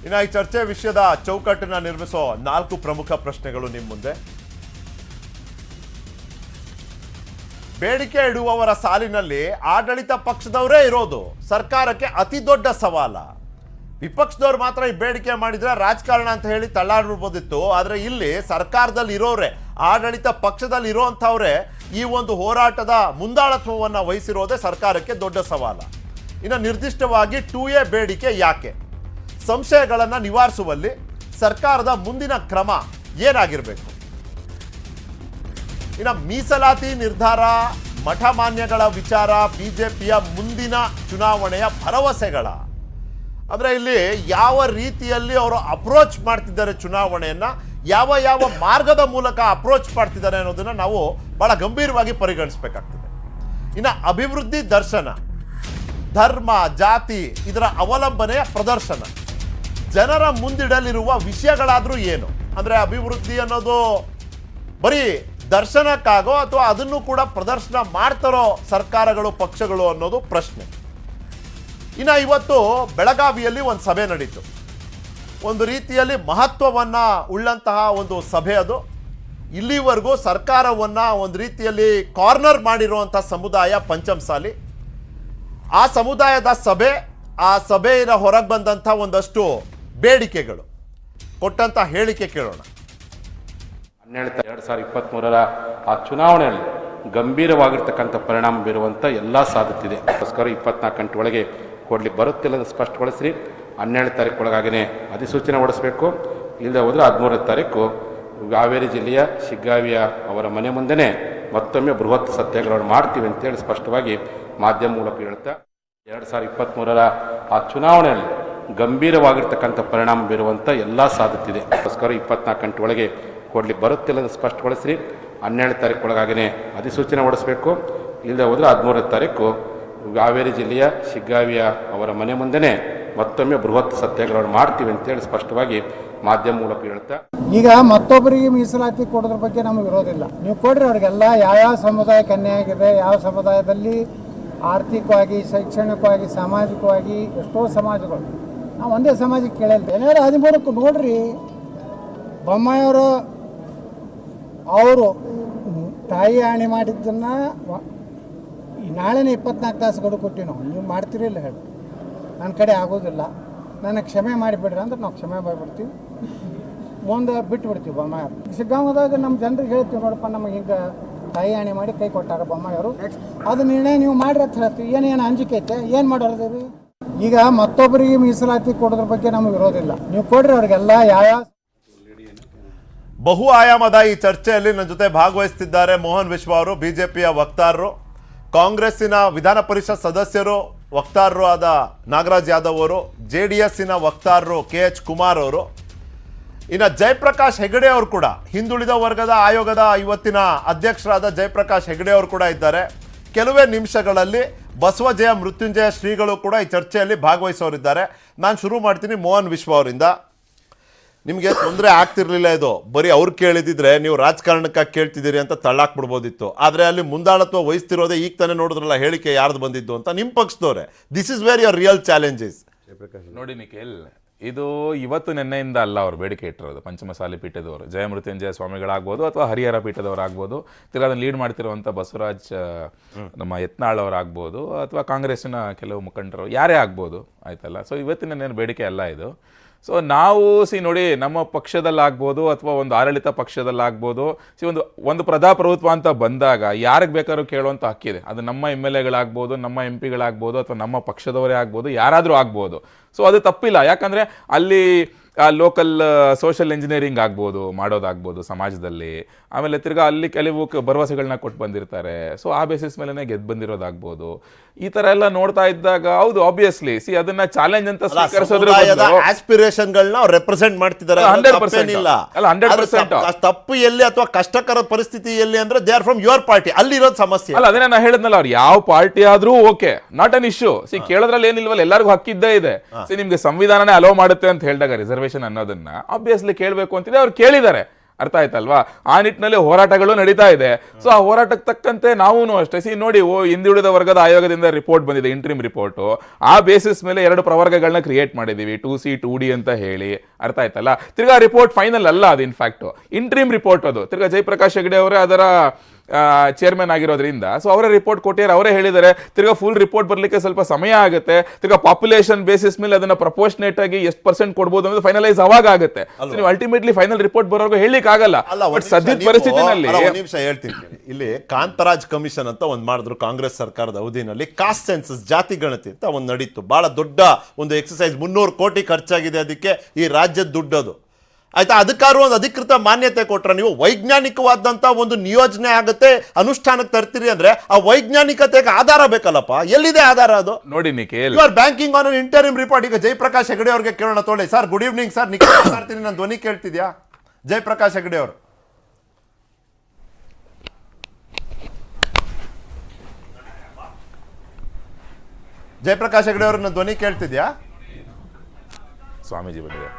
ಇನ್ನು ಈ ಚರ್ಚೆ ವಿಷಯದ ಚೌಕಟ್ಟನ್ನ ನಿರ್ಮಿಸೋ 4 ಪ್ರಮುಖ ಪ್ರಶ್ನೆಗಳು ನಿಮ್ಮ ಮುಂದೆ. ಬೇಡಿಕೆ ಇಡುವವರ ಸಾಲಿನಲ್ಲಿ ಆಡಳಿತ ಪಕ್ಷದವರೇ ಇರೋದು ಸರ್ಕಾರಕ್ಕೆ ಅತಿ ದೊಡ್ಡ ಸವಾಲ. ವಿಪಕ್ಷದವ್ರು ಮಾತ್ರ ಈ ಬೇಡಿಕೆ ಮಾಡಿದ್ರೆ ರಾಜಕಾರಣ ಅಂತ ಹೇಳಿ ತಳ್ಳಾಡ್ಬಿಡ್ಬೋದಿತ್ತು. ಆದರೆ ಇಲ್ಲಿ ಸರ್ಕಾರದಲ್ಲಿ ಇರೋರೆ, ಆಡಳಿತ ಪಕ್ಷದಲ್ಲಿ ಇರೋಂಥವ್ರೆ ಈ ಒಂದು ಹೋರಾಟದ ಮುಂದಾಳತ್ವವನ್ನು ವಹಿಸಿರೋದೇ ಸರ್ಕಾರಕ್ಕೆ ದೊಡ್ಡ ಸವಾಲ. ಇನ್ನು ನಿರ್ದಿಷ್ಟವಾಗಿ 2A ಬೇಡಿಕೆ ಯಾಕೆ, ಸಂಶಯಗಳನ್ನು ನಿವಾರಿಸುವಲ್ಲಿ ಸರ್ಕಾರದ ಮುಂದಿನ ಕ್ರಮ ಏನಾಗಿರಬೇಕು, ಇನ್ನು ಮೀಸಲಾತಿ ನಿರ್ಧಾರ, ಮಠಮಾನ್ಯಗಳ ವಿಚಾರ, ಬಿಜೆಪಿಯ ಮುಂದಿನ ಚುನಾವಣೆಯ ಭರವಸೆಗಳ, ಅಂದರೆ ಇಲ್ಲಿ ಯಾವ ರೀತಿಯಲ್ಲಿ ಅವರು ಅಪ್ರೋಚ್ ಮಾಡ್ತಿದ್ದಾರೆ ಚುನಾವಣೆಯನ್ನು, ಯಾವ ಯಾವ ಮಾರ್ಗದ ಮೂಲಕ ಅಪ್ರೋಚ್ ಮಾಡ್ತಿದ್ದಾರೆ ಅನ್ನೋದನ್ನು ನಾವು ಬಹಳ ಗಂಭೀರವಾಗಿ ಪರಿಗಣಿಸಬೇಕಾಗ್ತದೆ. ಇನ್ನು ಅಭಿವೃದ್ಧಿ ದರ್ಶನ, ಧರ್ಮ ಜಾತಿ ಇದರ ಅವಲಂಬನೆಯ ಪ್ರದರ್ಶನ, ಜನರ ಮುಂದಿಡಲಿರುವ ವಿಷಯಗಳಾದರೂ ಏನು, ಅಂದರೆ ಅಭಿವೃದ್ಧಿ ಅನ್ನೋದು ಬರೀ ದರ್ಶನಕ್ಕಾಗೋ ಅಥವಾ ಅದನ್ನು ಕೂಡ ಪ್ರದರ್ಶನ ಮಾಡ್ತಾರೋ ಸರ್ಕಾರಗಳು ಪಕ್ಷಗಳು ಅನ್ನೋದು ಪ್ರಶ್ನೆ. ಇನ್ನು ಇವತ್ತು ಬೆಳಗಾವಿಯಲ್ಲಿ ಒಂದು ಸಭೆ ನಡೀತು. ಒಂದು ರೀತಿಯಲ್ಲಿ ಮಹತ್ವವನ್ನು ಉಳ್ಳಂತಹ ಒಂದು ಸಭೆ ಅದು. ಇಲ್ಲಿವರೆಗೂ ಸರ್ಕಾರವನ್ನು ಒಂದು ರೀತಿಯಲ್ಲಿ ಕಾರ್ನರ್ ಮಾಡಿರುವಂಥ ಸಮುದಾಯ ಪಂಚಮಸಾಲಿ. ಆ ಸಮುದಾಯದ ಸಭೆ, ಆ ಸಭೆಯಿಂದ ಹೊರಗೆ ಬಂದಂಥ ಒಂದಷ್ಟು ಬೇಡಿಕೆಗಳು, ಕೊಟ್ಟಂಥ ಹೇಳಿಕೆ ಕೇಳೋಣ. 2023 ಆ ಚುನಾವಣೆಯಲ್ಲಿ ಗಂಭೀರವಾಗಿರ್ತಕ್ಕಂಥ ಪರಿಣಾಮ ಬೀರುವಂಥ ಎಲ್ಲ ಸಾಧ್ಯತೆ ಇದೆ. ಅದಕ್ಕೋಸ್ಕರ 24 ಗಂಟೆ ಒಳಗೆ ಕೊಡ್ಲಿಕ್ಕೆ ಬರುತ್ತಿಲ್ಲ ಅಂತ ಸ್ಪಷ್ಟಗೊಳಿಸಿ 17 ತಾರೀಕು ಒಳಗಾಗಿಯೇ ಅಧಿಸೂಚನೆ ಹೊರಡಿಸಬೇಕು. ಇಲ್ಲದೆ ಹೋದರೆ 13ನೇ ತಾರೀಕು ಹಾವೇರಿ ಜಿಲ್ಲೆಯ ಶಿಗ್ಗಾವಿಯ ಅವರ ಮನೆ ಮುಂದೆನೇ ಮತ್ತೊಮ್ಮೆ ಬೃಹತ್ ಸತ್ಯಾಗ್ರಹವನ್ನು ಮಾಡ್ತೀವಿ ಅಂತೇಳಿ ಸ್ಪಷ್ಟವಾಗಿ ಮಾಧ್ಯಮ ಮೂಲಕ ಹೇಳ್ತಾ 2023 ಆ ಚುನಾವಣೆಯಲ್ಲಿ ಗಂಭೀರವಾಗಿರ್ತಕ್ಕಂಥ ಪರಿಣಾಮ ಬೀರುವಂಥ ಎಲ್ಲ ಸಾಧ್ಯತೆ ಇದೆ. ಅದಕ್ಕೋಸ್ಕರ 24 ಗಂಟೆ ಒಳಗೆ ಕೊಡ್ಲಿಕ್ಕೆ ಬರುತ್ತಿಲ್ಲ ಅಂತ ಸ್ಪಷ್ಟಗೊಳಿಸಿ 17ನೇ ತಾರೀಕು ಒಳಗಾಗಿಯೇ ಅಧಿಸೂಚನೆ ಹೊರಡಿಸಬೇಕು. ಇಲ್ಲದೆ ಹೋದರೆ 13ನೇ ತಾರೀಕು ಹಾವೇರಿ ಜಿಲ್ಲೆಯ ಶಿಗ್ಗಾವಿಯ ಅವರ ಮನೆ ಮುಂದೆನೇ ಮತ್ತೊಮ್ಮೆ ಬೃಹತ್ ಸತ್ಯಾಗ್ರಹವನ್ನು ಮಾಡ್ತೀವಿ ಅಂತೇಳಿ ಸ್ಪಷ್ಟವಾಗಿ ಮಾಧ್ಯಮ ಮೂಲಕ ಹೇಳ್ತಾ, ಈಗ ಮತ್ತೊಬ್ಬರಿಗೆ ಮೀಸಲಾತಿ ಕೊಡೋದ್ರ ಬಗ್ಗೆ ನಮಗೆ ಇರೋದಿಲ್ಲ. ನೀವು ಕೊಡ್ರಿ ಅವ್ರಿಗೆಲ್ಲ ಯಾವ ಸಮುದಾಯಕ್ಕೆ ಅನ್ಯಾಯ ಆಗಿದೆ, ಯಾವ ಸಮುದಾಯದಲ್ಲಿ ಆರ್ಥಿಕವಾಗಿ, ಶೈಕ್ಷಣಿಕವಾಗಿ, ಸಾಮಾಜಿಕವಾಗಿ ಎಷ್ಟೋ ಸಮಾಜಗಳು, ನಾವು ಒಂದೇ ಸಮಾಜಕ್ಕೆ ಕೇಳಿಲ್ಲ. 2013ಕ್ಕೆ ನೋಡ್ರಿ, ಬೊಮ್ಮಾಯಿಯವರು ಅವರು ತಾಯಿ ಆಣೆ ಮಾಡಿದ್ದನ್ನು ನಾಳೆನೇ 24 ತಾಸು ಗಡುವು ಕೊಟ್ಟಿವಿ ನಾವು. ನೀವು ಮಾಡ್ತೀರಿಲ್ಲ ಹೇಳಿ, ನನ್ನ ಕಡೆ ಆಗೋದಿಲ್ಲ, ನನಗೆ ಕ್ಷಮೆ ಮಾಡಿಬಿಡ್ರಿ ಅಂದ್ರೆ ನಾವು ಕ್ಷಮೆ ಮಾಡಿಬಿಡ್ತೀವಿ, ಮುಂದೆ ಬಿಟ್ಟು ಬೊಮ್ಮಾಯಿಯವರು. ಶಿಗ್ಗಾಂವದಾಗ ನಮ್ಮ ಜನರಿಗೆ ಹೇಳ್ತೀವಿ, ನೋಡಪ್ಪ ನಮಗೆ ಹಿಂಗೆ ತಾಯಿ ಆಣೆ ಮಾಡಿ ಕೈ ಕೊಟ್ಟಾರ ಬೊಮ್ಮಾಯಿಯವರು, ಅದು ನಿರ್ಣಯ ನೀವು ಮಾಡ್ರಿ ಅಂತ ಹೇಳ್ತೀವಿ. ಏನು ಅಂಜಿಕೆ ಐತೆ, ಏನು ಮಾಡೋದು? ಈಗ ಮತ್ತೊಬ್ಬರಿಗೆ ಮೀಸಲಾತಿ ಕೊಡೋದ್ರ ಬಗ್ಗೆ ನಮಗೆ ಇರೋದಿಲ್ಲ. ನೀವು ಕೊಡ್ರಿ ಅವ್ರಿಗೆಲ್ಲ ಯಾವ ಬಹು ಆಯಾಮದ ಈ ಚರ್ಚೆಯಲ್ಲಿ ನನ್ನ ಜೊತೆ ಭಾಗವಹಿಸುತ್ತಿದ್ದಾರೆ ಮೋಹನ್ ವಿಶ್ವ ಅವರು, ಬಿಜೆಪಿಯ ವಕ್ತಾರರು, ಕಾಂಗ್ರೆಸ್ಸಿನ ವಿಧಾನ ಪರಿಷತ್ ಸದಸ್ಯರು, ವಕ್ತಾರರು ಆದ ನಾಗರಾಜ್ ಯಾದವ್ ಅವರು, JDSನ ವಕ್ತಾರರು KH ಕುಮಾರ್ ಅವರು, ಇನ್ನು ಜಯಪ್ರಕಾಶ್ ಹೆಗಡೆ ಅವರು ಕೂಡ, ಹಿಂದುಳಿದ ವರ್ಗದ ಆಯೋಗದ ಇವತ್ತಿನ ಅಧ್ಯಕ್ಷರಾದ ಜಯಪ್ರಕಾಶ್ ಹೆಗಡೆ ಅವರು ಕೂಡ ಇದ್ದಾರೆ. ಕೆಲವೇ ನಿಮಿಷಗಳಲ್ಲಿ ಬಸವಜಯ ಮೃತ್ಯುಂಜಯ ಶ್ರೀಗಳು ಕೂಡ ಈ ಚರ್ಚೆಯಲ್ಲಿ ಭಾಗವಹಿಸೋರಿದ್ದಾರೆ. ನಾನು ಶುರು ಮಾಡ್ತೀನಿ ಮೋಹನ್ ವಿಶ್ವ ಅವರಿಂದ. ನಿಮಗೆ ತೊಂದರೆ ಆಗ್ತಿರ್ಲಿಲ್ಲ, ಇದು ಬರೀ ಅವ್ರು ಕೇಳಿದಿದ್ರೆ ನೀವು ರಾಜಕಾರಣಕ್ಕಾಗಿ ಕೇಳ್ತಿದ್ದೀರಿ ಅಂತ ತಳ್ಳಾಕ್ಬಿಡ್ಬೋದಿತ್ತು. ಆದರೆ ಅಲ್ಲಿ ಮುಂದಾಳತ್ವ ವಹಿಸ್ತಿರೋದೇ ಈಗ ತಾನೇ ನೋಡಿದ್ರಲ್ಲ ಹೇಳಿಕೆ ಯಾರ್ದು ಬಂದಿದ್ದು ಅಂತ, ನಿಮ್ಮ ಪಕ್ಷದವ್ರೆ. This is where your real challenges. ನೋಡಿ ನಿಖಿಲ್, ಇದು ಇವತ್ತು ನಿನ್ನೆಯಿಂದ ಅಲ್ಲ ಅವ್ರು ಬೇಡಿಕೆ ಇಟ್ಟಿರೋದು. ಪಂಚಮಸಾಲಿ ಪೀಠದವರು, ಜಯಮೃತ್ಯುಂಜಯ ಸ್ವಾಮಿಗಳಾಗ್ಬೋದು ಅಥವಾ ಹರಿಹರ ಪೀಠದವರಾಗ್ಬೋದು, ತಿರ್ಗಿ ಅದನ್ನು ಲೀಡ್ ಮಾಡ್ತಿರುವಂಥ ಬಸವರಾಜ್ ನಮ್ಮ ಯತ್ನಾಳ್ ಅವರಾಗ್ಬೋದು ಅಥವಾ ಕಾಂಗ್ರೆಸ್ಸಿನ ಕೆಲವು ಮುಖಂಡರು ಯಾರೇ ಆಗ್ಬೋದು, ಆಯ್ತಲ್ಲ. ಸೊ ಇವತ್ತಿನ ಬೇಡಿಕೆ ಅಲ್ಲ ಇದು. ಸೊ ನಾವು ನೋಡಿ, ನಮ್ಮ ಪಕ್ಷದಲ್ಲಾಗ್ಬೋದು ಅಥವಾ ಒಂದು ಆಡಳಿತ ಪಕ್ಷದಲ್ಲಾಗ್ಬೋದು, ಒಂದು ಪ್ರಜಾಪ್ರಭುತ್ವ ಅಂತ ಬಂದಾಗ ಯಾರಿಗೆ ಬೇಕಾದ್ರೂ ಕೇಳುವಂಥ ಹಕ್ಕಿದೆ. ಅದು ನಮ್ಮ MLAಗಳಾಗ್ಬೋದು, ನಮ್ಮ MP ಗಳಾಗ್ಬೋದು ಅಥವಾ ನಮ್ಮ ಪಕ್ಷದವರೇ ಆಗ್ಬೋದು, ಯಾರಾದರೂ ಆಗ್ಬೋದು. ಸೊ ಅದು ತಪ್ಪಿಲ್ಲ. ಯಾಕಂದರೆ ಅಲ್ಲಿ ಲೋಕಲ್ ಸೋಷಿಯಲ್ ಇಂಜಿನಿಯರಿಂಗ್ ಆಗ್ಬೋದು, ಮಾಡೋದಾಗ್ಬೋದು ಸಮಾಜದಲ್ಲಿ. ಆಮೇಲೆ ತಿರ್ಗಾ ಅಲ್ಲಿ ಕೆಲವು ಭರವಸೆಗಳನ್ನ ಕೊಟ್ಟು ಬಂದಿರ್ತಾರೆ. ಸೊ ಆ ಬೇಸಿಸ್ ಮೇಲೆನೇ ಗೆದ್ದು ಬಂದಿರೋದಾಗ್ಬೋದು. ಈ ತರ ಎಲ್ಲ ನೋಡ್ತಾ ಇದ್ದಾಗ ಹೌದು, ಆಬ್ವಿಯಸ್ಲಿ ಅದನ್ನ ಚಾಲೆಂಜ್ ಅಂತ ಸ್ವೀಕರಿಸೋದ್ರ ಆಸ್ಪಿರೇಷನ್ಗಳನ್ನ ರೆಪ್ರೆಸೆಂಟ್ ಮಾಡ್ತಿದ್ದಾರೆ. 100% ತಪ್ಪು ಎಲ್ಲಿ ಅಥವಾ ಕಷ್ಟಕರ ಪರಿಸ್ಥಿತಿ ಎಲ್ಲಿ ಅಂದ್ರೆ they are from your party, ಅಲ್ಲಿ ಇರೋದು ಸಮಸ್ಯೆ ಅಲ್ಲ. ಅದನ್ನ ನಾ ಹೇಳಿದ್ನಲ್ಲ, ಅವ್ರು ಯಾವ ಪಾರ್ಟಿ ಆದ್ರೂ ಓಕೆ, ನಾಟ್ ಅನ್ ಇಶ್ಯೂ. ಕೇಳೋದ್ರಲ್ಲಿ ಏನಿಲ್ವಲ್ಲ, ಎಲ್ಲರಿಗೂ ಹಕ್ಕಿದ್ದೇ ಇದೆ. ನಿಮ್ಗೆ ಸಂವಿಧಾನನೇ ಅಲೋ ಮಾಡುತ್ತೆ ಅಂತ ಹೇಳಿದಾಗ ರಿಸರ್ವೇಶನ್ ಅನ್ನೋದನ್ನ ಆಬ್ವಿಯಸ್ಲಿ ಕೇಳಬೇಕು ಅಂತಿದೆ. ಅವ್ರು ಕೇಳಿದ್ದಾರೆ, ಅರ್ಥ ಆಯ್ತಲ್ವಾ? ಆ ನಿಟ್ಟಿನಲ್ಲಿ ಹೋರಾಟಗಳು ನಡೀತಾ ಇದೆ. ಸೊ ಆ ಹೋರಾಟಕ್ಕೆ ತಕ್ಕಂತೆ ನಾವು ಅಷ್ಟೇ ನೋಡಿ, ಹಿಂದುಳಿದ ವರ್ಗದ ಆಯೋಗದಿಂದ ರಿಪೋರ್ಟ್ ಬಂದಿದೆ, ಇಂಟ್ರಿಮ್ ರಿಪೋರ್ಟ್. ಆ ಬೇಸಿಸ್ ಮೇಲೆ 2 ಪ್ರವರ್ಗಗಳನ್ನ ಕ್ರಿಯೇಟ್ ಮಾಡಿದೀವಿ, 2C 2D ಅಂತ ಹೇಳಿ. ಅರ್ಥ ಆಯ್ತಲ್ಲ? ತಿರ್ಗಾ ರಿಪೋರ್ಟ್ ಫೈನಲ್ ಅಲ್ಲ, ಅದು ಇನ್ಫ್ಯಾಕ್ಟ್ ಇಂಟ್ರಿಮ್ ರಿಪೋರ್ಟ್. ಅದು ತಿರ್ಗಾ ಜಯಪ್ರಕಾಶ್ ಹೆಗಡೆ ಅವರೇ ಅದರ ಚೇರ್ಮನ್ ಆಗಿರೋದ್ರಿಂದ ಸೊ ಅವರೇ ರಿಪೋರ್ಟ್ ಕೊಟ್ಟಿದ್ದಾರೆ, ಅವರೇ ಹೇಳಿದ್ದಾರೆ ತಿರ್ಗಾ ಫುಲ್ ರಿಪೋರ್ಟ್ ಬರ್ಲಿಕ್ಕೆ ಸ್ವಲ್ಪ ಸಮಯ ಆಗುತ್ತೆ. ತಿರ್ಗಾ ಪಾಪ್ಯುಲೇಷನ್ ಬೇಸಿಸ್ ಮೇಲೆ ಅದನ್ನ ಪ್ರಪೋರ್ಷನೇಟ್ ಆಗಿ ಎಷ್ಟು ಪರ್ಸೆಂಟ್ ಕೊಡ್ಬೋದು ಅನ್ನೋದು ಫೈನಲೈಸ್ ಅವಾಗ ಆಗುತ್ತೆ. ನೀವು ಅಲ್ಟಿಮೇಟ್ಲಿ ಫೈನಲ್ ರಿಪೋರ್ಟ್ ಬರೋರ್ಗು ಹೇಳಿಕ್ ಆಗಲ್ಲ. ಬಟ್ ಸದ್ಯದ ಪರಿಸ್ಥಿತಿನಲ್ಲಿ ನಿಮಿಷ ಹೇಳ್ತೀನಿ. ಇಲ್ಲಿ ಕಾಂತರಾಜ್ ಕಮಿಷನ್ ಅಂತ ಒಂದ್ ಮಾಡಿದ್ರು ಕಾಂಗ್ರೆಸ್ ಸರ್ಕಾರದ ಅವಧಿನಲ್ಲಿ. ಕಾಸ್ಟ್ ಸೆನ್ಸಸ್, ಜಾತಿ ಗಣತಿ ಅಂತ ಒಂದ್ ನಡೀತು. ಬಹಳ ದೊಡ್ಡ ಒಂದು ಎಕ್ಸರ್ಸೈಸ್, 300 ಕೋಟಿ ಖರ್ಚಾಗಿದೆ ಅದಕ್ಕೆ, ಈ ರಾಜ್ಯದ ದುಡ್ಡದು. ಆಯ್ತಾ? ಅದಕ್ಕಾದ್ರೂ ಒಂದು ಅಧಿಕೃತ ಮಾನ್ಯತೆ ಕೊಟ್ರೆ ನೀವು ವೈಜ್ಞಾನಿಕವಾದಂತ ಒಂದು ನಿಯೋಜನೆ ಆಗುತ್ತೆ, ಅನುಷ್ಠಾನಕ್ಕೆ ತರ್ತೀರಿ ಅಂದ್ರೆ ಆ ವೈಜ್ಞಾನಿಕತೆಗೆ ಆಧಾರ ಬೇಕಲ್ಲಪ್ಪ. ಎಲ್ಲಿದೆ ಆಧಾರ? ಅದು ನೋಡಿ Nikhil, you are banking on interim report. ಈಗ ಜಯಪ್ರಕಾಶ್ ಹೆಗಡೆ ಅವ್ರಿಗೆ ಕೇಳೋಣ ತೊಗೊಳ್ಳಿ. Sir good evening sir, Nikhil ಮಾತಾಡ್ತೀನಿ, ನನ್ನ ಧ್ವನಿ ಕೇಳ್ತಿದ್ಯಾ? ಜಯಪ್ರಕಾಶ್ ಹೆಗಡೆ ಅವರು. ಜಯಪ್ರಕಾಶ್ ಹೆಗಡೆ ಅವರು ನನ್ನ ಧ್ವನಿ ಕೇಳ್ತಿದ್ಯಾ? ಸ್ವಾಮೀಜಿ ಬಂದಿದೆ.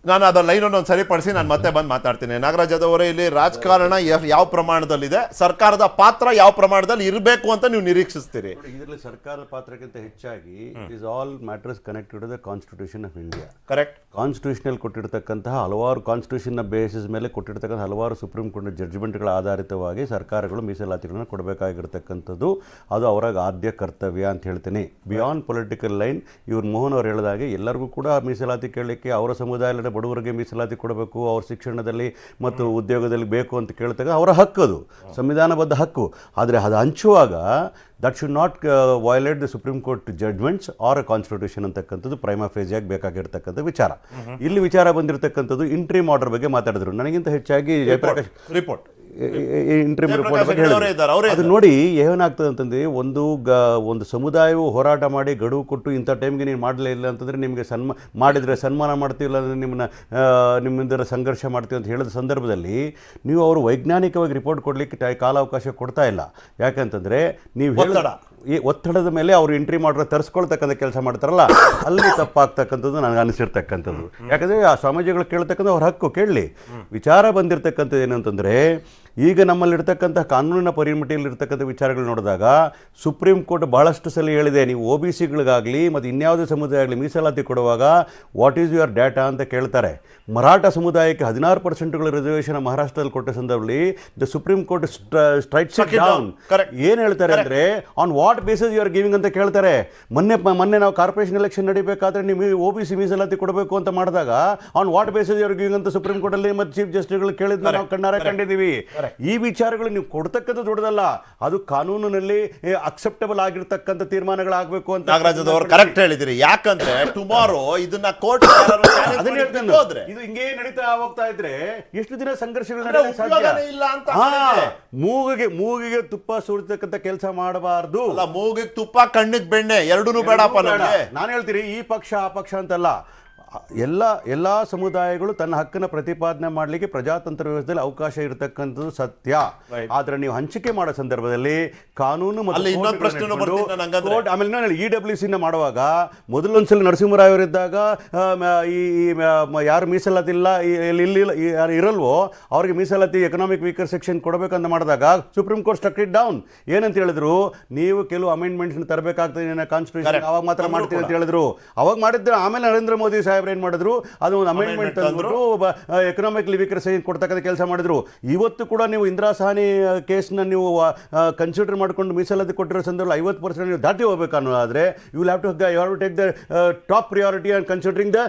ನಾನು ಅದರ ಲೈನನ್ನು ಒಂದು ಸರಿಪಡಿಸಿ ನಾನು ಮತ್ತೆ ಬಂದು ಮಾತಾಡ್ತೀನಿ. ನಾಗರಾಜ್ ಯಾದವ್ ಅವರೇ, ಇಲ್ಲಿ ರಾಜಕಾರಣ ಯಾವ ಪ್ರಮಾಣದಲ್ಲಿದೆ, ಸರ್ಕಾರದ ಪಾತ್ರ ಯಾವ ಪ್ರಮಾಣದಲ್ಲಿ ಇರಬೇಕು ಅಂತ ನೀವು ನಿರೀಕ್ಷಿಸ್ತೀರಿ? ಇದರಲ್ಲಿ ಸರ್ಕಾರದ ಪಾತ್ರಕ್ಕಿಂತ ಹೆಚ್ಚಾಗಿ it is all matters connected to the constitution of India. Correct. ಕಾನ್ಸ್ಟಿಟ್ಯೂಷನಲ್ಲಿ ಕೊಟ್ಟಿರ್ತಕ್ಕಂತಹ ಹಲವಾರು ಕಾನ್ಸ್ಟಿಟ್ಯೂಷನ್ನ ಬೇಸಿಸ್ ಮೇಲೆ ಕೊಟ್ಟಿರ್ತಕ್ಕಂಥ ಹಲವಾರು ಸುಪ್ರೀಂ ಕೋರ್ಟ್ ಜಡ್ಜ್ಮೆಂಟ್ಗಳ ಆಧಾರಿತವಾಗಿ ಸರ್ಕಾರಗಳು ಮೀಸಲಾತಿಗಳನ್ನು ಕೊಡಬೇಕಾಗಿರ್ತಕ್ಕಂಥದ್ದು ಅದು ಅವರ ಆದ್ಯ ಕರ್ತವ್ಯ ಅಂತ ಹೇಳ್ತೀನಿ. ಬಿಯಾಂಡ್ ಪೊಲಿಟಿಕಲ್ ಲೈನ್, ಇವ್ರು ಮೋಹನ್ ಅವರು ಹೇಳಿದಾಗೆ ಎಲ್ಲರಿಗೂ ಕೂಡ ಮೀಸಲಾತಿ ಕೇಳಲಿಕ್ಕೆ, ಅವರ ಸಮುದಾಯದ ಬಡವರಿಗೆ ಮೀಸಲಾತಿ ಕೊಡಬೇಕು, ಅವ್ರ ಶಿಕ್ಷಣದಲ್ಲಿ ಮತ್ತು ಉದ್ಯೋಗದಲ್ಲಿ ಬೇಕು ಅಂತ ಕೇಳ್ತಾಗ ಅವರ ಹಕ್ಕು, ಅದು ಸಂವಿಧಾನಬದ್ಧ ಹಕ್ಕು. ಆದರೆ ಅದು ಹಂಚುವಾಗ that should not violate the supreme court judgments or constitution ಅಂತಕ್ಕಂಥದ್ದು ಪ್ರೈಮಾ ಫೇಸಿಯಾಗಿ ಬೇಕಾಗಿರ್ತಕ್ಕಂಥ ವಿಚಾರ. ಇಲ್ಲಿ ವಿಚಾರ ಬಂದಿರತಕ್ಕಂಥದ್ದು ಇಂಟ್ರಿಮ್ ಆರ್ಡರ್ ಬಗ್ಗೆ ಮಾತಾಡಿದ್ರು. ನನಗಿಂತ ಹೆಚ್ಚಾಗಿ ಜಯಪ್ರಕಾಶ್ ರಿಪೋರ್ಟ್ ಇಂಟ್ರಿಮ್ ರಿಪೋರ್ಟ್ ಬಗ್ಗೆ ಹೇಳಿದ್ರು. ಅದು ನೋಡಿ ಏನಾಗ್ತದೆ ಅಂತಂದ್ರೆ, ಒಂದು ಸಮುದಾಯವು ಹೋರಾಟ ಮಾಡಿ ಗಡುವು ಕೊಟ್ಟು ಇಂಥ ಟೈಮ್ಗೆ ನೀನು ಮಾಡಲೇ ಇಲ್ಲ ಅಂತಂದರೆ ನಿಮಗೆ ಮಾಡಿದರೆ ಸನ್ಮಾನ ಮಾಡ್ತೀವಿಲ್ಲ ಅಂದರೆ ನಿಮ್ಮಿಂದ ಸಂಘರ್ಷ ಮಾಡ್ತೀವಿ ಅಂತ ಹೇಳಿದ ಸಂದರ್ಭದಲ್ಲಿ ನೀವು ಅವರು ವೈಜ್ಞಾನಿಕವಾಗಿ ರಿಪೋರ್ಟ್ ಕೊಡಲಿಕ್ಕೆ ಕಾಲಾವಕಾಶ ಕೊಡ್ತಾ ಇಲ್ಲ. ಯಾಕಂತಂದರೆ ನೀವು ಈ ಒತ್ತಡದ ಮೇಲೆ ಅವರು ಎಂಟ್ರಿ ಮಾಡ್ರೆ ತರಿಸ್ಕೊಳ್ತಕ್ಕಂಥ ಕೆಲಸ ಮಾಡ್ತಾರಲ್ಲ, ಅಲ್ಲಿ ತಪ್ಪಾಗ್ತಕ್ಕಂಥದ್ದು ನನಗೆ ಅನಿಸಿರ್ತಕ್ಕಂಥದ್ದು. ಯಾಕಂದರೆ ಆ ಸ್ವಾಮೀಜಿಗಳು ಕೇಳ್ತಕ್ಕಂಥ ಅವ್ರ ಹಕ್ಕು ಕೇಳಲಿ. ವಿಚಾರ ಬಂದಿರತಕ್ಕಂಥದ್ದು ಏನಂತಂದರೆ, ಈಗ ನಮ್ಮಲ್ಲಿರ್ತಕ್ಕಂಥ ಕಾನೂನಿನ ಪರಿಮಿತಿಯಲ್ಲಿರ್ತಕ್ಕಂಥ ವಿಚಾರಗಳು ನೋಡಿದಾಗ ಸುಪ್ರೀಂ ಕೋರ್ಟ್ ಬಹಳಷ್ಟು ಸಲ ಹೇಳಿದೆ, ನೀವು OBCಗಳಿಗಾಗಲಿ ಮತ್ತು ಇನ್ಯಾವುದೇ ಸಮುದಾಯ ಆಗಲಿ ಮೀಸಲಾತಿ ಕೊಡುವಾಗ ವಾಟ್ ಈಸ್ ಯುವರ್ ಡೇಟಾ ಅಂತ ಕೇಳ್ತಾರೆ. ಮರಾಠ ಸಮುದಾಯಕ್ಕೆ 16% ರಿಸರ್ವೇಷನ್ ಮಹಾರಾಷ್ಟ್ರದಲ್ಲಿ ಕೊಟ್ಟ ಸಂದರ್ಭದಲ್ಲಿ the supreme Court strikes it down. ಏನು ಹೇಳ್ತಾರೆ ಅಂದರೆ, on what basis you are giving ಅಂತ ಕೇಳ್ತಾರೆ. ಮೊನ್ನೆ ನಾವು ಕಾರ್ಪೊರೇಷನ್ ಎಲೆಕ್ಷನ್ ನಡಿಬೇಕಾದ್ರೆ ನೀವು OBC ಮೀಸಲಾತಿ ಕೊಡಬೇಕು ಅಂತ ಮಾಡಿದಾಗ on what basis you are giving ಅಂತ ಸುಪ್ರೀಂ ಕೋರ್ಟಲ್ಲಿ ಮತ್ತು ಚೀಫ್ ಜಸ್ಟಿಸ್ಗಳು ಕೇಳಿದ್ನ ನಾವು ಕಣ್ಣಾರೆ ಕಂಡಿದ್ದೀವಿ. ಈ ವಿಚಾರಗಳು ನೀವು ಕೊಡ್ತಕ್ಕಂಥ ದೊಡ್ಡದಲ್ಲ, ಅದು ಕಾನೂನಿನಲ್ಲಿ ಅಕ್ಸೆಪ್ಟಬಲ್ ಆಗಿರ್ತಕ್ಕಂಥ ತೀರ್ಮಾನಗಳಾಗಬೇಕು ಅಂತ ನಾಗರಾಜ್ ಅವರು ಕರೆಕ್ಟ್ ಹೇಳಿದಿರಿ. ಯಾಕಂದ್ರೆ ಟುಮಾರೋ ಇದನ್ನ ಕೋರ್ಟ್ ಇದು ಹಿಂಗೇ ನಡೀತಾ ಹೋಗ್ತಾ ಇದ್ರೆ ಎಷ್ಟು ದಿನ ಸಂಘರ್ಷಗಳು ಇಲ್ಲ ಅಂತ. ಮೂಗಿಗೆ ತುಪ್ಪ ಸುರಿತಕ್ಕಂಥ ಕೆಲಸ ಮಾಡಬಾರ್ದು. ಮೂಗಿಗೆ ತುಪ್ಪ, ಕಣ್ಣಿಗೆ ಬೆಣ್ಣೆ ಎರಡೂ ಬೇಡಪ್ಪ. ನಾನು ಹೇಳ್ತೀರಿ, ಈ ಪಕ್ಷ ಆ ಪಕ್ಷ ಅಂತಲ್ಲ, ಎಲ್ಲ ಸಮುದಾಯಗಳು ತನ್ನ ಹಕ್ಕನ್ನು ಪ್ರತಿಪಾದನೆ ಮಾಡಲಿಕ್ಕೆ ಪ್ರಜಾತಂತ್ರ ವ್ಯವಸ್ಥೆಯಲ್ಲಿ ಅವಕಾಶ ಇರತಕ್ಕಂಥದ್ದು ಸತ್ಯ. ಆದರೆ ನೀವು ಹಂಚಿಕೆ ಮಾಡೋ ಸಂದರ್ಭದಲ್ಲಿ ಕಾನೂನು ಮತ್ತು ಆಮೇಲೆ EWC ಮಾಡುವಾಗ ಮೊದಲೊಂದ್ಸಲ ನರಸಿಂಹರಾವ್ ಅವರಿದ್ದಾಗ ಯಾರು ಮೀಸಲಾತಿ ಇಲ್ಲ ಯಾರು ಇರಲ್ವೋ ಅವ್ರಿಗೆ ಮೀಸಲಾತಿ ಎಕನಾಮಿಕ್ ವೀಕರ್ ಸೆಕ್ಷನ್ ಕೊಡಬೇಕಂತ ಮಾಡಿದಾಗ Supreme Court struck it down. ಏನಂತ ಹೇಳಿದ್ರು, ನೀವು ಕೆಲವು ಅಮೆಂಡ್ಮೆಂಟ್ಸ್ ತರಬೇಕಾಗ್ತದೆ ಕಾನ್ಸ್ಟಿಟ್ಯೂಷನ್, ಅವಾಗ ಮಾತ್ರ ಮಾಡ್ತೀನಿ ಅಂತ ಹೇಳಿದ್ರು. ಅವಾಗ ಮಾಡಿದ್ರೆ ಆಮೇಲೆ ನರೇಂದ್ರ ಮೋದಿ ಸಾಹೇಬ್ ಏನ್ ಮಾಡಿದ್ರು, ಅದು ಒಂದು ಅಮೆಂಡ್ಮೆಂಟ್ ತಂದ್ರು, ಎಕನಾಮಿಕ್ ವೀಕರ್ ಸೆಕ್ಷನ್ ಕೊಡ್ತಕ್ಕಂಥ ಕೆಲಸ ಮಾಡಿದ್ರು. ಇವತ್ತು ಕೂಡ ನೀವು ಇಂದಿರಾ ಸಹಾನಿ ಕೇಸ್ನ ನೀವು ಕನ್ಸಿಡರ್ ಮಾಡಿಕೊಂಡು ಮೀಸಲಾತಿ ಕೊಟ್ಟಿರೋ ಸಂದರ್ಭದಲ್ಲಿ 50% ನೀವು ದಾಟಿ ಹೋಗಬೇಕು ಅನ್ನೋದಾದ್ರೆ you will have to take the top priority and considering the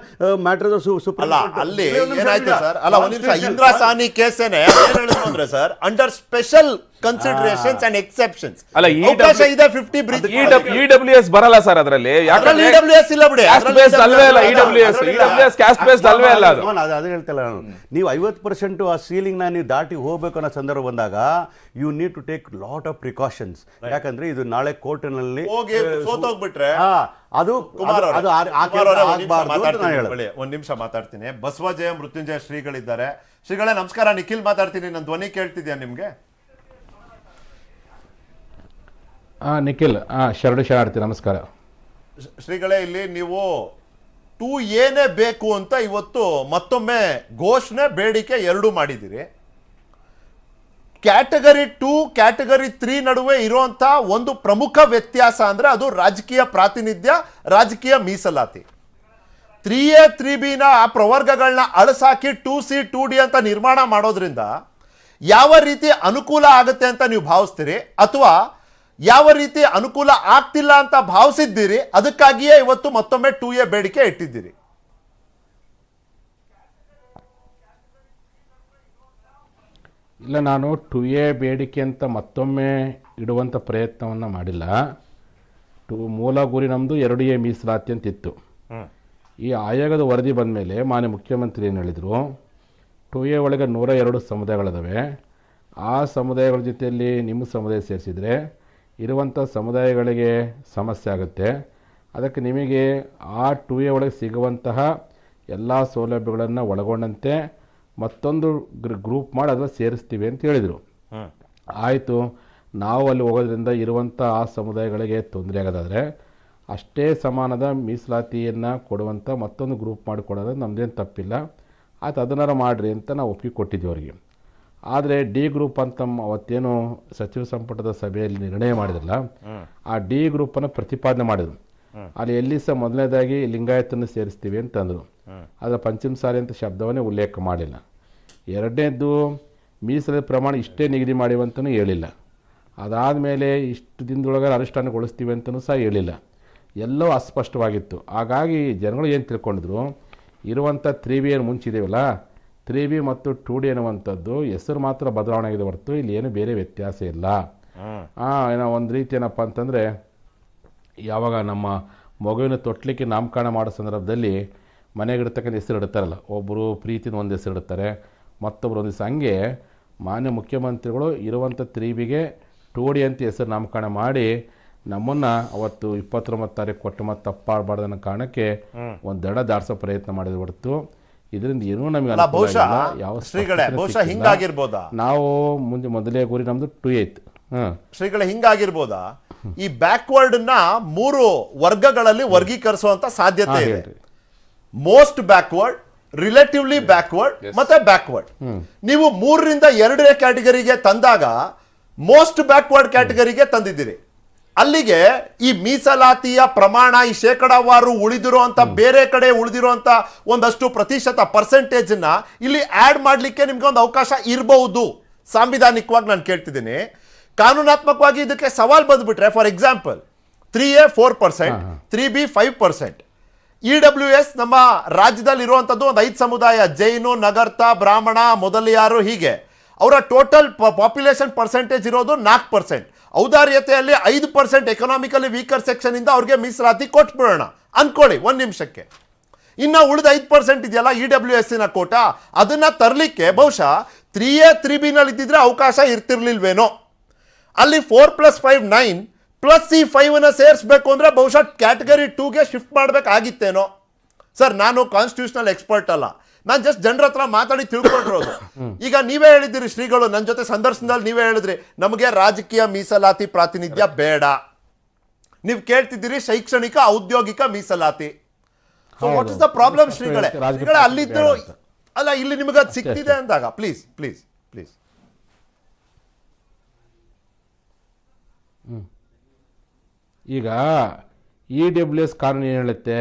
matter of Supreme Court. ಅಲ್ಲಿ ಏನಾಯ್ತು ಸರ್, ಅಲ್ಲ ಒಂದು ನಿಮಿಷ, ಇಂದಿರಾ ಸಹಾನಿ ಕೇಸೇನೆ ಹೇಳಿದ್ರು ಅಂದ್ರೆ sir, under special considerations and exceptions ಅಲ್ಲ, ಅವಕಾಶ ಇದೆ 50 ಬ್ರಿಡ್ಜ್. EWS ಬರಲ್ಲ ಸರ್ ಅದರಲ್ಲಿ. ಯಾಕಂದ್ರೆ EWS ಇಲ್ಲ ಬಿಡಿ, ಅಲ್ವೇ ಅಲ್ಲ. EWS ಕ್ಯಾಸ್ಟ್ ಬೇಸ್ಡ್ ಅಲ್ವೇ ಅಲ್ಲ. ಅದು ಹೇಳ್ತಲ್ಲ ನಾನು, ನೀವು 50% ಆ ಸೀಲಿಂಗ್ ನ ನೀವು ದಾಟಿ ಹೋಗ್ಬೇಕು ಅನ್ನೋ ಸಂದರ್ಭ ಬಂದಾಗ you need to take lot of precautions. ಯಾಕಂದ್ರೆ ಇದು ನಾಳೆ ಕೋರ್ಟ್ನಲ್ಲಿ ಹೋಗಿ ಸೋತೋಗ್ಬಿಟ್ರೆ ಅದು ಒಂದ್ ನಿಮಿಷ ಮಾತಾಡ್ತೀನಿ. ಬಸವಜಯ ಮೃತ್ಯುಂಜಯ ಶ್ರೀಗಳಿದ್ದಾರೆ. ಶ್ರೀಗಳೇ ನಮಸ್ಕಾರ, ನಿಖಿಲ್ ಮಾತಾಡ್ತೀನಿ. ನನ್ನ ಧ್ವನಿ ಕೇಳ್ತಿದ್ಯಾ ನಿಮ್ಗೆ? ನಿಖಿಲ್ ಶರಣಾರ್ಥಿ, ನಮಸ್ಕಾರ. ಶ್ರೀಗಳೇ, ಇಲ್ಲಿ ನೀವು 2A ಬೇಕು ಅಂತ ಇವತ್ತು ಮತ್ತೊಮ್ಮೆ ಘೋಷಣೆ ಬೇಡಿಕೆ ಎರಡೂ ಮಾಡಿದ್ದೀರಿ. ಕ್ಯಾಟಗರಿ 2 ಕ್ಯಾಟಗರಿ 3 ನಡುವೆ ಇರುವಂತ ಒಂದು ಪ್ರಮುಖ ವ್ಯತ್ಯಾಸ ಅಂದ್ರೆ ಅದು ರಾಜಕೀಯ ಪ್ರಾತಿನಿಧ್ಯ, ರಾಜಕೀಯ ಮೀಸಲಾತಿ. 3A 3Bನ ಆ ಪ್ರವರ್ಗಗಳನ್ನ ಅಳಸಾಕಿ 2C 2D ಅಂತ ನಿರ್ಮಾಣ ಮಾಡೋದ್ರಿಂದ ಯಾವ ರೀತಿ ಅನುಕೂಲ ಆಗುತ್ತೆ ಅಂತ ನೀವು ಭಾವಿಸ್ತೀರಿ, ಅಥವಾ ಯಾವ ರೀತಿ ಅನುಕೂಲ ಆಗ್ತಿಲ್ಲ ಅಂತ ಭಾವಿಸಿದ್ದೀರಿ, ಅದಕ್ಕಾಗಿಯೇ ಇವತ್ತು ಮತ್ತೊಮ್ಮೆ 2A ಬೇಡಿಕೆ ಇಟ್ಟಿದ್ದೀರಿ? ಇಲ್ಲ, ನಾನು 2A ಬೇಡಿಕೆ ಅಂತ ಮತ್ತೊಮ್ಮೆ ಇಡುವಂಥ ಪ್ರಯತ್ನವನ್ನು ಮಾಡಿಲ್ಲ. ಮೂಲ ಗುರಿ ನಮ್ಮದು 2A ಮೀಸಲಾತಿ ಅಂತಿತ್ತು. ಈ ಆಯೋಗದ ವರದಿ ಬಂದ ಮೇಲೆ ಮಾನ್ಯ ಮುಖ್ಯಮಂತ್ರಿ ಏನು ಹೇಳಿದರು, 2A ಒಳಗೆ 102 ಸಮುದಾಯಗಳಿದ್ದಾವೆ. ಆ ಸಮುದಾಯಗಳ ಜೊತೆಯಲ್ಲಿ ನಿಮ್ಮ ಸಮುದಾಯ ಸೇರಿಸಿದರೆ ಇರುವಂಥ ಸಮುದಾಯಗಳಿಗೆ ಸಮಸ್ಯೆ ಆಗುತ್ತೆ. ಅದಕ್ಕೆ ನಿಮಗೆ ಆ 2A ಒಳಗೆ ಸಿಗುವಂತಹ ಎಲ್ಲ ಸೌಲಭ್ಯಗಳನ್ನು ಒಳಗೊಂಡಂತೆ ಮತ್ತೊಂದು ಗ್ರೂಪ್ ಮಾಡಿ ಅದನ್ನು ಸೇರಿಸ್ತೀವಿ ಅಂತ ಹೇಳಿದರು. ಆಯಿತು, ನಾವು ಅಲ್ಲಿ ಹೋಗೋದ್ರಿಂದ ಇರುವಂಥ ಆ ಸಮುದಾಯಗಳಿಗೆ ತೊಂದರೆ ಆಗೋದಾದರೆ ಅಷ್ಟೇ ಸಮಾನದ ಮೀಸಲಾತಿಯನ್ನು ಕೊಡುವಂಥ ಮತ್ತೊಂದು ಗ್ರೂಪ್ ಮಾಡಿಕೊಡೋದು ನಮ್ಮದೇನು ತಪ್ಪಿಲ್ಲ, ಆಯ್ತು ಅದನ್ನಾರು ಮಾಡಿರಿ ಅಂತ ನಾವು ಒಪ್ಪಿಗೆ ಕೊಟ್ಟಿದ್ದೀವಿ ಅವರಿಗೆ. ಆದರೆ ಡಿ ಗ್ರೂಪ್ ಅಂತ ಅವತ್ತೇನು ಸಚಿವ ಸಂಪುಟದ ಸಭೆಯಲ್ಲಿ ನಿರ್ಣಯ ಮಾಡಿದ್ರಲ್ಲ, ಆ ಡಿ ಗ್ರೂಪನ್ನು ಪ್ರತಿಪಾದನೆ ಮಾಡಿದ್ರು. ಅಲ್ಲಿ ಎಲ್ಲಿ ಸಹ ಮೊದಲನೇದಾಗಿ ಲಿಂಗಾಯತನ್ನು ಸೇರಿಸ್ತೀವಿ ಅಂತಂದರು. ಅದರ ಪಂಚಮಸಾಲಿ ಅಂತ ಶಬ್ದವನ್ನೇ ಉಲ್ಲೇಖ ಮಾಡಿಲ್ಲ. ಎರಡನೇದ್ದು ಮೀಸಲಾತಿ ಪ್ರಮಾಣ ಇಷ್ಟೇ ನಿಗದಿ ಮಾಡಿವಂತನೂ ಹೇಳಿಲ್ಲ. ಅದಾದಮೇಲೆ ಇಷ್ಟು ದಿನದೊಳಗೆ ಅನುಷ್ಠಾನಗೊಳಿಸ್ತೀವಿ ಅಂತಲೂ ಸಹ ಹೇಳಿಲ್ಲ. ಎಲ್ಲವೂ ಅಸ್ಪಷ್ಟವಾಗಿತ್ತು. ಹಾಗಾಗಿ ಜನಗಳು ಏನು ತಿಳ್ಕೊಂಡಿದ್ರು, ಇರುವಂಥ 3B ಏನು ಮುಂಚಿದೆಯಲ್ಲ, 3B ಮತ್ತು 2D ಅನ್ನುವಂಥದ್ದು ಹೆಸರು ಮಾತ್ರ ಬದಲಾವಣೆ ಆಗಿದೆ ಹೊರತು ಇಲ್ಲಿ ಏನು ಬೇರೆ ವ್ಯತ್ಯಾಸ ಇಲ್ಲ. ಏನೋ ಒಂದು ರೀತಿ ಏನಪ್ಪ ಅಂತಂದರೆ, ಯಾವಾಗ ನಮ್ಮ ಮಗುವಿನ ತೊಟ್ಲಿಕ್ಕೆ ನಾಮಕರಣ ಮಾಡೋ ಸಂದರ್ಭದಲ್ಲಿ ಮನೆಗಿಡ್ತಕ್ಕಂಥ ಹೆಸರು ಇಡ್ತಾರಲ್ಲ, ಒಬ್ಬರು ಪ್ರೀತಿನ ಒಂದು ಹೆಸರು ಇಡ್ತಾರೆ, ಮತ್ತೊಬ್ಬರು ಒಂದು ದಿವಸ. ಹಂಗೆ ಮಾನ್ಯ ಮುಖ್ಯಮಂತ್ರಿಗಳು ಇರುವಂಥ 3Bಗೆ 2D ಅಂತ ಹೆಸರು ನಾಮಕರಣ ಮಾಡಿ ನಮ್ಮನ್ನು ಅವತ್ತು 29 ತಾರೀಕು ಕೊಟ್ಟು ಮತ್ತೆ ತಪ್ಪಾಡಬಾರ್ದು ಅನ್ನೋ ಕಾರಣಕ್ಕೆ ಒಂದು ದಡ ದಾಟಿಸೋ ಪ್ರಯತ್ನ ಮಾಡಿದ ಹೊರತು ಇದರಿಂದ ಏನೂ ನಮಗೆ ಹಿಂಗಾಗಿರ್ಬೋದಾ? ನಾವು ಮೊದಲೇ ಗುರಿ ನಮ್ದು 2A. ಶ್ರೀಗಳೇ, ಹಿಂಗಾಗಿರ್ಬೋದಾ? ಈ ಬ್ಯಾಕ್ವರ್ಡ್ ನ 3 ವರ್ಗಗಳಲ್ಲಿ ವರ್ಗೀಕರಿಸುವಂತ ಸಾಧ್ಯತೆ ಇದೆ. ಮೋಸ್ಟ್ ಬ್ಯಾಕ್ವರ್ಡ್, ರಿಲೇಟಿವ್ಲಿ ಬ್ಯಾಕ್ವರ್ಡ್ ಮತ್ತೆ ಬ್ಯಾಕ್ವರ್ಡ್. ನೀವು 3ರಿಂದ 2A ಕ್ಯಾಟಗರಿಗೆ ತಂದಾಗ ಮೋಸ್ಟ್ ಬ್ಯಾಕ್ವರ್ಡ್ ಕ್ಯಾಟಗರಿಗೆ ತಂದಿದ್ದೀರಿ. ಅಲ್ಲಿಗೆ ಈ ಮೀಸಲಾತಿಯ ಪ್ರಮಾಣ, ಈ ಶೇಕಡಾವಾರು ಉಳಿದಿರುವಂತ ಬೇರೆ ಕಡೆ ಉಳಿದಿರುವಂತ ಒಂದಷ್ಟು ಪ್ರತಿಶತ ಪರ್ಸೆಂಟೇಜ್ ನ ಇಲ್ಲಿ ಆಡ್ ಮಾಡ್ಲಿಕ್ಕೆ ನಿಮ್ಗೆ ಒಂದು ಅವಕಾಶ ಇರಬಹುದು. ಸಾಂವಿಧಾನಿಕವಾಗಿ ನಾನು ಕೇಳ್ತಿದ್ದೀನಿ. ಕಾನೂನಾತ್ಮಕವಾಗಿ ಇದಕ್ಕೆ ಸವಾಲ್ ಬಂದ್ಬಿಟ್ರೆ, for example 3A 4%, 3B 5%. EWS ನಮ್ಮ ರಾಜ್ಯದಲ್ಲಿ ಇರುವಂತದ್ದು ಒಂದು 5 ಸಮುದಾಯ, ಜೈನು, ನಗರ್ತ, ಬ್ರಾಹ್ಮಣ, ಮೊದಲಿಯಾರು, ಹೀಗೆ ಅವರ ಟೋಟಲ್ ಪಾಪ್ಯುಲೇಷನ್ ಪರ್ಸೆಂಟೇಜ್ ಇರೋದು 4%. ಔದಾರ್ಯತೆಯಲ್ಲಿ 5% ಎಕನಾಮಿಕಲಿ ವೀಕರ್ ಸೆಕ್ಷನ್ ಇಂದ ಅವ್ರಿಗೆ ಮೀಸಲಾತಿ ಕೊಟ್ಬಿಡೋಣ ಅನ್ಕೊಳ್ಳಿ ಒಂದು ನಿಮಿಷಕ್ಕೆ. ಇನ್ನು ಉಳಿದ 5% ಇದೆಯಲ್ಲ EWS ನ ಕೋಟ, ಅದನ್ನ ತರಲಿಕ್ಕೆ ಬಹುಶಃ 3A 3B ನಲ್ಲಿ ಇದ್ದಿದ್ರೆ ಅವಕಾಶ ಇರ್ತಿರ್ಲಿಲ್ವೇನೋ. ಅಲ್ಲಿ 4+5 9 ಪ್ಲಸ್ ಈ 5 ಸೇರಿಸಬೇಕು ಅಂದ್ರೆ ಬಹುಶಃ ಕ್ಯಾಟಗರಿ 2ಗೆ ಶಿಫ್ಟ್ ಮಾಡಬೇಕಾಗಿತ್ತೇನೋ. ಸರ್, ನಾನು ಕಾನ್ಸ್ಟಿಟ್ಯೂಷನಲ್ ಎಕ್ಸ್ಪರ್ಟ್ ಅಲ್ಲ, ನಾನು ಜಸ್ಟ್ ಜನರ ಹತ್ರ ಮಾತಾಡಿ ತಿಳ್ಕೊಂಡಿರೋದು. ಈಗ ನೀವೇ ಹೇಳಿದಿರಿ ಶ್ರೀಗಳು, ನನ್ನ ಜೊತೆ ಸಂದರ್ಶನದಲ್ಲಿ ನೀವೇ ಹೇಳಿದ್ರಿ ನಮಗೆ ರಾಜಕೀಯ ಮೀಸಲಾತಿ ಪ್ರಾತಿನಿಧ್ಯ ಬೇಡ. ನೀವು ಕೇಳ್ತಿದ್ದೀರಿ ಶೈಕ್ಷಣಿಕ ಔದ್ಯೋಗಿಕ ಮೀಸಲಾತಿ. So what is the problem ಶ್ರೀಗಳೇ? ಅಲ್ಲಿದ್ರು ಅಲ್ಲ, ಇಲ್ಲಿ ನಿಮಗೆ ಅದು ಸಿಕ್ತಿದೆ ಅಂದಾಗ ಪ್ಲೀಸ್ ಪ್ಲೀಸ್ ಪ್ಲೀಸ್. ಈಗ EWS ಕಾನೂನು ಏನು ಹೇಳುತ್ತೆ,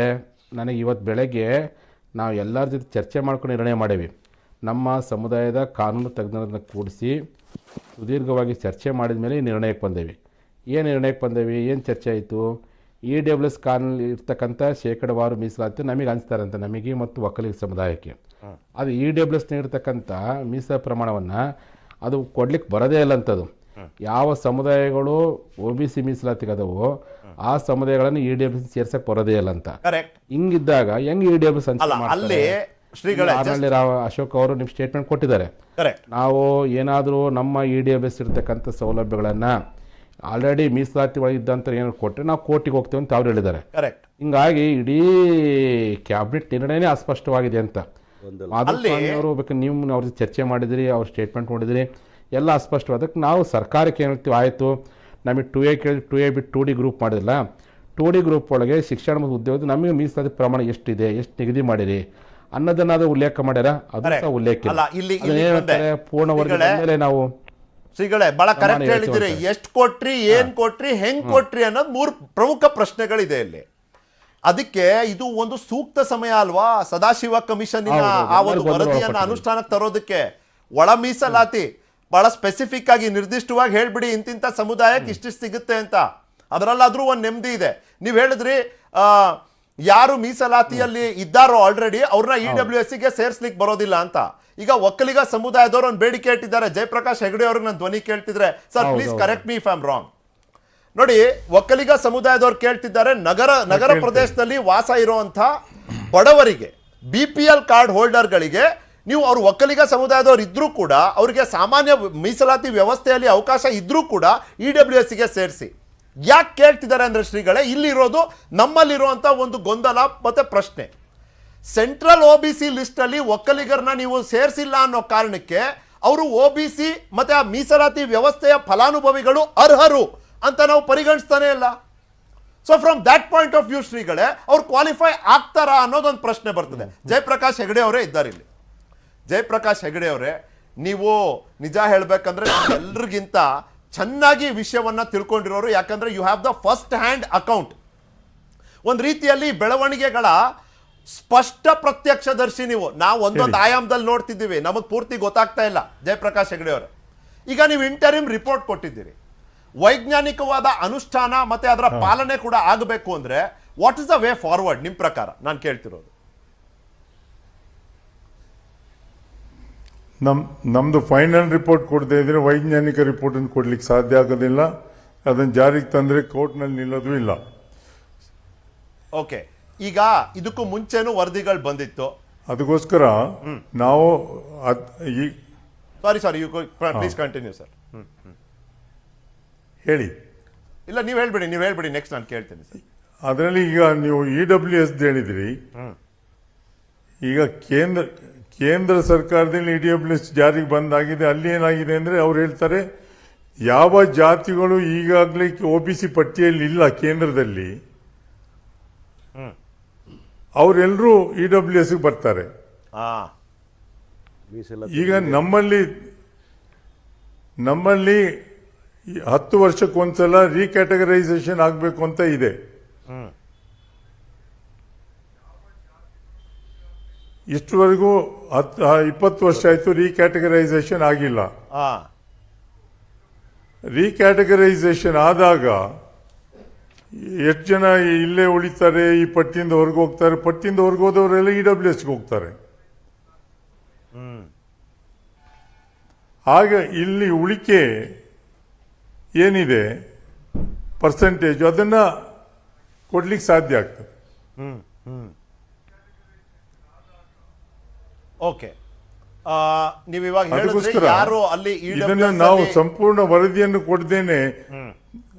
ನನಗೆ ಇವತ್ತು ಬೆಳಗ್ಗೆ ನಾವು ಎಲ್ಲರ ಜೊತೆ ಚರ್ಚೆ ಮಾಡ್ಕೊಂಡು ನಿರ್ಣಯ ಮಾಡೇವಿ. ನಮ್ಮ ಸಮುದಾಯದ ಕಾನೂನು ತಜ್ಞರನ್ನು ಕೂಡಿಸಿ ಸುದೀರ್ಘವಾಗಿ ಚರ್ಚೆ ಮಾಡಿದ ಮೇಲೆ ಈ ನಿರ್ಣಯಕ್ಕೆ ಬಂದೇವಿ. ಏನು ನಿರ್ಣಯಕ್ಕೆ ಬಂದೇವಿ, ಏನು ಚರ್ಚೆ ಆಯಿತು? EWS ಕಾನೂನಲ್ಲಿ ಇರ್ತಕ್ಕಂಥ ಶೇಕಡವಾರು ಮೀಸಲಾತಿ ನಮಗೆ ಹಂಚ್ತಾರಂತೆ, ನಮಗೆ ಮತ್ತು ಒಕ್ಕಲಿಗ ಸಮುದಾಯಕ್ಕೆ. ಅದು EWS ಇರ್ತಕ್ಕಂಥ ಮೀಸಲ ಪ್ರಮಾಣವನ್ನು ಅದು ಕೊಡ್ಲಿಕ್ಕೆ ಬರೋದೇ ಇಲ್ಲ ಅಂತದು. ಯಾವ ಸಮುದಾಯಗಳು OBC ಮೀಸಲಾತಿಗದವೋ ಆ ಸಮುದಾಯಗಳನ್ನು EWS ಸೇರ್ಸಕ್ ಬರೋದೇ ಇಲ್ಲ ಅಂತ. ಹಿಂಗಿದ್ದಾಗ ಹೆಂಗ್ EWS ಅಶೋಕ್ ಅವರು ನಿಮ್ ಸ್ಟೇಟ್ಮೆಂಟ್ ಕೊಟ್ಟಿದ್ದಾರೆ. ನಾವು ಏನಾದರೂ ನಮ್ಮ EWS ಇರ್ತಕ್ಕಂಥ ಸೌಲಭ್ಯಗಳನ್ನ ಆಲ್ರೆಡಿ ಮೀಸಲಾತಿ ಒಳಗಿದ್ದಂತ ಏನಾದ್ರು ಕೊಟ್ಟರೆ ನಾವು ಕೋರ್ಟಿಗೆ ಹೋಗ್ತೇವೆ ಅಂತ ಅವ್ರು ಹೇಳಿದ್ದಾರೆ. ಹಿಂಗಾಗಿ ಇಡೀ ಕ್ಯಾಬಿನೆಟ್ ನಿರ್ಣಯನೇ ಅಸ್ಪಷ್ಟವಾಗಿದೆ ಅಂತ. ಅವರು ಬೇಕು, ನೀವು ಅವ್ರ ಚರ್ಚೆ ಮಾಡಿದಿರಿ, ಅವ್ರ ಸ್ಟೇಟ್ಮೆಂಟ್ ನೋಡಿದಿರಿ, ಎಲ್ಲ ಅಸ್ಪಷ್ಟವಾದಕ್ಕೆ ನಾವು ಸರ್ಕಾರಕ್ಕೆ ಏನು ಹೇಳ್ತೀವಿ, ಆಯಿತು ನಮಗೆ 2A ಕೇಳಿ 2A ಬಿಟ್ಟು 2D ಗ್ರೂಪ್ ಮಾಡಿದಿಲ್ಲ, 2D ಗ್ರೂಪ್ ಒಳಗೆ ಶಿಕ್ಷಣ ಮತ್ತು ಉದ್ಯೋಗದ ನಮಗೆ ಮೀಸಲಾತಿ ಪ್ರಮಾಣ ಎಷ್ಟಿದೆ, ಎಷ್ಟು ನಿಗದಿ ಮಾಡಿರಿ ಅನ್ನೋದನ್ನ ಉಲ್ಲೇಖ ಮಾಡ್ಯಾರ. ಅದು ಸಹ ಉಲ್ಲೇಖ ಇಲ್ಲ. ಅಲ್ಲ, ಇಲ್ಲಿ ಹೇಳ್ತಾರೆ ಪೂರ್ಣ ವರ್ಗದ ಮೇಲೆ ನಾವು ಶ್ರೀಗಳೇ ಬಹಳ ಕರೆಕ್ಟ್ ಹೇಳಿದ್ದೀರಿ. ಎಷ್ಟು ಕೊಟ್ರಿ, ಏನ್ ಕೊಟ್ರಿ, ಹೆಂಗ್ ಕೊಟ್ರಿ ಅನ್ನೋದು 3 ಪ್ರಮುಖ ಪ್ರಶ್ನೆಗಳಿದೆ ಇಲ್ಲಿ. ಅದಕ್ಕೆ ಇದು ಒಂದು ಸೂಕ್ತ ಸಮಯ ಅಲ್ವಾ ಸದಾಶಿವ ಕಮಿಷನ್ನಿನ ಆ ಒಂದು ವರದಿಯನ್ನ ಅನುಷ್ಠಾನಕ್ಕೆ ತರೋದಕ್ಕೆ. ಒಳ ಮೀಸಲಾತಿ ಬಹಳ ಸ್ಪೆಸಿಫಿಕ್ ಆಗಿ ನಿರ್ದಿಷ್ಟವಾಗಿ ಹೇಳ್ಬಿಡಿ ಇಂತಿಂತ ಸಮುದಾಯಕ್ಕೆ ಇಷ್ಟಿಷ್ಟು ಸಿಗುತ್ತೆ ಅಂತ. ಅದರಲ್ಲಾದ್ರೂ ಒಂದು ನೆಮ್ಮದಿ ಇದೆ. ನೀವು ಹೇಳಿದ್ರಿ ಯಾರು ಮೀಸಲಾತಿಯಲ್ಲಿ ಇದ್ದಾರೋ ಆಲ್ರೆಡಿ ಅವ್ರನ್ನ EWS ಗೆ ಸೇರ್ಸ್ಲಿಕ್ಕೆ ಬರೋದಿಲ್ಲ ಅಂತ. ಈಗ ಒಕ್ಕಲಿಗ ಸಮುದಾಯದವರು ಒಂದು ಬೇಡಿಕೆ ಇಟ್ಟಿದ್ದಾರೆ. ಜಯಪ್ರಕಾಶ್ ಹೆಗಡೆ ಅವ್ರಿಗೆ ನಾನು ಧ್ವನಿ ಕೇಳ್ತಿದ್ರೆ, sir please correct me if I am wrong. ನೋಡಿ, ಒಕ್ಕಲಿಗ ಸಮುದಾಯದವ್ರು ಕೇಳ್ತಿದ್ದಾರೆ, ನಗರ ಪ್ರದೇಶದಲ್ಲಿ ವಾಸ ಇರುವಂತ ಬಡವರಿಗೆ, BPL ಕಾರ್ಡ್ ಹೋಲ್ಡರ್ಗಳಿಗೆ ನೀವು ಅವ್ರು ಒಕ್ಕಲಿಗ ಸಮುದಾಯದವ್ರು ಇದ್ರೂ ಕೂಡ ಅವರಿಗೆ ಸಾಮಾನ್ಯ ಮೀಸಲಾತಿ ವ್ಯವಸ್ಥೆಯಲ್ಲಿ ಅವಕಾಶ ಇದ್ರೂ ಕೂಡ EWS ಗೆ ಸೇರಿಸಿ. ಯಾಕೆ ಕೇಳ್ತಿದ್ದಾರೆ ಅಂದ್ರೆ ಶ್ರೀಗಳೇ, ಇಲ್ಲಿರೋದು ನಮ್ಮಲ್ಲಿರುವಂತ ಒಂದು ಗೊಂದಲ ಮತ್ತೆ ಪ್ರಶ್ನೆ. ಸೆಂಟ್ರಲ್ OBC ಲಿಸ್ಟ್ ಅಲ್ಲಿ ಒಕ್ಕಲಿಗರನ್ನ ನೀವು ಸೇರಿಸಿಲ್ಲ ಅನ್ನೋ ಕಾರಣಕ್ಕೆ ಅವರು OBC ಮತ್ತೆ ಆ ಮೀಸಲಾತಿ ವ್ಯವಸ್ಥೆಯ ಫಲಾನುಭವಿಗಳು ಅರ್ಹರು ಅಂತ ನಾವು ಪರಿಗಣಿಸ್ತಾನೆ ಇಲ್ಲ. So from that point of view ಶ್ರೀಗಳೇ, ಅವ್ರು ಕ್ವಾಲಿಫೈ ಆಗ್ತಾರಾ ಅನ್ನೋದೊಂದು ಪ್ರಶ್ನೆ ಬರ್ತದೆ. ಜಯಪ್ರಕಾಶ್ ಹೆಗಡೆ ಅವರೇ ಇದ್ದಾರೆ ಇಲ್ಲಿ. ಜಯಪ್ರಕಾಶ್ ಹೆಗಡೆ ಅವರೇ, ನೀವು ನಿಜ ಹೇಳ್ಬೇಕಂದ್ರೆ ಎಲ್ರಿಗಿಂತ ಚೆನ್ನಾಗಿ ವಿಷಯವನ್ನ ತಿಳ್ಕೊಂಡಿರೋರು. ಯಾಕಂದ್ರೆ you have the first hand account. ಒಂದು ರೀತಿಯಲ್ಲಿ ಬೆಳವಣಿಗೆಗಳ ಸ್ಪಷ್ಟ ಪ್ರತ್ಯಕ್ಷದರ್ಶಿ ನೀವು. ನಾವು ಒಂದೊಂದು ಆಯಾಮದಲ್ಲಿ ನೋಡ್ತಿದ್ದೀವಿ, ನಮಗೆ ಪೂರ್ತಿ ಗೊತ್ತಾಗ್ತಾ ಇಲ್ಲ. ಜಯಪ್ರಕಾಶ್ ಹೆಗಡೆ ಅವರೇ, ಈಗ ನೀವು ಇಂಟರಿಮ್ ರಿಪೋರ್ಟ್ ಕೊಟ್ಟಿದ್ದೀರಿ. ವೈಜ್ಞಾನಿಕವಾದ ಅನುಷ್ಠಾನ ಮತ್ತೆ ಅದರ ಪಾಲನೆ ಕೂಡ ಆಗಬೇಕು ಅಂದ್ರೆ what is the way forward ನಿಮ್ ಪ್ರಕಾರ? ನಾನು ಕೇಳ್ತಿರೋದು. ನಮ್ದು ಫೈನಲ್ ರಿಪೋರ್ಟ್ ಕೊಡದೇ ಇದ್ರೆ ವೈಜ್ಞಾನಿಕ ರಿಪೋರ್ಟ್ ಅನ್ನು ಕೊಡ್ಲಿಕ್ಕೆ ಸಾಧ್ಯ ಆಗೋದಿಲ್ಲ. ಅದನ್ನು ಜಾರಿಗೆ ತಂದ್ರೆ ಕೋರ್ಟ್ನಲ್ಲಿ ನಿಲ್ಲೋದು ಇಲ್ಲ. ಓಕೆ, ಈಗ ಇದಕ್ಕೂ ಮುಂಚೆನೂ ವರದಿಗಳು ಬಂದಿತ್ತು. ಅದಕ್ಕೋಸ್ಕರ ನಾವು sorry you please continue sir. ಹೇಳಿ. ಇಲ್ಲ, ನೀವು ಹೇಳ್ಬಿಡಿ ನೆಕ್ಸ್ಟ್ ನಾನು ಕೇಳ್ತೇನೆ ಸರ್. ಅದರಲ್ಲಿ ಈಗ ನೀವು EWS ಹೇಳಿದ್ರಿ. ಈಗ ಕೇಂದ್ರ ಸರ್ಕಾರದಲ್ಲಿ EWS ಜಾರಿಗೆ ಬಂದಾಗಿದೆ. ಅಲ್ಲಿ ಏನಾಗಿದೆ ಅಂದ್ರೆ ಅವ್ರು ಹೇಳ್ತಾರೆ, ಯಾವ ಜಾತಿಗಳು ಈಗಾಗಲೇ OBC ಪಟ್ಟಿಯಲ್ಲಿ ಇಲ್ಲ ಕೇಂದ್ರದಲ್ಲಿ, ಅವರೆಲ್ಲರೂ EWS ಬರ್ತಾರೆ. ಈಗ ನಮ್ಮಲ್ಲಿ 10 ವರ್ಷಕ್ಕೊಂದ್ಸಲ ರೀಕ್ಯಾಟಗರೈಸೇಷನ್ ಆಗಬೇಕು ಅಂತ ಇದೆ. ಇಷ್ಟುವರೆಗೂ 20 ವರ್ಷ ಆಯ್ತು ರೀಕ್ಯಾಟಗರೈಸೇಷನ್ ಆಗಿಲ್ಲ. ರೀಕ್ಯಾಟಗರೈಸೇಷನ್ ಆದಾಗ ಎಷ್ಟು ಜನ ಇಲ್ಲೇ ಉಳಿತಾರೆ, ಈ ಪಟ್ಟಿಯಿಂದ ಹೊರಗೆ ಹೋಗ್ತಾರೆ. ಪಟ್ಟಿಯಿಂದ ಹೊರಗೆ ಹೋದವರೆಲ್ಲ EWSಗೆ ಹೋಗ್ತಾರೆ. ಆಗ ಇಲ್ಲಿ ಉಳಿಕೆ ಏನಿದೆ ಪರ್ಸೆಂಟೇಜ್, ಅದನ್ನ ಕೊಡ್ಲಿಕ್ಕೆ ಸಾಧ್ಯ ಆಗ್ತದೆ. ಓಕೆ, ನೀವು ಇವಾಗ ಹೇಳಿದ್ರೆ ಯಾರು ಅಲ್ಲಿ ಇದನ್ನ ನಾವು ಸಂಪೂರ್ಣ ವರದಿಯನ್ನು ಕೊಡ್ದೇನೆ.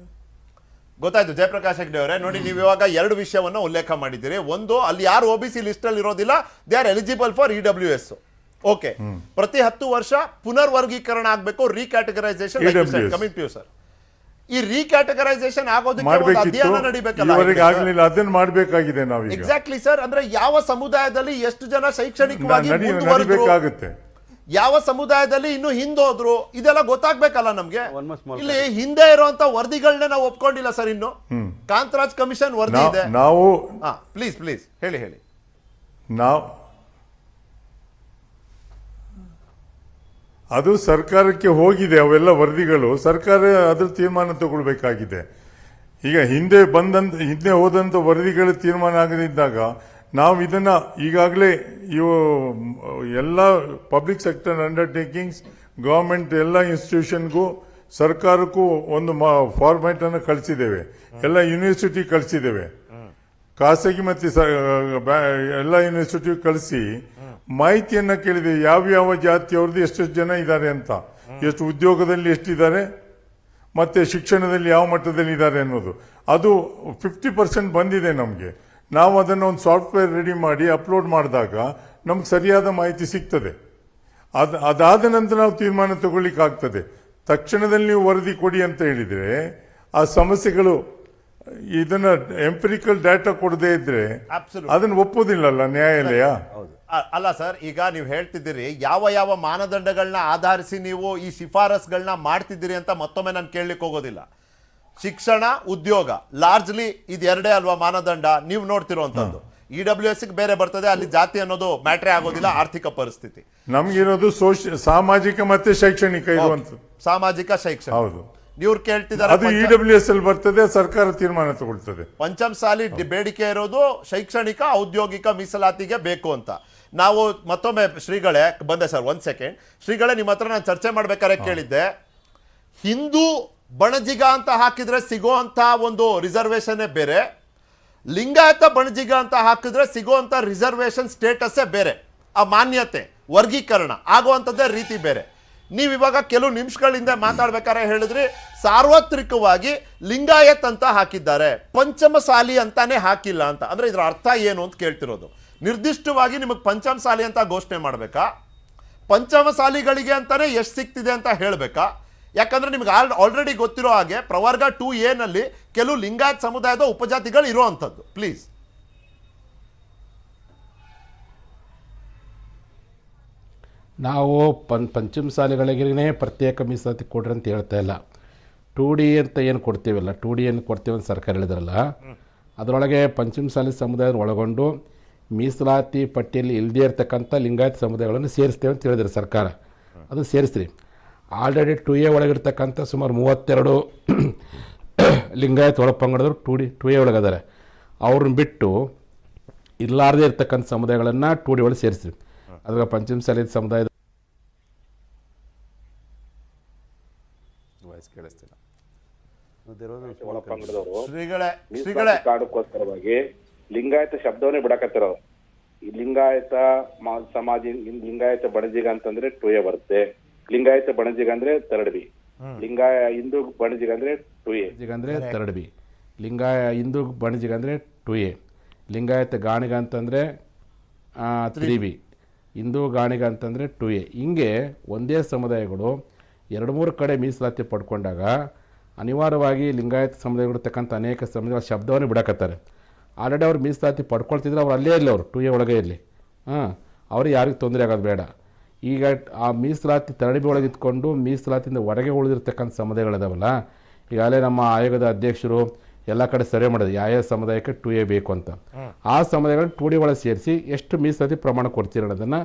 ಗೊತ್ತಾಯ್ತು ಜಯಪ್ರಕಾಶ್ ಹೆಗ್ಡೆ ಅವರೇ. ನೋಡಿ, ನೀವು ಇವಾಗ 2 ವಿಷಯವನ್ನ ಉಲ್ಲೇಖ ಮಾಡಿದ್ದೀರಿ. ಒಂದು, ಅಲ್ಲಿ ಯಾರು OBC ಲಿಸ್ಟ್ ಅಲ್ಲಿ ಇರೋದಿಲ್ಲ, they are eligible for EWS. Okay, ಪ್ರತಿ 10 ವರ್ಷ ಪುನರ್ವರ್ಗೀಕರಣ ಆಗಬೇಕು, ರೀಕ್ಯಾಟಗರೈಸೇಷನ್. ಕಮಿಂಗ್ ಟು ಯು ಸರ್, ಈ ರೀಕ್ಯಾಟಗರೈಸೇಷನ್ ಆಗೋದಕ್ಕೆ ಒಂದು ಅಧ್ಯಯನ ನಡಿಬೇಕಲ್ಲ, ಅದನ್ನ ಮಾಡಬೇಕಾಗಿದೆ ನಾವು. Exactly sir. ಅಂದ್ರೆ ಯಾವ ಸಮುದಾಯದಲ್ಲಿ ಎಷ್ಟು ಜನ ಶೈಕ್ಷಣಿಕವಾಗಿ ಮುಂದುವರೆದಿರುತ್ತೆ, ಯಾವ ಸಮುದಾಯದಲ್ಲಿ ಇನ್ನು ಹಿಂದೋದ್ರು, ಇದೆಲ್ಲ ಗೊತ್ತಾಗ್ಬೇಕಲ್ಲ ನಮ್ಗೆ. ಇಲ್ಲಿ ಹಿಂದೆ ಇರುವಂತ ವರದಿಗಳನ್ನ ನಾವು ಒಪ್ಕೊಂಡಿಲ್ಲ ಸರ್. ಇನ್ನು ಕಾಂತರಾಜ್ ಕಮಿಷನ್ ವರದಿ ಇದೆ. ನಾವು ಪ್ಲೀಸ್ ಹೇಳಿ ನಾವು ಅದು ಸರ್ಕಾರಕ್ಕೆ ಹೋಗಿದೆ. ಅವೆಲ್ಲ ವರದಿಗಳು ಸರ್ಕಾರ ಅದ್ರ ತೀರ್ಮಾನ ತಗೊಳ್ಬೇಕಾಗಿದೆ. ಈಗ ಹಿಂದೆ ಹೋದಂತ ವರದಿಗಳ ತೀರ್ಮಾನ ಆಗದಿದ್ದಾಗ ನಾವು ಇದನ್ನ ಈಗಾಗಲೇ ಎಲ್ಲ ಪಬ್ಲಿಕ್ ಸೆಕ್ಟರ್ ಅಂಡರ್ಟೇಕಿಂಗ್ಸ್, ಗವರ್ಮೆಂಟ್ ಎಲ್ಲ ಇನ್ಸ್ಟಿಟ್ಯೂಷನ್ಗೂ ಸರ್ಕಾರಕ್ಕೂ ಒಂದು ಫಾರ್ಮ್ಯಾಟ್ ಅನ್ನು ಕಳಿಸಿದ್ದೇವೆ. ಎಲ್ಲ ಯೂನಿವರ್ಸಿಟಿ ಕಳಿಸಿದ್ದೇವೆ, ಖಾಸಗಿ ಮತ್ತೆ ಎಲ್ಲ ಯೂನಿವರ್ಸಿಟಿ ಕಳಿಸಿ ಮಾಹಿತಿಯನ್ನ ಕೇಳಿದೆ. ಯಾವ ಜಾತಿಯವ್ರದ್ದು ಎಷ್ಟು ಜನ ಇದ್ದಾರೆ ಅಂತ, ಎಷ್ಟು ಉದ್ಯೋಗದಲ್ಲಿ ಎಷ್ಟಿದ್ದಾರೆ, ಮತ್ತೆ ಶಿಕ್ಷಣದಲ್ಲಿ ಯಾವ ಮಟ್ಟದಲ್ಲಿ ಇದ್ದಾರೆ ಅನ್ನೋದು. ಅದು 50% ಬಂದಿದೆ ನಮಗೆ. ನಾವು ಅದನ್ನು ಒಂದು ಸಾಫ್ಟ್ವೇರ್ ರೆಡಿ ಮಾಡಿ ಅಪ್ಲೋಡ್ ಮಾಡಿದಾಗ ನಮ್ಗೆ ಸರಿಯಾದ ಮಾಹಿತಿ ಸಿಗ್ತದೆ. ಅದಾದ ನಂತರ ನಾವು ತೀರ್ಮಾನ ತಗೊಳ್ಳಿಕ್ಕೆ ಆಗ್ತದೆ. ತಕ್ಷಣದಲ್ಲಿ ನೀವು ವರದಿ ಕೊಡಿ ಅಂತ ಹೇಳಿದ್ರೆ ಆ ಸಮಸ್ಯೆಗಳು ಇದನ್ನ ಎಂಪಿರಿಕಲ್ ಡಾಟಾ ಕೊಡದೇ ಇದ್ರೆ Absolutely. ಅದನ್ನ ಒಪ್ಪೋದಿಲ್ಲಲ್ಲ ನ್ಯಾಯಾಲಯ. ಅಲ್ಲ ಸರ್, ಈಗ ನೀವು ಹೇಳ್ತಿದ್ದೀರಿ ಯಾವ ಮಾನದಂಡಗಳನ್ನ ಆಧರಿಸಿ ನೀವು ಈ ಶಿಫಾರಸ್ಗಳನ್ನ ಮಾಡ್ತಿದ್ದೀರಿ ಅಂತ ಮತ್ತೊಮ್ಮೆ ನಾನು ಕೇಳಲಿಕ್ಕೆ ಹೋಗೋದಿಲ್ಲ. ಶಿಕ್ಷಣ, ಉದ್ಯೋಗ ಲಾರ್ಜ್ಲಿ ಇದೆರಡೇ ಅಲ್ವಾ ಮಾನದಂಡ ನೀವು ನೋಡ್ತಿರೋಂಥದ್ದು. EWS ಬೇರೆ ಬರ್ತದೆ, ಅಲ್ಲಿ ಜಾತಿ ಅನ್ನೋದು ಮ್ಯಾಟ್ರೇ ಆಗೋದಿಲ್ಲ, ಆರ್ಥಿಕ ಪರಿಸ್ಥಿತಿ. ನಮ್ಗಿರೋದು ಸಾಮಾಜಿಕ ಮತ್ತೆ ಶೈಕ್ಷಣಿಕ ಇರುವಂತದ್ದು. ಸಾಮಾಜಿಕ ಶೈಕ್ಷಣಿಕ. ಹೌದು, ನೀವು ಕೇಳ್ತಿದ್ದಾರೆ ಅದು EWS ಅಲ್ಲಿ ಬರ್ತದೆ, ಸರ್ಕಾರ ತೀರ್ಮಾನ ತಗೊಳ್ತದೆ. ಪಂಚಮಸಾಲಿ ಬೇಡಿಕೆ ಇರೋದು ಶೈಕ್ಷಣಿಕ ಔದ್ಯೋಗಿಕ ಮೀಸಲಾತಿಗೆ ಬೇಕು ಅಂತ. ನಾವು ಮತ್ತೊಮ್ಮೆ ಶ್ರೀಗಳೇ ಬಂದೆ ಸರ್, 1 ಸೆಕೆಂಡ್ ಶ್ರೀಗಳೇ, ನಿಮ್ಮ ಹತ್ರ ನಾನು ಚರ್ಚೆ ಮಾಡ್ಬೇಕಾದ್ರೆ ಕೇಳಿದ್ದೆ, ಹಿಂದೂ ಬಣಜಿಗ ಅಂತ ಹಾಕಿದ್ರೆ ಸಿಗೋಂಥ ಒಂದು ರಿಸರ್ವೇಷನ್ನೇ ಬೇರೆ, ಲಿಂಗಾಯತ ಬಣಜಿಗ ಅಂತ ಹಾಕಿದ್ರೆ ಸಿಗೋಂಥ ರಿಸರ್ವೇಷನ್ ಸ್ಟೇಟಸ್ಸೇ ಬೇರೆ, ಆ ಮಾನ್ಯತೆ ವರ್ಗೀಕರಣ ಆಗುವಂಥದ್ದೇ ರೀತಿ ಬೇರೆ. ನೀವು ಇವಾಗ ಕೆಲವು ನಿಮಿಷಗಳಿಂದ ಮಾತಾಡ್ಬೇಕಾದ್ರೆ ಹೇಳಿದ್ರಿ ಸಾರ್ವತ್ರಿಕವಾಗಿ ಲಿಂಗಾಯತ್ ಅಂತ ಹಾಕಿದ್ದಾರೆ, ಪಂಚಮಸಾಲಿ ಅಂತಾನೆ ಹಾಕಿಲ್ಲ ಅಂತ. ಅಂದ್ರೆ ಇದರ ಅರ್ಥ ಏನು ಅಂತ ಕೇಳ್ತಿರೋದು. ನಿರ್ದಿಷ್ಟವಾಗಿ ನಿಮಗೆ ಪಂಚಮಸಾಲಿ ಅಂತ ಘೋಷಣೆ ಮಾಡಬೇಕಾ, ಪಂಚಮಸಾಲಿಗಳಿಗೆ ಅಂತಾನೆ ಎಷ್ಟು ಸಿಗ್ತಿದೆ ಅಂತ ಹೇಳಬೇಕಾ? ಯಾಕಂದ್ರೆ ನಿಮ್ಗೆ ಆಲ್ರೆಡಿ ಗೊತ್ತಿರೋ ಹಾಗೆ ಪ್ರವರ್ಗ 2A ನಲ್ಲಿ ಕೆಲವು ಲಿಂಗಾಯತ್ ಸಮುದಾಯದ ಉಪಜಾತಿಗಳು ಇರುವಂಥದ್ದು. ಪ್ಲೀಸ್. ನಾವು ಪಂಚಮಸಾಲಿಗಳಿಗೆ ಪ್ರತ್ಯೇಕ ಮೀಸಲಾತಿ ಕೊಡ್ರಿ ಅಂತ ಹೇಳ್ತಾ ಇಲ್ಲ. 2D ಅಂತ ಏನು ಕೊಡ್ತೀವಲ್ಲ, 2D ಏನು ಕೊಡ್ತೀವಿ ಅಂತ ಸರ್ಕಾರ ಹೇಳಿದ್ರಲ್ಲ, ಅದರೊಳಗೆ ಪಂಚಮಸಾಲಿ ಸಮುದಾಯದ ಒಳಗೊಂಡು ಮೀಸಲಾತಿ ಪಟ್ಟಿಯಲ್ಲಿ ಇಲ್ಲದೇ ಇರತಕ್ಕಂಥ ಲಿಂಗಾಯತ ಸಮುದಾಯಗಳನ್ನು ಸೇರಿಸ್ತೇವೆ ಅಂತ ಹೇಳಿದ್ರು ಸರ್ಕಾರ. ಅದು ಸೇರಿಸ್ರಿ. ಆಲ್ರೆಡಿ 2A ಒಳಗಿರ್ತಕ್ಕಂಥ ಸುಮಾರು 32 ಲಿಂಗಾಯತ ಒಳಪಂಗಡದವರು 2A ಒಳಗದಾರೆ. ಅವ್ರನ್ನ ಬಿಟ್ಟು ಇಲ್ಲಾರದೇ ಇರ್ತಕ್ಕಂಥ ಸಮುದಾಯಗಳನ್ನು 2D ಒಳಗೆ ಸೇರಿಸ್ರಿ. ಅದ್ರ ಪಂಚಮಸಾಲಿ ಸಮುದಾಯದ ಕಾರಣಕ್ಕೋಸ್ಕರವಾಗಿ ಲಿಂಗಾಯತ ಶಬ್ದವನ್ನೇ ಬಿಡಕತ್ತಿರೋ. ಈ ಲಿಂಗಾಯತ ಸಮಾಜ, ಲಿಂಗಾಯತ ಬಣಜಿಗ ಅಂತಂದ್ರೆ 2A ಬರುತ್ತೆ, ಲಿಂಗಾಯತ ಬಣಜಿಗ ಅಂದ್ರೆ 3B, ಹಿಂದೂ ಬಣಜಿಗ ಅಂದ್ರೆ 2A ಅಂದ್ರೆ 3B, ಹಿಂದೂ ಬಣಜಿಗ ಅಂದ್ರೆ 2A, ಲಿಂಗಾಯತ ಗಾಣಿಗ ಅಂತಂದ್ರೆ 3B, ಹಿಂದೂ ಗಾಣಿಗ ಅಂತಂದರೆ 2A. ಹಿಂಗೆ ಒಂದೇ ಸಮುದಾಯಗಳು 2-3 ಕಡೆ ಮೀಸಲಾತಿ ಪಡ್ಕೊಂಡಾಗ ಅನಿವಾರ್ಯವಾಗಿ ಲಿಂಗಾಯತ ಸಮುದಾಯಗಳಿರ್ತಕ್ಕಂಥ ಅನೇಕ ಸಮುದಾಯಗಳ ಶಬ್ದವನ್ನು ಬಿಡಕತ್ತಾರೆ. ಆಲ್ರೆಡಿ ಅವ್ರು ಮೀಸಲಾತಿ ಪಡ್ಕೊಳ್ತಿದ್ರೆ ಅವ್ರು ಅಲ್ಲೇ ಇರಲಿ, ಅವರು 2A ಒಳಗೆ ಇರಲಿ, ಅವ್ರಿಗೆ ಯಾರಿಗೂ ತೊಂದರೆ ಆಗೋದು ಬೇಡ. ಈಗ ಆ ಮೀಸಲಾತಿ 3B ಒಳಗೆ ಇದ್ಕೊಂಡು ಮೀಸಲಾತಿಯಿಂದ ಹೊರಗೆ ಉಳಿದಿರ್ತಕ್ಕಂಥ ಸಮುದಾಯಗಳಿದಾವಲ್ಲ, ಈಗಾಗಲೇ ನಮ್ಮ ಆಯೋಗದ ಅಧ್ಯಕ್ಷರು ಎಲ್ಲ ಕಡೆ ಸರ್ವೆ ಮಾಡಿದೆ ಯಾವ ಸಮುದಾಯಕ್ಕೆ 2A ಬೇಕು ಅಂತ. ಆ ಸಮುದಾಯಗಳನ್ನ 2D ಒಳಗೆ ಸೇರಿಸಿ ಎಷ್ಟು ಮೀಸಲಾತಿ ಪ್ರಮಾಣ ಕೊಡ್ತೀರ ಅನ್ನೋದನ್ನು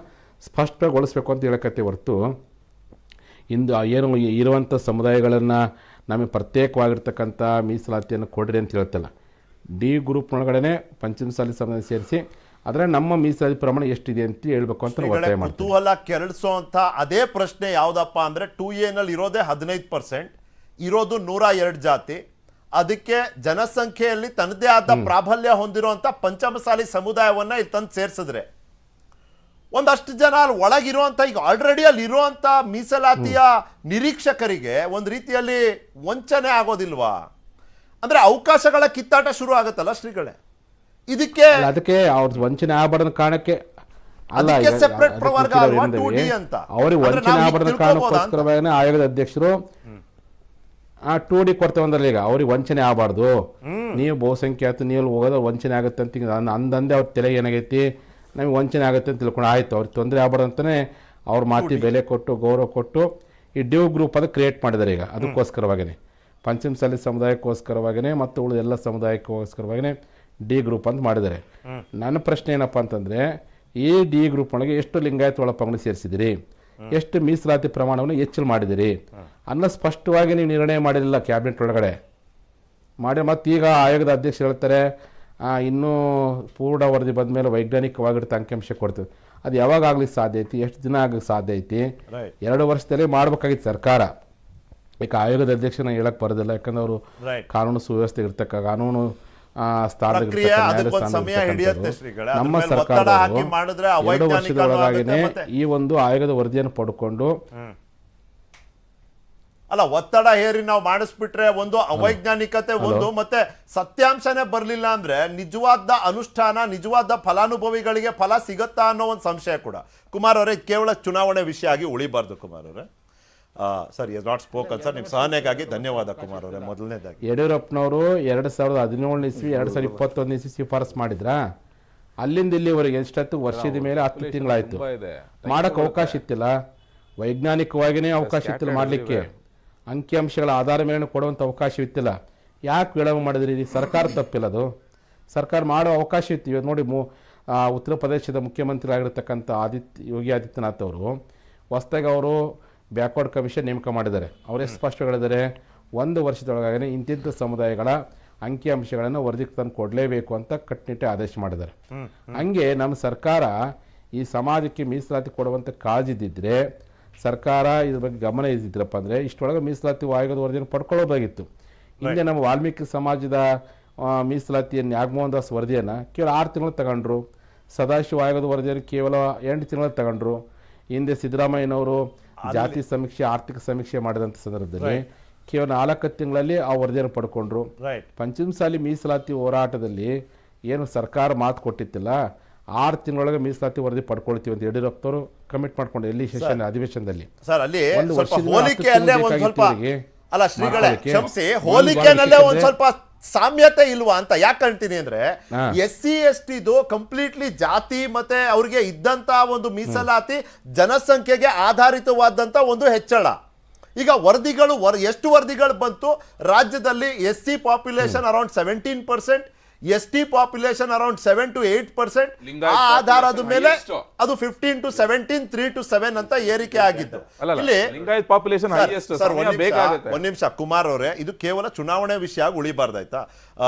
ಸ್ಪಷ್ಟಗೊಳಿಸ್ಬೇಕು ಅಂತ ಹೇಳಕತ್ತೆ ಹೊರತು ಇಂದು ಏನು ಇರುವಂಥ ಸಮುದಾಯಗಳನ್ನು ನಮಗೆ ಪ್ರತ್ಯೇಕವಾಗಿರ್ತಕ್ಕಂಥ ಮೀಸಲಾತಿಯನ್ನು ಕೊಡ್ರಿ ಅಂತ ಹೇಳ್ತಲ್ಲ. D ಗ್ರೂಪ್ನೊಳಗಡೆ ಪಂಚಮಸಾಲಿ ಸಮುದಾಯ ಸೇರಿಸಿ ಆದರೆ ನಮ್ಮ ಮೀಸಲಾತಿ ಪ್ರಮಾಣ ಎಷ್ಟಿದೆ ಅಂತ ಹೇಳ್ಬೇಕು ಅಂತ ಒತ್ತಾಯ ಮಾಡ್ತೀವಿ. ಕುತೂಹಲ ಕೆರಳಿಸೋಂಥ ಅದೇ ಪ್ರಶ್ನೆ ಯಾವುದಪ್ಪ ಅಂದರೆ 2A ನಲ್ಲಿ ಇರೋದೇ 15%, ಇರೋದು 102 ಜಾತಿ, ಅದಕ್ಕೆ ಜನಸಂಖ್ಯೆಯಲ್ಲಿ ತನ್ನದೇ ಆದ ಪ್ರಾಬಲ್ಯ ಹೊಂದಿರುವಂಥ ಪಂಚಮಸಾಲಿ ಸಮುದಾಯವನ್ನ ಇಲ್ಲಿ ತಂದು ಸೇರಿಸಿದ್ರೆ ಒಂದಷ್ಟು ಜನ ಅಲ್ಲಿ ಒಳಗಿರುವಂಥ, ಈಗ ಆಲ್ರೆಡಿ ಅಲ್ಲಿ ಇರುವಂಥ ಮೀಸಲಾತಿಯ ನಿರೀಕ್ಷಕರಿಗೆ ಒಂದು ರೀತಿಯಲ್ಲಿ ವಂಚನೆ ಆಗೋದಿಲ್ವಾ? ಅಂದ್ರೆ ಅವಕಾಶಗಳ ಕಿತ್ತಾಟ ಶುರು ಆಗುತ್ತಲ್ಲ ಶ್ರೀಗಳೇ. ಅದಕ್ಕೆ ಅವ್ರ ವಂಚನೆ ಆಗಬಾರ್ದ ಕಾರಣಕ್ಕೆ ಅಲ್ಲ, ಸೆಪರೇಟ್ ಪ್ರವರ್ಗ ಅಲ್ವಾ 2D ಅಂತ. ಅವ್ರಿಗೆ ವಂಚನೆ ಆಗಬಾರ್ದ ಕಾರಣಕ್ಕೋಸ್ಕರವಾಗಿ ಆಯೋಗದ ಅಧ್ಯಕ್ಷರು 2D ಕೊಡ್ತೇವೆ ಅಂದ್ರಲ್ಲ. ಈಗ ಅವ್ರಿಗೆ ವಂಚನೆ ಆಗಬಾರ್ದು, ನೀವು ಬಹುಸಂಖ್ಯಾತ ನೀವು ಹೋಗೋದು ವಂಚನೆ ಆಗುತ್ತೆ ಅಂತ ಅಂದಂದೆ ಅವ್ರ ತಲೆಗೆ ಏನಾಗೈತಿ, ನಮಗೆ ವಂಚನೆ ಆಗುತ್ತೆ ಅಂತ ತಿಳ್ಕೊಂಡು ಆಯ್ತು, ಅವ್ರಿಗೆ ತೊಂದರೆ ಆಗಬಾರ್ದು ಅಂತಲೇ ಅವ್ರ ಮಾತಿ ಬೆಲೆ ಕೊಟ್ಟು ಗೌರವ ಕೊಟ್ಟು ಈ ಡ್ಯೂ ಗ್ರೂಪ್ ಅದು ಕ್ರಿಯೇಟ್ ಮಾಡಿದ್ದಾರೆ. ಈಗ ಅದಕ್ಕೋಸ್ಕರವಾಗಿಯೇ ಪಂಚಮಸಾಲಿ ಸಮುದಾಯಕ್ಕೋಸ್ಕರವಾಗಿಯೇ ಮತ್ತು ಉಳಿದ ಎಲ್ಲ ಸಮುದಾಯಕ್ಕೋಸ್ಕರವಾಗಿಯೇ D ಗ್ರೂಪ್ ಅಂತ ಮಾಡಿದ್ದಾರೆ. ನನ್ನ ಪ್ರಶ್ನೆ ಏನಪ್ಪ ಅಂತಂದರೆ, ಈ D ಗ್ರೂಪ್ ಒಳಗೆ ಎಷ್ಟು ಲಿಂಗಾಯತ ಒಳಪಂಗಡ ಸೇರಿಸಿದಿರಿ, ಎಷ್ಟು ಮೀಸಲಾತಿ ಪ್ರಮಾಣವನ್ನು ಹೆಚ್ಚು ಮಾಡಿದಿರಿ ಅನ್ನೋ ಸ್ಪಷ್ಟವಾಗಿ ನೀವು ನಿರ್ಣಯ ಮಾಡಿರಲಿಲ್ಲ ಕ್ಯಾಬಿನೆಟ್ ಒಳಗಡೆ ಮಾಡಿ. ಮತ್ತು ಈಗ ಆಯೋಗದ ಅಧ್ಯಕ್ಷರು ಹೇಳ್ತಾರೆ ಇನ್ನೂ ಪೂರ್ಣ ವರದಿ ಬಂದ ಮೇಲೆ ವೈಜ್ಞಾನಿಕವಾಗಿರ್ತ ಅಂಕಿಅಂಶ ಕೊಡ್ತದೆ. ಅದು ಯಾವಾಗ ಆಗ್ಲಿಕ್ಕೆ ಸಾಧ್ಯ ಐತಿ, ಎಷ್ಟು ದಿನ ಆಗಲಿಕ್ಕೆ ಸಾಧ್ಯ ಐತಿ? 2 ವರ್ಷದಲ್ಲಿ ಮಾಡಬೇಕಾಗಿತ್ತು ಸರ್ಕಾರ. ಈಗ ಆಯೋಗದ ಅಧ್ಯಕ್ಷನ ಹೇಳಕ್ಕೆ ಬರೋದಿಲ್ಲ, ಯಾಕಂದ್ರೆ ಅವರು ಕಾನೂನು ಸುವ್ಯವಸ್ಥೆ ಇರ್ತಕ್ಕ ಕಾನೂನು ನಮ್ಮ ಸರ್ಕಾರ 2 ವರ್ಷದೊಳಗಾಗಿನೇ ಈ ಒಂದು ಆಯೋಗದ ವರದಿಯನ್ನು ಪಡ್ಕೊಂಡು ಅಲ್ಲ ಒತ್ತಡ ಹೇರಿ ನಾವು ಮಾಡಿಸ್ಬಿಟ್ರೆ ಒಂದು ಅವೈಜ್ಞಾನಿಕತೆ ಒಂದು ಮತ್ತೆ ಸತ್ಯಾಂಶನೇ ಬರಲಿಲ್ಲ ಅಂದ್ರೆ ನಿಜವಾದ ಅನುಷ್ಠಾನ ನಿಜವಾದ ಫಲಾನುಭವಿಗಳಿಗೆ ಫಲ ಸಿಗತ್ತಾ ಅನ್ನೋ ಒಂದು ಸಂಶಯ ಕೂಡ. ಕುಮಾರ್ ಅವರೇ, ಕೇವಲ ಚುನಾವಣೆ ವಿಷಯ ಆಗಿ ಉಳಿಬಾರ್ದು ಕುಮಾರ್ ಅವರೇ. Sir is not spoken sir. ನಿಮ್ಮ ಸಹನೆಗಾಗಿ ಧನ್ಯವಾದ ಕುಮಾರ್ ಅವರೇ. ಮೊದಲನೇದಾಗಿ ಯಡಿಯೂರಪ್ಪನವರು 2017 ಇಸ್ವಿ 2021 ಇಸ್ವಿ ಶಿಫಾರಸ್ ಮಾಡಿದ್ರ, ಅಲ್ಲಿಂದ ಇಲ್ಲಿವರೆಗೆ ಎಷ್ಟೊತ್ತು ವರ್ಷದ ಮೇಲೆ 10 ತಿಂಗಳಾಯ್ತು. ಮಾಡಕ್ಕೆ ಅವಕಾಶ ಇತ್ತಿಲ್ಲ, ವೈಜ್ಞಾನಿಕವಾಗಿಯೇ ಅವಕಾಶ ಇತ್ತಿಲ್ಲ ಮಾಡಲಿಕ್ಕೆ, ಅಂಕಿಅಂಶಗಳ ಆಧಾರ ಮೇಲೆ ಕೊಡುವಂಥ ಅವಕಾಶ ಇತ್ತಿಲ್ಲ. ಯಾಕೆ ವಿಳಂಬ ಮಾಡಿದ್ರಿ? ಸರ್ಕಾರ ತಪ್ಪಿಲ್ಲ, ಅದು ಸರ್ಕಾರ ಮಾಡೋ ಅವಕಾಶ ಇತ್ತು. ಇವತ್ತು ನೋಡಿ ಉತ್ತರ ಪ್ರದೇಶದ ಮುಖ್ಯಮಂತ್ರಿ ಆಗಿರ್ತಕ್ಕಂಥ ಯೋಗಿ ಆದಿತ್ಯನಾಥ್ ಅವರು ಹೊಸದಾಗಿ ಅವರು ಬ್ಯಾಕ್ವರ್ಡ್ ಕಮಿಷನ್ ನೇಮಕ ಮಾಡಿದ್ದಾರೆ. ಅವರೇ ಸ್ಪಷ್ಟ ಹೇಳಿದ್ದಾರೆ, 1 ವರ್ಷದೊಳಗಾಗೇ ಇಂತಿಂಥ ಸಮುದಾಯಗಳ ಅಂಕಿಅಂಶಗಳನ್ನು ವರದಿಗೆ ತಂದು ಕೊಡಲೇಬೇಕು ಅಂತ ಕಟ್ಟುನಿಟ್ಟಾಗಿ ಆದೇಶ ಮಾಡಿದ್ದಾರೆ. ಹಂಗೆ ನಮ್ಮ ಸರ್ಕಾರ ಈ ಸಮಾಜಕ್ಕೆ ಮೀಸಲಾತಿ ಕೊಡುವಂಥ ಕಾಳಜಿ ಇದ್ದಿದ್ರೆ, ಸರ್ಕಾರ ಇದ್ರ ಬಗ್ಗೆ ಗಮನ ಇದ್ದಿದ್ರಪ್ಪ ಅಂದರೆ ಇಷ್ಟೊಳಗೆ ಮೀಸಲಾತಿ ಆಯೋಗದ ವರದಿಯನ್ನು ಪಡ್ಕೊಳ್ಳೋದಾಗಿತ್ತು. ಹಿಂದೆ ನಮ್ಮ ವಾಲ್ಮೀಕಿ ಸಮಾಜದ ಮೀಸಲಾತಿಯನ್ನು ನಾಗಮೋಹನ್ ದಾಸ್ ವರದಿಯನ್ನು ಕೇವಲ 6 ತಿಂಗಳು ತಗೊಂಡ್ರು. ಸದಾಶಿವ ಆಯೋಗದ ವರದಿಯನ್ನು ಕೇವಲ 8 ತಿಂಗಳು ತಗೊಂಡ್ರು. ಹಿಂದೆ ಸಿದ್ದರಾಮಯ್ಯನವರು ಜಾತಿ ಸಮೀಕ್ಷೆ, ಆರ್ಥಿಕ ಸಮೀಕ್ಷೆ ಮಾಡಿದಂಥ ಸಂದರ್ಭದಲ್ಲಿ ಕೇವಲ 4 ತಿಂಗಳಲ್ಲಿ ಆ ವರದಿಯನ್ನು ಪಡ್ಕೊಂಡ್ರು. ಪಂಚಮಸಾಲಿ ಮೀಸಲಾತಿ ಹೋರಾಟದಲ್ಲಿ ಏನು ಸರ್ಕಾರ ಮಾತು ಕೊಟ್ಟಿತ್ತಿಲ್ಲ, 6 ತಿಂಗಳೊಳಗೆ ಮೀಸಲಾತಿ ವರದಿ ಪಡ್ಕೊಳ್ತೀವಿ ಅಂತ ಯಡಿಯೂರಪ್ಪನವರು ಕಮಿಟ್ ಮಾಡ್ಕೊಂಡು ಎಲ್ಲಿ ಸೆಷನ್ ಅಧಿವೇಶನದಲ್ಲಿ ಸರ್ ಅಲ್ಲಿ ಹೋಲಿಕೆಯಲ್ಲೇ ಒಂದು ಸ್ವಲ್ಪ ಅಲ್ಲ ಶ್ರೀಗಳೇ ಕ್ಷಮಿಸಿ, ಹೋಲಿಕೆನಲ್ಲೇ ಒಂದು ಸ್ವಲ್ಪ ಸಾಮ್ಯತೆ ಇಲ್ವಾ ಅಂತ ಯಾಕೆ ಅಂತೀನಿ ಅಂದ್ರೆ, SC STದು ಕಂಪ್ಲೀಟ್ಲಿ ಜಾತಿ ಮತ್ತೆ ಅವ್ರಿಗೆ ಇದ್ದಂತ ಒಂದು ಮೀಸಲಾತಿ ಜನಸಂಖ್ಯೆಗೆ ಆಧಾರಿತವಾದಂತ ಒಂದು ಹೆಚ್ಚಳ. ಈಗ ವರದಿಗಳು ಎಷ್ಟು ವರದಿಗಳು ಬಂತು ರಾಜ್ಯದಲ್ಲಿ? SC population around 17%, ST population around 7 to 8%. ಆ ಆಧಾರದ ಮೇಲೆ ಅದು 15 to 17, 3 to 7 ಅಂತ ಏರಿಕೆ ಆಗಿದ್ದು. ಇಲ್ಲಿ ಒಂದ್ ನಿಮಿಷ ಕುಮಾರ್ ಅವರೇ, ಇದು ಕೇವಲ ಚುನಾವಣೆ ವಿಷಯ ಉಳಿಬಾರ್ದಾಯ್ತಾ?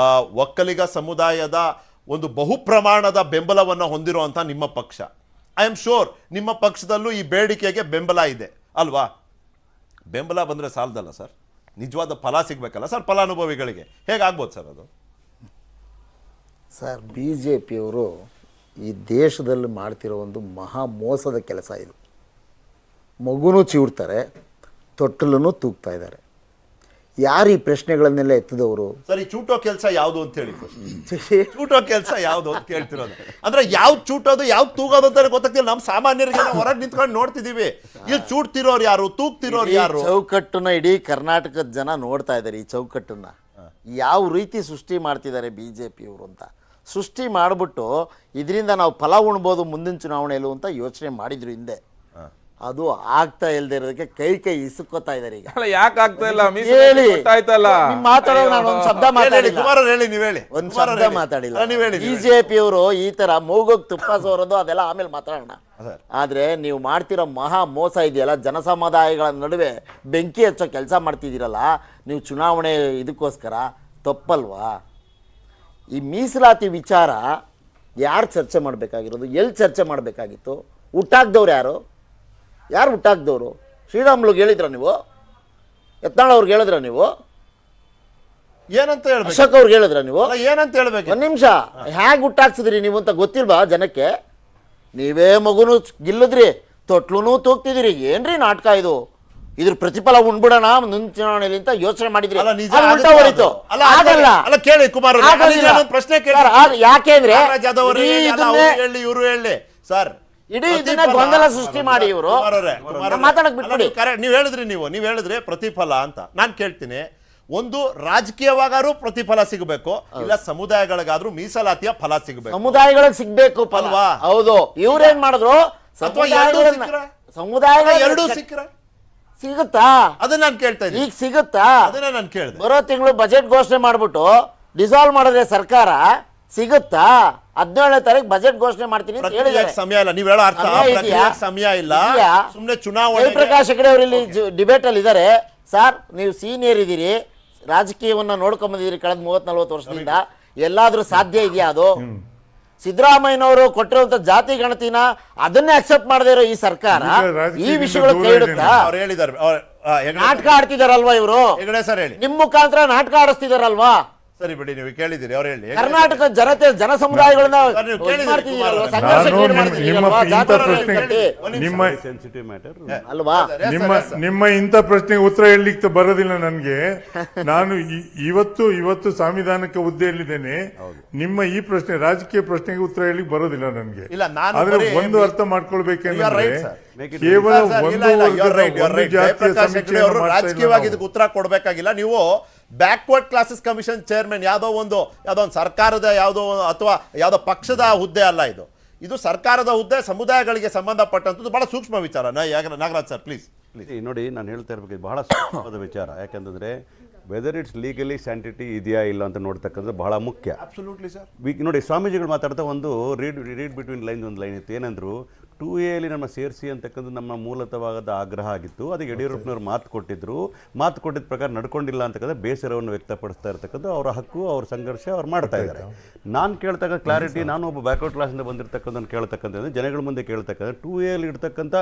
ಒಕ್ಕಲಿಗ ಸಮುದಾಯದ ಒಂದು ಬಹು ಪ್ರಮಾಣದ ಬೆಂಬಲವನ್ನು ಹೊಂದಿರುವಂತ ನಿಮ್ಮ ಪಕ್ಷ, ಐ ಆಮ್ ಶೋರ್ ನಿಮ್ಮ ಪಕ್ಷದಲ್ಲೂ ಈ ಬೇಡಿಕೆಗೆ ಬೆಂಬಲ ಇದೆ ಅಲ್ವಾ? ಬೆಂಬಲ ಬಂದ್ರೆ ಸಾಲದಲ್ಲ ಸರ್, ನಿಜವಾದ ಫಲ ಸಿಗ್ಬೇಕಲ್ಲ ಸರ್ ಫಲಾನುಭವಿಗಳಿಗೆ. ಹೇಗಾಗ್ಬೋದು ಸರ್ ಅದು? ಸರ್, BJP ಅವರು ಈ ದೇಶದಲ್ಲಿ ಮಾಡ್ತಿರೋ ಒಂದು ಮಹಾ ಮೋಸದ ಕೆಲಸ ಇದು. ಮಗುನೂ ಚಿವುಡ್ತಾರೆ, ತೊಟ್ಟಲನ್ನು ತೂಗ್ತಾ ಇದ್ದಾರೆ. ಯಾರು ಈ ಪ್ರಶ್ನೆಗಳನ್ನೆಲ್ಲ ಎತ್ತಿದವರು? ಸರ್ ಈ ಚೂಟೋ ಕೆಲಸ ಯಾವುದು ಅಂತ ಹೇಳಿ. ಚೂಟೋ ಕೆಲಸ ಯಾವುದು ಅಂತ ಕೇಳ್ತಿರೋದು ಅಂದ್ರೆ ಯಾವ್ದು ಚೂಟೋದು ಯಾವ್ದು ತೂಗೋದು ಅಂತ ಗೊತ್ತಾಗ್ತಿಲ್ಲ. ನಮ್ಮ ಸಾಮಾನ್ಯರಿಗೆ ಹೊರಗೆ ನಿಂತ್ಕೊಂಡು ನೋಡ್ತಿದೀವಿ, ಇಲ್ಲಿ ಚೂಟ್ತಿರೋರು ಯಾರು, ತೂಗ್ತಿರೋರು ಯಾರು? ಚೌಕಟ್ಟನ್ನ ಇಡೀ ಕರ್ನಾಟಕದ ಜನ ನೋಡ್ತಾ ಇದ್ದಾರೆ. ಈ ಚೌಕಟ್ಟನ್ನ ಯಾವ ರೀತಿ ಸೃಷ್ಟಿ ಮಾಡ್ತಿದ್ದಾರೆ BJP ಅವರು ಅಂತ ಸೃಷ್ಟಿ ಮಾಡಿಬಿಟ್ಟು ಇದರಿಂದ ನಾವು ಫಲ ಉಣ್ಬೋದು ಮುಂದಿನ ಚುನಾವಣೆಯಲ್ಲೂ ಅಂತ ಯೋಚನೆ ಮಾಡಿದ್ರು ಹಿಂದೆ. ಅದು ಆಗ್ತಾ ಇಲ್ಲದೆ ಇರೋದಕ್ಕೆ ಕೈ ಇಸುಕೋತಾ ಇದ್ದಾರೆ ಈಗ. ಯಾಕೆ ಆಗ್ತಾ ಇಲ್ಲ? ಮಾತಾಡೋ ನಾನು ಒಂದು ಶಬ್ದ ಮಾತಾಡಿಲ್ಲ. BJP ಅವರು ಈ ತರ ಮೂಗೋಗ್ ತುಪ್ಪ ಸೋರೋದು ಅದೆಲ್ಲ ಆಮೇಲೆ ಮಾತಾಡೋಣ. ಆದ್ರೆ ನೀವು ಮಾಡ್ತಿರೋ ಮಹಾ ಮೋಸ ಇದೆಯಲ್ಲ, ಜನಸಮುದಾಯಗಳ ನಡುವೆ ಬೆಂಕಿ ಹಚ್ಚೋ ಕೆಲಸ ಮಾಡ್ತಿದ್ದೀರಲ್ಲ ನೀವು ಚುನಾವಣೆ ಇದಕ್ಕೋಸ್ಕರ, ತಪ್ಪಲ್ವಾ? ಈ ಮೀಸಲಾತಿ ವಿಚಾರ ಯಾರು ಚರ್ಚೆ ಮಾಡಬೇಕಾಗಿರೋದು? ಎಲ್ಲಿ ಚರ್ಚೆ ಮಾಡಬೇಕಾಗಿತ್ತು? ಹುಟ್ಟಾಕ್ದವ್ರು ಯಾರು? ಹುಟ್ಟಾಕ್ದವರು? ಶ್ರೀರಾಮುಲುಗೆ ಹೇಳಿದ್ರ ನೀವು? ಯತ್ನಾಳ್ ಅವ್ರಿಗೆ ಹೇಳಿದ್ರ ನೀವು? ಏನಂತ ಹೇಳ್ಬೇಕು? ಅಶೋಕ್ ಅವ್ರಿಗೆ ಹೇಳಿದ್ರ ನೀವು? ಏನಂತ ಹೇಳ್ಬೇಕು? ಒಂದ್ ನಿಮಿಷ, ಹೇಗೆ ಹುಟ್ಟಾಕ್ಸಿದ್ರಿ ನೀವು ಅಂತ ಗೊತ್ತಿಲ್ವಾ ಜನಕ್ಕೆ? ನೀವೇ ಮಗುನು ಗಿಲ್ಲದ್ರಿ, ತೊಟ್ಲುನೂ ತೂಗ್ತಿದಿರಿ. ಏನ್ರಿ ನಾಟಕ ಇದು? ಇದ್ರ ಪ್ರತಿಫಲ ಉಣ್ಬಿಡೋಣ ಮುಂದಿನ ಚುನಾವಣೆಯಲ್ಲಿ ಅಂತ ಯೋಚನೆ ಮಾಡಿದ್ರಿ. ಯಾಕೆಂದ್ರೆ ಇವರು ಹೇಳಿ ಸರ್, ಇಡೀ ಇದನ್ನ ಗೊಂದಲ ಸೃಷ್ಟಿ ಮಾಡಿ ಇವರು ಮಾತಾಡಕ್ ಬಿಟ್ಬಿಡಿ. ನೀವ್ ಹೇಳಿದ್ರಿ ಪ್ರತಿಫಲ ಅಂತ. ನಾನ್ ಕೇಳ್ತೀನಿ, ಒಂದು ರಾಜಕೀಯವಾಗಾದ್ರೂ ಪ್ರತಿಫಲ ಸಿಗಬೇಕು, ಇಲ್ಲ ಸಮುದಾಯಗಳಿಗಾದ್ರೂ ಮೀಸಲಾತಿಯ ಫಲ ಸಿಗಬೇಕು. ಸಮುದಾಯಗಳಿಗೆ ಸಿಗ್ಬೇಕು ಅಲ್ವಾ? ಹೌದು. ಇವ್ರೇನ್ ಮಾಡಿದ್ರು? ಸಮುದಾಯಗಳ ಎರಡೂ ಸಿಗುತ್ತಾ? ಅದನ್ನ ನಾನು ಕೇಳ್ತಾ ಇದ್ದೀನಿ. ಈಗ ಸಿಗುತ್ತಾ? ಅದನ್ನ ನಾನು ಕೇಳಿದೆ. ಬರೋ ತಿಂಗಳು ಬಜೆಟ್ ಘೋಷಣೆ ಮಾಡ್ಬಿಟ್ಟು ಡಿಸಾಲ್ವ್ ಮಾಡಿದ್ರೆ ಸರ್ಕಾರ ಸಿಗುತ್ತಾ? 17ನೇ ತಾರೀಕು ಬಜೆಟ್ ಘೋಷಣೆ ಮಾಡ್ತೀನಿ ಅಂತ ಹೇಳಿದ್ರೆ ಸಮಯ ಇಲ್ಲ. ನೀವು ಹೇಳೋ ಅರ್ಥ ಸಮಯ ಇಲ್ಲ, ಸುಮ್ಮನೆ ಚುನಾವಣೆ. ಜಯಪ್ರಕಾಶ್ ಹೆಗಡೆ ಅವರು ಇಲ್ಲಿ ಡಿಬೇಟ್ ಅಲ್ಲಿ ಇದ್ದಾರೆ. ಸರ್, ನೀವು ಸೀನಿಯರ್ ಇದ್ದೀರಿ, ರಾಜಕೀಯವನ್ನ ನೋಡ್ಕೊಂಬಂದಿದ್ದೀರಿ ಕಳೆದ 30-40 ವರ್ಷದಿಂದ. ಎಲ್ಲಾದ್ರೂ ಸಾಧ್ಯ ಇದೆಯಾ ಅದು? ಸಿದ್ದರಾಮಯ್ಯನವರು ಕೊಟ್ಟಿರುವಂತ ಜಾತಿ ಗಣತಿನ ಅದನ್ನೇ ಅಕ್ಸೆಪ್ಟ್ ಮಾಡದೇ ಇರೋ ಈ ಸರ್ಕಾರ ಈ ವಿಷಯಗಳು ಕೈ ಇಡುತ್ತಾ? ನಾಟಕ ಆಡ್ತಿದಾರಲ್ವಾ ಇವರು? ನಿಮ್ಮ ಮುಖಾಂತರ ನಾಟಕ ಆಡಿಸ್ತಿದಾರಲ್ವಾ? ಸರಿ ಬಿಡಿ, ನೀವು ಕೇಳಿದಿರಿ, ಅವ್ರು ಹೇಳಿ. ಕರ್ನಾಟಕ ಜನತೆ ಜನ ಸಮುದಾಯಗಳನ್ನ ನೀವು ಕೇಳಿದಿರಿ ಮಾಡ್ತಿದ್ದೀರಲ್ವಾ, ಕುಮಾರ್ ಸಂಘರ್ಷ ನಾನು ಕ್ರಿಯೇಟ್ ಮಾಡ್ತಿದ್ದೀರಲ್ವಾ, ನಿಮ್ಮ ಇಂಥ ಜಾತಿವಾರ ಪ್ರಶ್ನೆ ಕಟ್ಟಿ, ನಿಮ್ಮ ಸೆನ್ಸಿಟಿವ್ ಮ್ಯಾಟರ್ ಅಲ್ವಾ? ನಿಮ್ಮ ಇಂಥ ಪ್ರಶ್ನೆಗೆ ಉತ್ತರ ಹೇಳಲಿಕ್ಕೆ ಬರೋದಿಲ್ಲ ನನಗೆ. ನಾನು ಇವತ್ತು ಸಂವಿಧಾನಕ್ಕೆ ಹುದ್ದೆಯಲ್ಲಿದ್ದೇನೆ. ನಿಮ್ಮ ಈ ಪ್ರಶ್ನೆ ರಾಜಕೀಯ ಪ್ರಶ್ನೆಗೆ ಉತ್ತರ ಹೇಳಲಿಕ್ಕೆ ಬರೋದಿಲ್ಲ ನನಗೆ. ಇಲ್ಲ, ನಾನು ಆದ್ರೆ ಬರೀ ಒಂದು ಅರ್ಥ ಮಾಡ್ಕೊಳ್ಬೇಕೆಂದ್ರೆ ಕೇವಲ ರಾಜಕೀಯವಾಗಿ ಇದಕ್ಕೆ ಉತ್ತರ ಕೊಡಬೇಕಾಗಿಲ್ಲ. ನೀವು ಬ್ಯಾಕ್ವರ್ಡ್ ಕ್ಲಾಸಸ್ ಕಮಿಷನ್ ಚೇರ್ಮನ್ ಯಾವುದೋ ಒಂದು ಸರ್ಕಾರದ ಯಾವುದೋ ಅಥವಾ ಯಾವುದೋ ಪಕ್ಷದ ಹುದ್ದೆ ಅಲ್ಲ ಇದು. ಇದು ಸರ್ಕಾರದ ಹುದ್ದೆ, ಸಮುದಾಯಗಳಿಗೆ ಸಂಬಂಧಪಟ್ಟಂಥದ್ದು. ಬಹಳ ಸೂಕ್ಷ್ಮ ವಿಚಾರ. Nagaraj sir please. ನೋಡಿ, ನಾನು ಹೇಳ್ತಾ ಇರ್ಬೇಕು, ಇದು ಬಹಳ ಸೂಕ್ಷ್ಮವಾದ ವಿಚಾರ. ಯಾಕಂತಂದ್ರೆ ವೆದರ್ ಇಟ್ಸ್ ಲೀಗಲಿ ಸ್ಯಾಂಟಿಟಿ ಇದೆಯಾ ಇಲ್ಲ ಅಂತ ನೋಡ್ತಕ್ಕಂಥದ್ದು ಬಹಳ ಮುಖ್ಯ. Absolutely sir. ನೋಡಿ, ಸ್ವಾಮೀಜಿಗಳು ಮಾತಾಡ್ತಾ ಒಂದು ರೀಡ್ ಬಿಟ್ವೀನ್ ಲೈನ್ ಒಂದು ಲೈನ್ ಇತ್ತು. ಏನಂದ್ರು, 2A ನಮ್ಮ ಸೇರಿಸಿ ಅಂತಕ್ಕಂಥ ನಮ್ಮ ಮೂಲತವಾದ ಆಗ್ರಹ ಆಗಿತ್ತು. ಅದಕ್ಕೆ ಯಡಿಯೂರಪ್ಪನವ್ರು ಮಾತು ಕೊಟ್ಟಿದ್ದ ಪ್ರಕಾರ ನಡ್ಕೊಂಡಿಲ್ಲ ಅಂತಕ್ಕಂಥ ಬೇಸರವನ್ನು ವ್ಯಕ್ತಪಡಿಸ್ತಾ ಇರ್ತಕ್ಕಂಥ ಅವರ ಹಕ್ಕು, ಅವ್ರ ಸಂಘರ್ಷ ಅವ್ರು ಮಾಡ್ತಾ ಇದ್ದಾರೆ. ನಾನು ಕೇಳ್ತಕ್ಕ ಕ್ಲಾರಿಟಿ, ನಾನು ಒಬ್ಬ ಬ್ಯಾಕ್ವರ್ಡ್ ಕ್ಲಾಸಿಂದ ಬಂದಿರತಕ್ಕಂಥ ಕೇಳ್ತಕ್ಕಂಥ ಜನಗಳ ಮುಂದೆ ಕೇಳ್ತಕ್ಕಂಥ 2A ಇರ್ತಕ್ಕಂಥ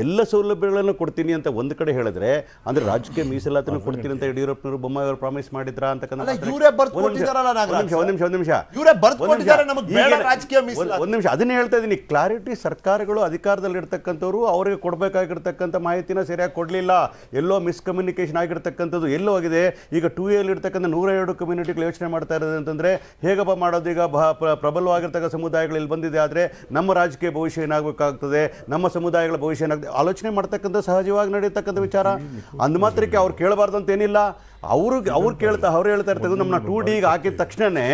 ಎಲ್ಲ ಸೌಲಭ್ಯಗಳನ್ನು ಕೊಡ್ತೀನಿ ಅಂತ ಒಂದು ಕಡೆ ಹೇಳಿದ್ರೆ, ಅಂದ್ರೆ ರಾಜಕೀಯ ಮೀಸಲಾತಿನ ಕೊಡ್ತೀನಿ ಅಂತ ಯಡಿಯೂರಪ್ಪನವರು ಬೊಮ್ಮಾಯಿ ಅವರು ಪ್ರಾಮಿಸ್ ಮಾಡಿದ್ರ ಅಂತಕ್ಕಂಥ ಒಂದು ನಿಮಿಷ ಅದನ್ನೇ ಹೇಳ್ತಾ ಇದ್ದೀನಿ. ಕ್ಲಾರಿಟಿ ಸರ್ಕಾರಗಳು ಅಧಿಕಾರದಲ್ಲಿ ಇರ್ತಕ್ಕಂಥವ್ರು ಅವರಿಗೆ ಕೊಡಬೇಕಾಗಿರ್ತಕ್ಕಂಥ ಮಾಹಿತಿನ ಸರಿಯಾಗಿ ಕೊಡಲಿಲ್ಲ. ಎಲ್ಲೋ ಮಿಸ್ಕಮ್ಯುನಿಕೇಶನ್ ಆಗಿರ್ತಕ್ಕಂಥದ್ದು ಎಲ್ಲೋ ಆಗಿದೆ. ಈಗ 2A ಇರ್ತಕ್ಕಂಥ 102 ಕಮ್ಯುನಿಟಿಗಳು ಯೋಚನೆ ಮಾಡ್ತಾ ಇರೋದು ಅಂತಂದ್ರೆ, ಹೇಗಪ್ಪ ಮಾಡೋದು? ಈಗ ಪ್ರಬಲವಾಗಿರ್ತಕ್ಕಂಥ ಸಮುದಾಯಗಳು ಇಲ್ಲಿ ಬಂದಿದೆ, ಆದರೆ ನಮ್ಮ ರಾಜಕೀಯ ಭವಿಷ್ಯ ಏನಾಗಬೇಕಾಗ್ತದೆ, ನಮ್ಮ ಸಮುದಾಯಗಳ ಭವಿಷ್ಯ ಏನಾಗ್ತದೆ, ಆಲೋಚನೆ ಮಾಡ್ತಕ್ಕಂಥ ಸಹಜವಾಗಿ ನಡೆಯತಕ್ಕಂಥ ವಿಚಾರ. ಅಂದ ಮಾತ್ರಕ್ಕೆ ಅವ್ರು ಕೇಳಬಾರ್ದು ಅಂತ ಏನಿಲ್ಲ. ಅವ್ರು ಹೇಳ್ತಾ ಇರ್ತಕ್ಕಂಥ ನಮ್ಮನ್ನ 2D ಹಾಕಿದ ತಕ್ಷಣನೇ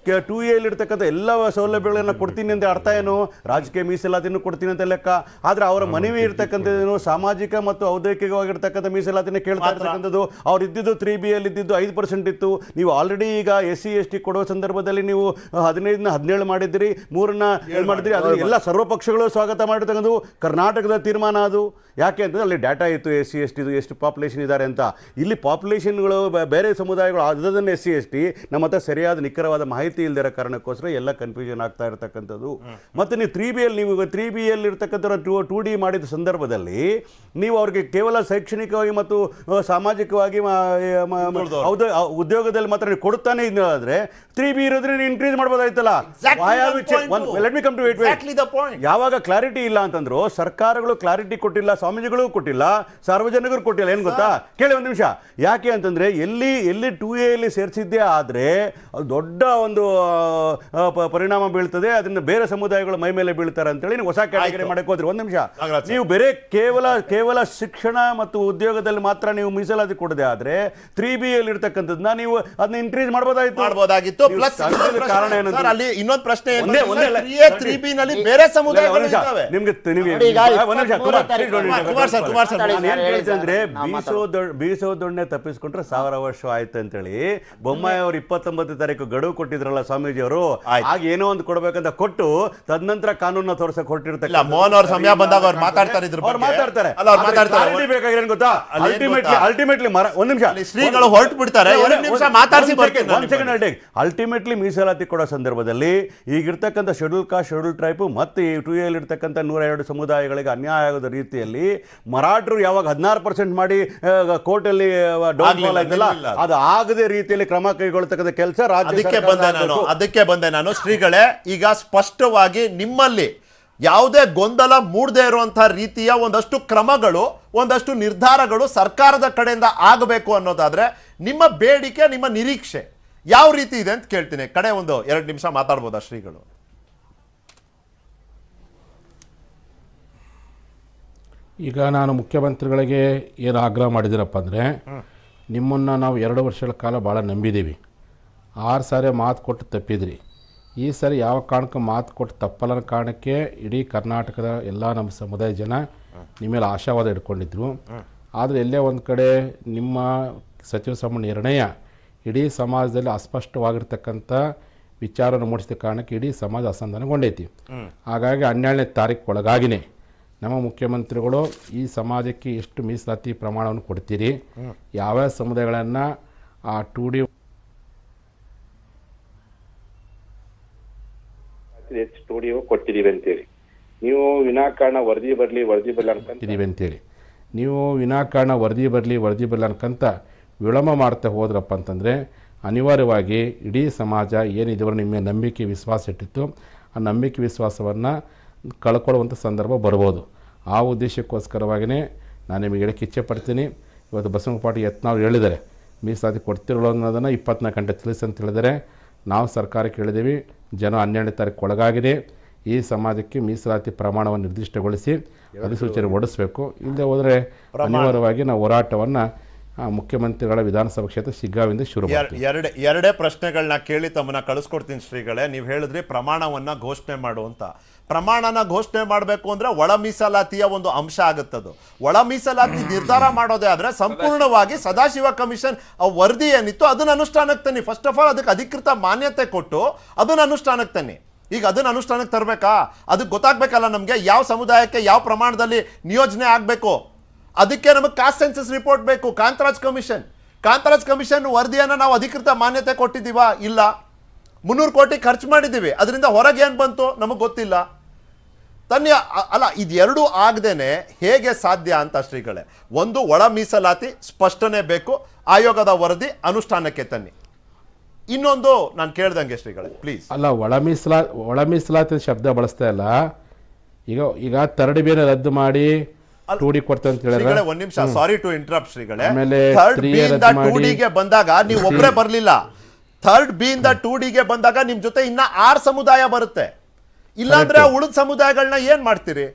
2A ಇರ್ತಕ್ಕಂಥ ಎಲ್ಲ ಸೌಲಭ್ಯಗಳನ್ನ ಕೊಡ್ತೀನಿ ಅಂತ ಅರ್ಥ ಏನು? ರಾಜಕೀಯ ಮೀಸಲಾತಿನೂ ಕೊಡ್ತೀನಿ ಅಂತ ಲೆಕ್ಕ. ಆದ್ರೆ ಅವರ ಮನವಿ ಇರ್ತಕ್ಕಂಥದ್ದೇನು? ಸಾಮಾಜಿಕ ಮತ್ತು ಔದ್ಯೋಗಿಕವಾಗಿರ್ತಕ್ಕಂಥ ಮೀಸಲಾತಿನ ಕೇಳ್ತಾ ಇರ್ತಕ್ಕಂಥದ್ದು. ಅವ್ರು ಇದ್ದಿದ್ದು 3B ಇದ್ದಿದ್ದು 5% ಇತ್ತು. ನೀವು ಆಲ್ರೆಡಿ ಈಗ SC ST ಕೊಡೋ ಸಂದರ್ಭದಲ್ಲಿ ನೀವು 15ನ 17 ಮಾಡಿದ್ದೀರಿ, 3ನ್ನ ಮಾಡಿದ್ರಿ. ಅದನ್ನ ಎಲ್ಲ ಸರ್ವ ಪಕ್ಷಗಳು ಸ್ವಾಗತ ಮಾಡಿರ್ತಕ್ಕಂಥದ್ದು ಕರ್ನಾಟಕದ ತೀರ್ಮಾನ ಅದು. ಯಾಕೆ ಅಂತಂದ್ರೆ ಅಲ್ಲಿ ಡಾಟಾ ಇತ್ತು SC ST ಎಷ್ಟು ಪಾಪ್ಯುಲೇಷನ್ ಇದ್ದಾರೆ ಅಂತ. ಇಲ್ಲಿ ಪಾಪ್ಯುಲೇಷನ್ಗಳು ಬೇರೆ ಸಮುದಾಯಗಳು ಅದನ್ನು SC ST ನಮ್ಮ ಹತ್ರ ಸರಿಯಾದ ನಿಖರವಾದ ಮಾಹಿತಿ ಇಲ್ಲದಿರೋ ಕಾರಣಕ್ಕೋಸ್ಕರ ಎಲ್ಲ ಕನ್ಫ್ಯೂಷನ್ ಆಗ್ತಾ ಇರತಕ್ಕಂಥದ್ದು. ಮತ್ತು ನೀವು 3B ಇರ್ತಕ್ಕಂಥ 2D ಮಾಡಿದ ಸಂದರ್ಭದಲ್ಲಿ ನೀವು ಅವ್ರಿಗೆ ಕೇವಲ ಶೈಕ್ಷಣಿಕವಾಗಿ ಮತ್ತು ಸಾಮಾಜಿಕವಾಗಿ ಉದ್ಯೋಗದಲ್ಲಿ ಮಾತ್ರ ನೀವು ಕೊಡ್ತಾನೆ ಇದ್ರೆ 3B ಇರೋದ್ರೆ ಇನ್ಕ್ರೀಸ್ ಮಾಡ್ಬೋದಾಯ್ತಲ್ಲ. ಯಾವಾಗ ಕ್ಲಾರಿಟಿ ಇಲ್ಲ ಅಂತಂದ್ರು, ಸರ್ಕಾರಗಳು ಕ್ಲಾರಿಟಿ ಕೊಟ್ಟಿಲ್ಲ, ಸ್ವಾಮೀಜಿಗಳು ಕೊಟ್ಟಿಲ್ಲ, ಸಾರ್ವಜನಿಕರು ಕೊಟ್ಟಿಲ್ಲ. ಏನ್ ಗೊತ್ತಾ, ಕೇಳಿ ಒಂದು ನಿಮಿಷ. ಯಾಕೆ ಅಂತಂದ್ರೆ ಎಲ್ಲಿ 2A ಸೇರಿಸಿದ್ದೇ ಆದ್ರೆ ದೊಡ್ಡ ಒಂದು ಪರಿಣಾಮ ಬೀಳ್ತದೆ, ಅದನ್ನ ಬೇರೆ ಸಮುದಾಯಗಳು ಮೈ ಮೇಲೆ ಬೀಳ್ತಾರೆ ಅಂತೇಳಿ ಹೊಸ ಕ್ಯಾಟಗರಿ ಮಾಡಕ್ಕೆ ಹೋದ್ರೆ. ಒಂದು ನಿಮಿಷ, ನೀವು ಬೇರೆ ಕೇವಲ ಶಿಕ್ಷಣ ಮತ್ತು ಉದ್ಯೋಗದಲ್ಲಿ ಮಾತ್ರ ನೀವು ಮೀಸಲಾತಿ ಕೊಡದೆ ಆದ್ರೆ 3B ಇರ್ತಕ್ಕಂಥದ್ದನ್ನ ನೀವು ಅದನ್ನ ಇನ್ಕ್ರೀಸ್ ಮಾಡಬಹುದಾಗಿತ್ತು. ಪ್ಲಸ್ ಕಾರಣ ಏನಂದ್ರೆ ಅಲ್ಲಿ ಇನ್ನೊಂದು ಪ್ರಶ್ನೆ, 3B ನಲ್ಲಿ ಬೇರೆ ಸಮುದಾಯಗಳು ನಿಮ್ಗೆ ಬೀಸೋದೊಣ್ಣೆ ತಪ್ಪಿಸ್ಕೊಂಡ್ರೆ 1000 ವರ್ಷ ಆಯ್ತು ಅಂತೇಳಿ ಬೊಮ್ಮಾಯಿ ಅವರು 29 ತಾರೀಕು ಗಡುವು ಕೊಟ್ಟಿದ್ರಲ್ಲ ಸ್ವಾಮೀಜಿ ಅವರು. ಆಗ ಏನೋ ಒಂದು ಕೊಡ್ಬೇಕಂತ ಕೊಟ್ಟು ತದನಂತರ ಕಾನೂನ ತೋರ್ಸಕ್ ಹೊರಟಿರ್ತಾರೆ. ಮೋಹನ್ ಅವ್ರ ಸಮಯ ಬಂದಾಗ ಅವ್ರು ಮಾತಾಡ್ತಾರೆ. ಬೇಕಾಗಿರೋ ಗೊತ್ತಾ, ಅಲ್ಟಿಮೇಟ್ಲಿ ಒಂದ್ ನಿಮಿಷ ಶ್ರೀಗಳು ಹೊರಟು ಬಿಡ್ತಾರೆ. ಅಲ್ಟಿಮೇಟ್ಲಿ ಮೀಸಲಾತಿ ಕೊಡೋ ಸಂದರ್ಭದಲ್ಲಿ ಈಗಿರ್ತಕ್ಕಂಥ ಶೆಡ್ಯೂಲ್ ಕಾಸ್ಟ್, ಶೆಡ್ಯೂಲ್ ಟ್ರೈಬ್ ಮತ್ತೆ 2A ಇರ್ತಕ್ಕಂಥ 102 ಸಮುದಾಯಗಳಿಗೆ ಅನ್ಯಾಯ ಆಗೋದ ರೀತಿಯಲ್ಲಿ ಮರಾಠರು ಯಾವಾಗ 16% ಮಾಡಿ ಕೋರ್ಟಲ್ಲಿ ಡೌನ್ಫಾಲ್ ಆಯ್ತಲ್ಲ, ಅದು ಆಗದೆ ರೀತಿಯಲ್ಲಿ ಕ್ರಮ ಕೈಗೊಳ್ಳತಕ್ಕಂಥ ಕೆಲಸ ಅದಕ್ಕೆ ಬಂದೆ ನಾನು. ಶ್ರೀಗಳೇ, ಈಗ ಸ್ಪಷ್ಟವಾಗಿ ನಿಮ್ಮಲ್ಲಿ ಯಾವುದೇ ಗೊಂದಲ ಮೂಡದೇ ಇರುವಂತಹ ರೀತಿಯ ಒಂದಷ್ಟು ಕ್ರಮಗಳು, ಒಂದಷ್ಟು ನಿರ್ಧಾರಗಳು ಸರ್ಕಾರದ ಕಡೆಯಿಂದ ಆಗಬೇಕು ಅನ್ನೋದಾದ್ರೆ ನಿಮ್ಮ ಬೇಡಿಕೆ, ನಿಮ್ಮ ನಿರೀಕ್ಷೆ ಯಾವ ರೀತಿ ಇದೆ ಅಂತ ಕೇಳ್ತೀನಿ. ಕಡೆ ಒಂದು 2 ನಿಮಿಷ ಮಾತಾಡ್ಬೋದಾ ಶ್ರೀಗಳು? ಈಗ ನಾನು ಮುಖ್ಯಮಂತ್ರಿಗಳಿಗೆ ಏನು ಆಗ್ರಹ ಮಾಡಿದ್ದೀರಪ್ಪ ಅಂದರೆ, ನಿಮ್ಮನ್ನು ನಾವು 2 ವರ್ಷಗಳ ಕಾಲ ಭಾಳ ನಂಬಿದ್ದೀವಿ. 6 ಸಾರಿ ಮಾತು ಕೊಟ್ಟು ತಪ್ಪಿದ್ರಿ. ಈ ಸಾರಿ ಯಾವ ಕಾರಣಕ್ಕೂ ಮಾತು ಕೊಟ್ಟು ತಪ್ಪಲ್ಲ ಕಾರಣಕ್ಕೆ ಇಡೀ ಕರ್ನಾಟಕದ ಎಲ್ಲ ನಮ್ಮ ಸಮುದಾಯ ಜನ ನಿಮ್ಮ ಮೇಲೆ ಆಶಾವಾದ ಇಟ್ಕೊಂಡಿದ್ರು. ಆದರೆ ಎಲ್ಲೇ ಒಂದು ಕಡೆ ನಿಮ್ಮ ಸಚಿವ ಸಂಪುಟ ನಿರ್ಣಯ ಇಡೀ ಸಮಾಜದಲ್ಲಿ ಅಸ್ಪಷ್ಟವಾಗಿರ್ತಕ್ಕಂಥ ವಿಚಾರವನ್ನು ಮೂಡಿಸಿದ ಕಾರಣಕ್ಕೆ ಇಡೀ ಸಮಾಜ ಅಸಮಾಧಾನಗೊಂಡೈತಿ. ಹಾಗಾಗಿ 12ನೇ ತಾರೀಕು ಒಳಗಾಗಿನೇ ನಮ್ಮ ಮುಖ್ಯಮಂತ್ರಿಗಳು ಈ ಸಮಾಜಕ್ಕೆ ಎಷ್ಟು ಮೀಸಲಾತಿ ಪ್ರಮಾಣವನ್ನು ಕೊಡ್ತೀರಿ, ಯಾವ್ಯಾವ ಸಮುದಾಯಗಳನ್ನು ಆ 2D ಸ್ಟುಡಿಯೋ ಕೊಟ್ಟಿದ್ದೀವಿ ಅಂತೇಳಿ ನೀವು ವಿನಾಕಾರಣ ವರದಿ ಬರಲಿ ಅಂತೇಳಿ ನೀವು ವಿನಾಕಾರಣ ವರದಿ ಬರಲಿ ಅನ್ಕಂತ ವಿಳಂಬ ಮಾಡ್ತಾ ಹೋದ್ರಪ್ಪ ಅಂತಂದರೆ ಅನಿವಾರ್ಯವಾಗಿ ಇಡೀ ಸಮಾಜ ಏನು ಇದುವರೆಗೆ ನಿಮ್ಮ ನಂಬಿಕೆ ವಿಶ್ವಾಸ ಇಟ್ಟಿತ್ತು ಆ ನಂಬಿಕೆ ವಿಶ್ವಾಸವನ್ನು ಕಳ್ಕೊಳ್ಳುವಂಥ ಸಂದರ್ಭ ಬರ್ಬೋದು. ಆ ಉದ್ದೇಶಕ್ಕೋಸ್ಕರವಾಗಿಯೇ ನಾನು ನಿಮಗೆ ಹೇಳಕ್ಕೆ ಇಚ್ಛೆ ಪಡ್ತೀನಿ. ಇವತ್ತು ಬಸವನಗುಡಿ ಪಾಟೀಲ್ ಯತ್ನಾಳ್ ಹೇಳಿದ್ದಾರೆ ಮೀಸಲಾತಿ ಕೊಡ್ತಿರೋಳು ಅನ್ನೋದನ್ನು 24 ಗಂಟೆ ತಿಳಿಸಿ ಅಂತ ಹೇಳಿದರೆ ನಾವು ಸರ್ಕಾರಕ್ಕೆ ಹೇಳಿದ್ದೀವಿ. ಜನ 12ನೇ ತಾರೀಕು ಒಳಗಾಗಿದೆ ಈ ಸಮಾಜಕ್ಕೆ ಮೀಸಲಾತಿ ಪ್ರಮಾಣವನ್ನು ನಿರ್ದಿಷ್ಟಗೊಳಿಸಿ ಅಧಿಸೂಚನೆ ಹೊರಡಿಸಬೇಕು. ಇಲ್ಲದೆ ಹೋದರೆ ಅನಿವಾರ್ಯವಾಗಿ ನಾವು ಹೋರಾಟವನ್ನು ಮುಖ್ಯಮಂತ್ರಿಗಳ ವಿಧಾನಸಭಾ ಕ್ಷೇತ್ರ ಶಿಗ್ಗಾವಿಂದ ಶುರು ಮಾಡ್ತೀವಿ. ಎರಡೇ ಪ್ರಶ್ನೆಗಳನ್ನ ಕೇಳಿ ತಮ್ಮನ್ನ ಕಳಿಸ್ಕೊಡ್ತೀನಿ ಶ್ರೀಗಳೇ. ನೀವು ಹೇಳಿದ್ರಿ ಪ್ರಮಾಣವನ್ನ ಘೋಷಣೆ ಮಾಡುವಂತ. ಪ್ರಮಾಣನ ಘೋಷಣೆ ಮಾಡಬೇಕು ಅಂದ್ರೆ ಒಳ ಮೀಸಲಾತಿಯ ಒಂದು ಅಂಶ ಆಗುತ್ತದು. ಒಳ ಮೀಸಲಾತಿ ನಿರ್ಧಾರ ಮಾಡೋದೇ ಆದ್ರೆ ಸಂಪೂರ್ಣವಾಗಿ ಸದಾಶಿವ ಕಮಿಷನ್ ವರದಿ ಏನಿತ್ತು ಅದನ್ನ ಅನುಷ್ಠಾನಕ್ಕೆ ತನ್ನಿ. ಫಸ್ಟ್ ಆಫ್ ಆಲ್ ಅದಕ್ಕೆ ಅಧಿಕೃತ ಮಾನ್ಯತೆ ಕೊಟ್ಟು ಅದನ್ನ ಅನುಷ್ಠಾನಕ್ಕೆ ತನ್ನಿ. ಈಗ ಅದನ್ನ ಅನುಷ್ಠಾನಕ್ಕೆ ತರಬೇಕಾ? ಅದಕ್ಕೆ ಗೊತ್ತಾಗ್ಬೇಕಲ್ಲ ನಮಗೆ ಯಾವ ಸಮುದಾಯಕ್ಕೆ ಯಾವ ಪ್ರಮಾಣದಲ್ಲಿ ನಿಯೋಜನೆ ಆಗಬೇಕು. ಅದಕ್ಕೆ ನಮಗೆ ಕಾಸ್ಟ್ ಸೆನ್ಸಸ್ ರಿಪೋರ್ಟ್ ಬೇಕು. ಕಾಂತರಾಜ್ ಕಮಿಷನ್ ವರದಿಯನ್ನು ನಾವು ಅಧಿಕೃತ ಮಾನ್ಯತೆ ಕೊಟ್ಟಿದ್ದೀವಾ? ಇಲ್ಲ. 300 ಕೋಟಿ ಖರ್ಚು ಮಾಡಿದ್ದೀವಿ, ಅದರಿಂದ ಹೊರಗೆ ಏನು ಬಂತು ನಮಗೆ ಗೊತ್ತಿಲ್ಲ. ತನ್ನಿ ಅಲ್ಲ, ಇದೆರಡೂ ಆಗದೇನೆ ಹೇಗೆ ಸಾಧ್ಯ ಅಂತ ಶ್ರೀಗಳೇ. ಒಂದು ಒಳ ಮೀಸಲಾತಿ ಸ್ಪಷ್ಟನೆ ಬೇಕು, ಆಯೋಗದ ವರದಿ ಅನುಷ್ಠಾನಕ್ಕೆ ತನ್ನಿ. ಇನ್ನೊಂದು ನಾನು ಕೇಳ್ದಂಗೆ ಶ್ರೀಗಳೇ ಪ್ಲೀಸ್. ಅಲ್ಲ, ಒಳ ಮೀಸಲಾತಿ ಶಬ್ದ ಬಳಸ್ತಾ ಇಲ್ಲ. ಈಗ ತರಡಿಬೇನೆ ರದ್ದು ಮಾಡಿ 2D ಕೊಡ್ತಾ ಅಂತ ಹೇಳಿದ್ರೆ ಒಂದ್ ನಿಮಿಷ, ಸಾರಿ ಟು ಇಂಟರಪ್ಟ್ ಶ್ರೀಗಳೇ. ಆಮೇಲೆ ಥರ್ಡ್ ಬಿ ಇಂದ 2D ಗೆ ಬಂದಾಗ ನೀವು ಒಬ್ಬರೇ ಬರ್ಲಿಲ್ಲ. ಥರ್ಡ್ ಬಿ ಇಂದ 2D ಗೆ ಬಂದಾಗ ನಿಮ್ ಜೊತೆ ಇನ್ನ 6 ಸಮುದಾಯ ಬರುತ್ತೆ. ಇಲ್ಲಾಂದ್ರೆ ಉಳಿದ ಸಮುದಾಯಗಳನ್ನ ಏನ್ ಮಾಡ್ತೀರಿ?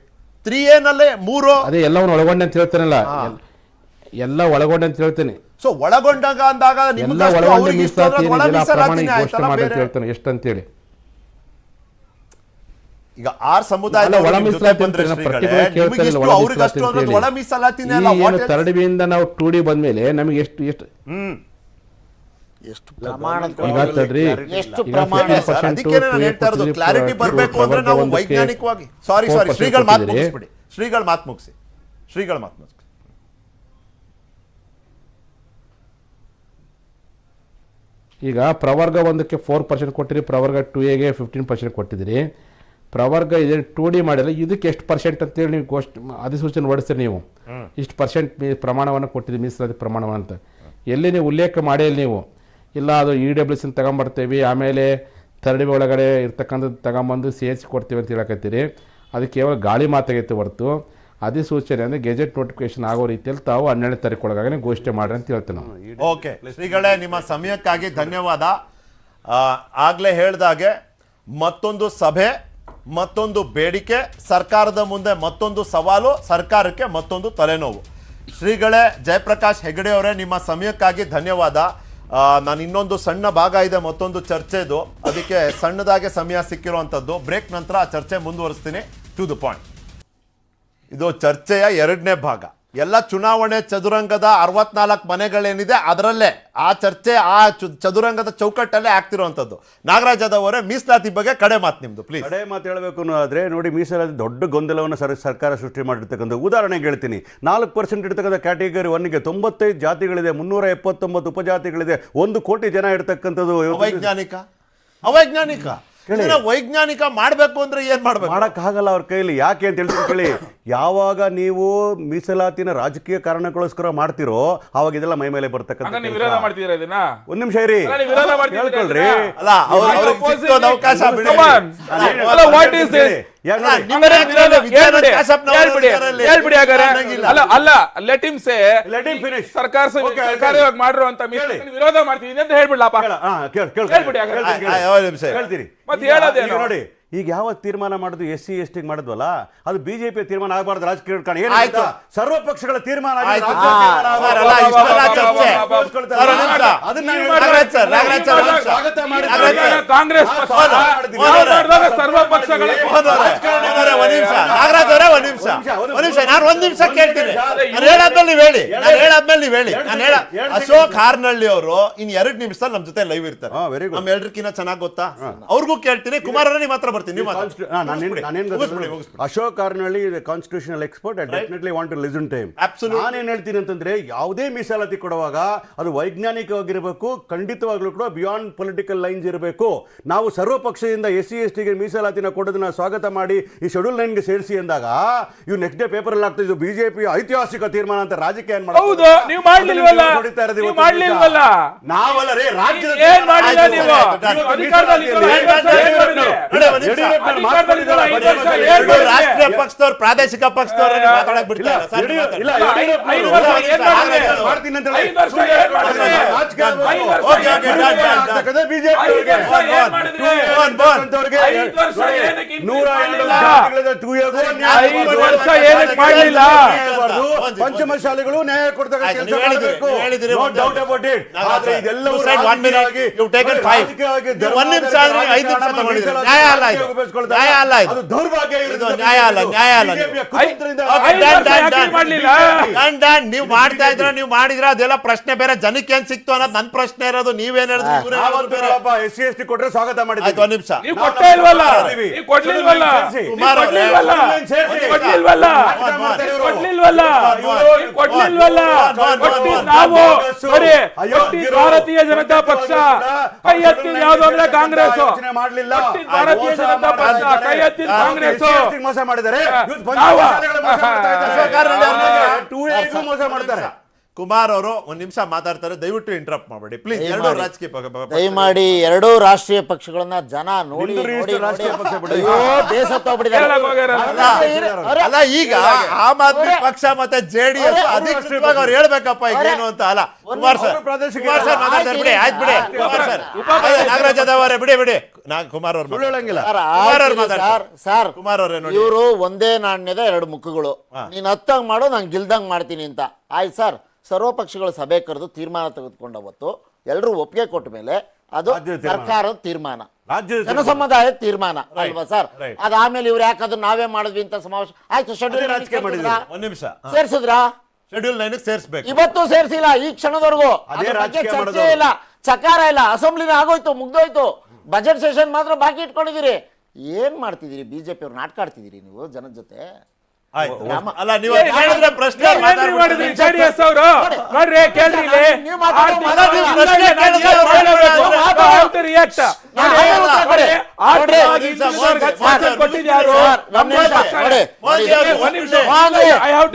3A ನಲ್ಲೇ 3 ಅದೇ ಎಲ್ಲವನ್ನು ಒಳಗೊಂಡೆ ಅಂತ ಹೇಳ್ತಾನಲ್ಲ, ಎಲ್ಲ ಒಳಗೊಂಡೆ ಅಂತ ಹೇಳ್ತೇನೆ. ಸೊ ಒಳಗೊಂಡಾಗ ಅಂದಾಗ ಎಲ್ಲ ಒಳಗೊಂಡೆ ಮೀಸಲಾತಿ ಘೋಷಣೆ ಮಾಡಿ ಅಂತ ಹೇಳ್ತಾನೆ ಎಷ್ಟಂತೇಳಿ. ಈಗ 6 ಸಮುದಾಯ ತರಡಿಬಿಯಿಂದ ನಾವು 2D ಬಂದ್ಮೇಲೆ ನಮಗೆ ಎಷ್ಟು ಕ್ಲಾರಿಟಿ ಬರಬೇಕು ಅಂದ್ರೆ ನಾವು ವೈಜ್ಞಾನಿಕವಾಗಿ ಸಾರಿ ಶ್ರೀಗಳ ಮಾತು ಮುಗಿಸ್ಬಿಡಿ. ಶ್ರೀಗಳ ಮಾತು ಮುಗಿಸಿ. ಈಗ ಪ್ರವರ್ಗ 1ಕ್ಕೆ 4% ಕೊಟ್ಟಿರಿ, ಪ್ರವರ್ಗ 2Aಗೆ 15% ಕೊಟ್ಟಿದ್ದೀರಿ. ಪ್ರವರ್ಗ ಇದೆ 2D ಮಾಡಿಲ್ಲ, ಇದಕ್ಕೆ ಎಷ್ಟು ಪರ್ಸೆಂಟ್ ಅಂತೇಳಿ ನೀವು ಅಧಿಸೂಚನೆ ಹೊರಡಿಸ್ತೀರಿ. ನೀವು ಇಷ್ಟು ಪರ್ಸೆಂಟ್ ಪ್ರಮಾಣವನ್ನು ಕೊಟ್ಟಿದ್ದೀರಿ ಮೀಸಲಾತಿ ಪ್ರಮಾಣವನ್ನು ಅಂತ ಎಲ್ಲಿ ನೀವು ಉಲ್ಲೇಖ ಮಾಡಿ ನೀವು ಇಲ್ಲ ಅದು EWS ತಗೊಂಬರ್ತೇವೆ ಆಮೇಲೆ ತರಡಿ ಒಳಗಡೆ ಇರ್ತಕ್ಕಂಥದ್ದು ತಗೊಂಬಂದು ಸೇರಿಸಿ ಕೊಡ್ತೀವಿ ಅಂತ ಹೇಳಕತ್ತೀರಿ. ಅದು ಕೇವಲ ಗಾಳಿ ಮಾತಾಗೈತೆ ಹೊರತು ಅಧಿಸೂಚನೆ ಅಂದರೆ ಗೆಜೆಟ್ ನೋಟಿಫಿಕೇಶನ್ ಆಗೋ ರೀತಿಯಲ್ಲಿ ತಾವು 12ನೇ ತಾರೀಕು ಒಳಗಾಗನೆ ಘೋಷಣೆ ಮಾಡ್ರಿ ಅಂತ ಹೇಳ್ತೀವಿ ನಾವು. ಓಕೆ ಶ್ರೀಗಳೇ, ನಿಮ್ಮ ಸಮಯಕ್ಕಾಗಿ ಧನ್ಯವಾದ. ಆಗಲೇ ಹೇಳ್ದಾಗೆ ಮತ್ತೊಂದು ಸಭೆ, ಮತ್ತೊಂದು ಬೇಡಿಕೆ, ಸರ್ಕಾರದ ಮುಂದೆ ಮತ್ತೊಂದು ಸವಾಲು, ಸರ್ಕಾರಕ್ಕೆ ಮತ್ತೊಂದು ತಲೆನೋವು. ಶ್ರೀಗಳೇ, ಜಯಪ್ರಕಾಶ್ ಹೆಗಡೆ ಅವರೇ, ನಿಮ್ಮ ಸಮಯಕ್ಕಾಗಿ ಧನ್ಯವಾದ. ನಾನು ಇನ್ನೊಂದು ಸಣ್ಣ ಭಾಗ ಇದೆ ಮತ್ತೊಂದು ಚರ್ಚೆದು, ಅದಕ್ಕೆ ಸಣ್ಣದಾಗೆ ಸಮಯ ಸಿಕ್ಕಿರುವಂಥದ್ದು. ಬ್ರೇಕ್ ನಂತರ ಆ ಚರ್ಚೆ ಮುಂದುವರಿಸ್ತೀನಿ. To the point. ಇದು ಚರ್ಚೆಯ 2ನೇ ಭಾಗ. ಎಲ್ಲ ಚುನಾವಣೆ ಚದುರಂಗದ 64 ಮನೆಗಳೇನಿದೆ ಅದರಲ್ಲೇ ಆ ಚರ್ಚೆ ಆ ಚದುರಂಗದ ಚೌಕಟ್ಟಲ್ಲೇ ಆಗ್ತಿರುವಂಥದ್ದು. ನಾಗರಾಜ್ ಯಾದವ್ ಅವರೇ, ಮೀಸಲಾತಿ ಬಗ್ಗೆ ಕಡೆ ಮಾತು ನಿಮ್ದು ಪ್ಲೀಸ್. ಕಡೆ ಮಾತು ಹೇಳಬೇಕು ಆದರೆ ನೋಡಿ, ಮೀಸಲಾತಿ ದೊಡ್ಡ ಗೊಂದಲವನ್ನು ಸರ್ಕಾರ ಸೃಷ್ಟಿ ಮಾಡಿರ್ತಕ್ಕಂಥ ಉದಾಹರಣೆಗೆ ಹೇಳ್ತೀನಿ. 4% ಇರ್ತಕ್ಕಂಥ ಕ್ಯಾಟಗರಿ 1ಗೆ 95 ಜಾತಿಗಳಿದೆ, 379 ಉಪಜಾತಿಗಳಿದೆ, 1 ಕೋಟಿ ಜನ ಇರ್ತಕ್ಕಂಥದ್ದು. ಅವೈಜ್ಞಾನಿಕ ವೈಜ್ಞಾನಿಕ ಮಾಡಬೇಕು ಅಂದ್ರೆ ಏನ್ ಮಾಡ್ಬೇಕು? ಮಾಡಕ್ಕಾಗಲ್ಲ ಅವ್ರ ಕೈಲಿ. ಯಾಕೆ ಅಂತ ಹೇಳ್ತೀನಿ, ಯಾವಾಗ ನೀವು ಮೀಸಲಾತಿನ ರಾಜಕೀಯ ಕಾರಣಕ್ಕೋಸ್ಕರ ಮಾಡ್ತಿರೋ ಆವಾಗ ಇದೆಲ್ಲ ಮೈ ಮೇಲೆ ಬರ್ತಕ್ಕಂಥ. ಒಂದ್ ನಿಮಿಷ ಇರಿ, ಹೇಳ್ಕೊಳ್ರಿ. ಸರ್ಕಾರ ಮಾಡಿರುವಂತ ವಿರೋಧ ಮಾಡ್ತೀವಿ ಅಂತ ಹೇಳ್ಬಿಡ್ಲಪ್ಪ. ಹೇಳ್ತೀರಿ ನೋಡಿ. ಈಗ ಯಾವ ತೀರ್ಮಾನ ಮಾಡುದು SC ST ಮಾಡಿದ್ವಲ್ಲ, ಅದು ಬಿಜೆಪಿ ತೀರ್ಮಾನ ಆಗಬಾರ್ದು, ರಾಜಕೀಯ ಕಾರಣ ಸರ್ವ ಪಕ್ಷಗಳ ತೀರ್ಮಾನ. ಕಾಂಗ್ರೆಸ್ ಸರ್ವ ಪಕ್ಷಗಳ ಒಂದ್ ನಿಮಿಷ ಕೇಳ್ತೀನಿ. ಅಶೋಕ್ ಹಾರ್ನಳ್ಳಿ ಅವರು ಇನ್ 2 ನಿಮಿಷದಲ್ಲಿ ನಮ್ ಜೊತೆ ಲೈವ್ ಇರ್ತಾರೆ. ನಮ್ ಎಲ್ರಿಗಿನ್ನ ಚೆನ್ನಾಗಿ ಗೊತ್ತಾ, ಅವ್ರಿಗೂ ಕೇಳ್ತೀನಿ. ಕುಮಾರಣ್ಣ ನಿಮ್ಮ ಹತ್ರ ಬರ್ತೀನಿ. Ashok Haranahalli constitutional expert. I definitely want to listen to him. ನಾನೇನ್ ಹೇಳ್ತೀನಿ ಅಂತಂದ್ರೆ, ಯಾವುದೇ ಮೀಸಲಾತಿ ಕೊಡುವಾಗ ಅದು ವೈಜ್ಞಾನಿಕವಾಗಿರಬೇಕು, ಖಂಡಿತವಾಗ್ಲೂ ಕೂಡ ಬಿಯಾಂಡ್ ಪೊಲಿಟಿಕಲ್ ಲೈನ್ಸ್ ಇರಬೇಕು. ನಾವು ಸರ್ವ ಪಕ್ಷದಿಂದ SC/ST ಗೆ ಮೀಸಲಾತಿನ ಕೊಡೋದನ್ನ ಸ್ವಾಗತ ಮಾಡಿ ಈ ಶೆಡ್ಯೂಲ್ 9 ಸೇರಿಸಿ ಅಂದಾಗ ಇವು ನೆಕ್ಸ್ಟ್ ಡೇ ಪೇಪರ್ ಅಲ್ಲಿ ಆಗ್ತಾ ಇದ್ದು ಬಿಜೆಪಿ ಐತಿಹಾಸಿಕ ತೀರ್ಮಾನ ಅಂತ ರಾಜಕೀಯ ಏನ್ ಮಾಡೋದು? ಹೌದು, ನೀವು ಮಾಡ್ಲಿಲ್ವಲ್ಲ, ನೀವು ಮಾಡ್ಲಿಲ್ವಲ್ಲ. ನಾವಲ್ಲ ರೀ, ರಾಜ್ಯದ ಏನ್ ಮಾಡಿಲ್ಲ ನೀವು? ಅಧಿಕಾರದಲ್ಲಿ ಇದ್ದವರು 5 ವರ್ಷ ಏನ್ ಮಾಡಿದ್ರು? ಅಧಿಕಾರದಲ್ಲಿ ಇದ್ದವರು 5 ವರ್ಷ ಏನ್ ಮಾಡಿದ್ರು? ರಾಷ್ಟ್ರೀಯ ಪಕ್ಷದವ್ರು ಪ್ರಾದೇಶಿಕ ಪಕ್ಷದವ್ರು ಮಾತಾಡಕ್ ಬಿಡ್ತಾರೆ. ಇಲ್ಲ, 5 ವರ್ಷ ಏನ್ ಮಾಡಿದ್ರು? ಮಾಡ್ತೀನಿ ಅಂತ 5 ವರ್ಷ ಏನ್ ಮಾಡಿದ್ರು? 5 ವರ್ಷ ಏನಕ್ಕೆ ಮಾಡಲಿಲ್ಲ? ಪಂಚಮಶಾಲೆಗಳು ನ್ಯಾಯ ಕೊಡ್ತಾರೆ, ಕೆಲಸ ಮಾಡಬೇಕು, ನೋ ಡೌಟ್ ಅಬೌಟ್ ಇಟ್. ಆದ್ರೆ ಇದೆಲ್ಲವೂ ದೌರ್ಭಾಗ್ಯ. ನೀವು ಮಾಡ್ತಾ ಇದ್ರ, ನೀವು ಮಾಡಿದ್ರ, ಅದೆಲ್ಲ ಪ್ರಶ್ನೆ ಬೇರೆ. ಜನಕ್ಕೆ ಏನ್ ಸಿಕ್ತು ಅನ್ನೋದು ನನ್ ಪ್ರಶ್ನೆ ಇರೋದು. ನೀವೇನ್ ಹೇಳಿದ್ರಿ? SC/ST ಕೊಟ್ರೆ ಸ್ವಾಗತ ಮಾಡಿದ್ವಿ. ಒಂದ್ ನಿಮಿಷ, ನೀವು ಕೊಟ್ಟೇ ಇಲ್ವಲ್ಲ, ನೀವು ಕೊಡ್ಲಿಲ್ವಲ್ಲ, ನಾವು ಭಾರತೀಯ ಜನತಾ ಪಕ್ಷ ಕೈ ಎತ್ತಿದ ಯಾವ್ದು ಅಂದ್ರೆ ಕಾಂಗ್ರೆಸ್. ಭಾರತೀಯ ಜನತಾ ಪಕ್ಷ ಕೈ ಎತ್ತಿದ ಕಾಂಗ್ರೆಸ್ ಮೋಸ ಮಾಡಿದ್ದಾರೆ, ಮೋಸ ಮಾಡ್ತಾರೆ. ಕುಮಾರ್ ಅವರು ಒಂದ್ ನಿಮಿಷ ಮಾತಾಡ್ತಾರೆ, ದಯವಿಟ್ಟು ಇಂಟರಪ್ಟ್ ಮಾಡಬೇಡಿ ಪ್ಲೀಸ್. ಎರಡು ರಾಜಕೀಯ ದಯಮಾಡಿ ಎರಡೂ ರಾಷ್ಟ್ರೀಯ ಪಕ್ಷಗಳನ್ನ ಜನ ನೋಡಿ ಅಲ್ಲ. ಈಗ ಆಮ್ ಆದ್ಮಿ ಪಕ್ಷ ಮತ್ತೆ JDS ಅಧಿಕೃತವಾಗಿ ಅವ್ರು ಹೇಳ್ಬೇಕಪ್ಪ ಈಗ ಏನು ಅಂತ. ಅಲ್ಲ ಕುಮಾರ್ ಸರ್ ಮಾತಾಡ್ತಾರೆ, ಬಿಡಿ, ಆಯ್ತು ಬಿಡಿ. ಕುಮಾರ್ ಸರ್, ನಾಗರಾಜ್ ಅವರೇ ಬಿಡಿ ಬಿಡಿ. ಕುಮಾರ್ ಅವ್ರು ಸರ್, ಇವರು ಒಂದೇ ನಾಣ್ಯದ ಎರಡು ಮುಖಗಳು. ನೀನ್ ಹತ್ತಂಗ್ ಮಾಡೋ ನಾನು ಗಿಲ್ದಂಗ್ ಮಾಡ್ತೀನಿ ಅಂತ. ಆಯ್ತು ಸರ್, ಸರ್ವ ಪಕ್ಷಗಳು ಸಭೆ ಕರೆದು ತೀರ್ಮಾನ ತೆಗೆದುಕೊಂಡ ಹೊತ್ತು ಎಲ್ಲರೂ ಒಪ್ಪಿಗೆ ಕೊಟ್ಟ ಮೇಲೆ ಅದು ಸರ್ಕಾರದ ತೀರ್ಮಾನ, ಜನಸಮುದಾಯದ ತೀರ್ಮಾನ ಅಲ್ವಾ ಸರ್? ಅದಾದ್ಮೇಲೆ ಇವ್ರು ಯಾಕಂದ್ರೆ ನಾವೇ ಮಾಡಿದ್ವಿ ಅಂತ ಸಮಾವೇಶ ಆಯ್ತು. ಶೆಡ್ಯೂಲ್ ಸೇರ್ಸಿದ್ರಾ? ಶೆಡ್ಯೂಲ್ 9 ಸೇರಿಸಬೇಕು. ಇವತ್ತು ಸೇರಿಸಿಲ್ಲ, ಈ ಕ್ಷಣದವರೆಗೂ ಚರ್ಚೆ ಇಲ್ಲ, ಚಕಾರ ಇಲ್ಲ. ಅಸೆಂಬ್ಲಿನ ಆಗೋಯ್ತು, ಮುಗ್ದೋಯ್ತು. ಬಜೆಟ್ ಸೆಷನ್ ಮಾತ್ರ ಬಾಕಿ ಇಟ್ಕೊಂಡಿದ್ದೀರಿ. ಏನ್ ಮಾಡ್ತಿದ್ದೀರಿ? ಬಿಜೆಪಿ ಅವ್ರು ನಾಟಕ ಆಡ್ತಿದ್ದೀರಿ ನೀವು ಜನದ ಜೊತೆ. ಅಲ್ಲ, ನೀವು ಪ್ರಶ್ನೆ JDS ಅವರು ನೋಡ್ರಿ, ಕೇಳ್ರಿ,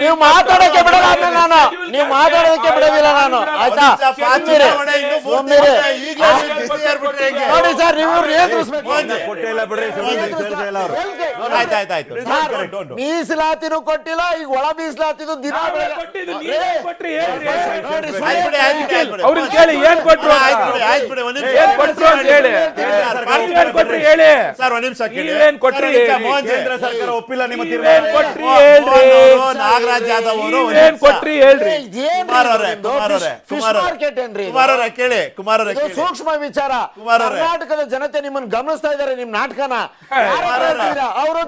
ನೀವು ಮಾತಾಡಕ್ಕೆ ಬಿಡಲ್ಲ ನಾನು, ನೀವು ಮಾತಾಡೋದಕ್ಕೆ ಬಿಡೋದಿಲ್ಲ ನಾನು. ಆಯ್ತಾ? ನೋಡಿ ಸರ್, ನೀವು ಮೀಸಲಾತಿನೂ ಕೊಟ್ಟಿಲ್ಲ, ಈಗ ಒಳ ಮೀಸಲಾತಿದು ದಿನ ಅವ್ರಿಗೆ ಕೇಳಿ ಏನ್ ಕೊಟ್ರು, ಏನ್ ಕೊಟ್ರು ಅಂತ ಹೇಳಿ. ಏನ್ ಕೊಟ್ರಿ ಹೇಳಿ ಸರ್, ಒಂದ್ ನಿಮಿಷ ಕೇಳಿ. ಏನ್ ಕೊಟ್ರಿ? ಕೇಂದ್ರ ಸರ್ಕಾರ ಒಪ್ಪಿಲ್ಲ ನಿಮ್ಮ ಏನ್ ಕೊಟ್ರಿ ಹೇಳ್ರಿ? ನಾಗರಾಜ್ ಯಾದವ್ ಅವರು ಏನ್ ಕೊಟ್ರಿ ಹೇಳ್ರಿ? ಕೇಳಿ. ಕುಮಾರ್ ಅವರೇ, ಸೂಕ್ಷ್ಮ ವಿಚಾರ. ಕರ್ನಾಟಕದ ಜನತೆ ನಿಮ್ಮನ್ನು ಗಮನಿಸ್ತಾ ಇದ್ದಾರೆ, ನಿಮ್ ನಾಟಕನ. ಅವರು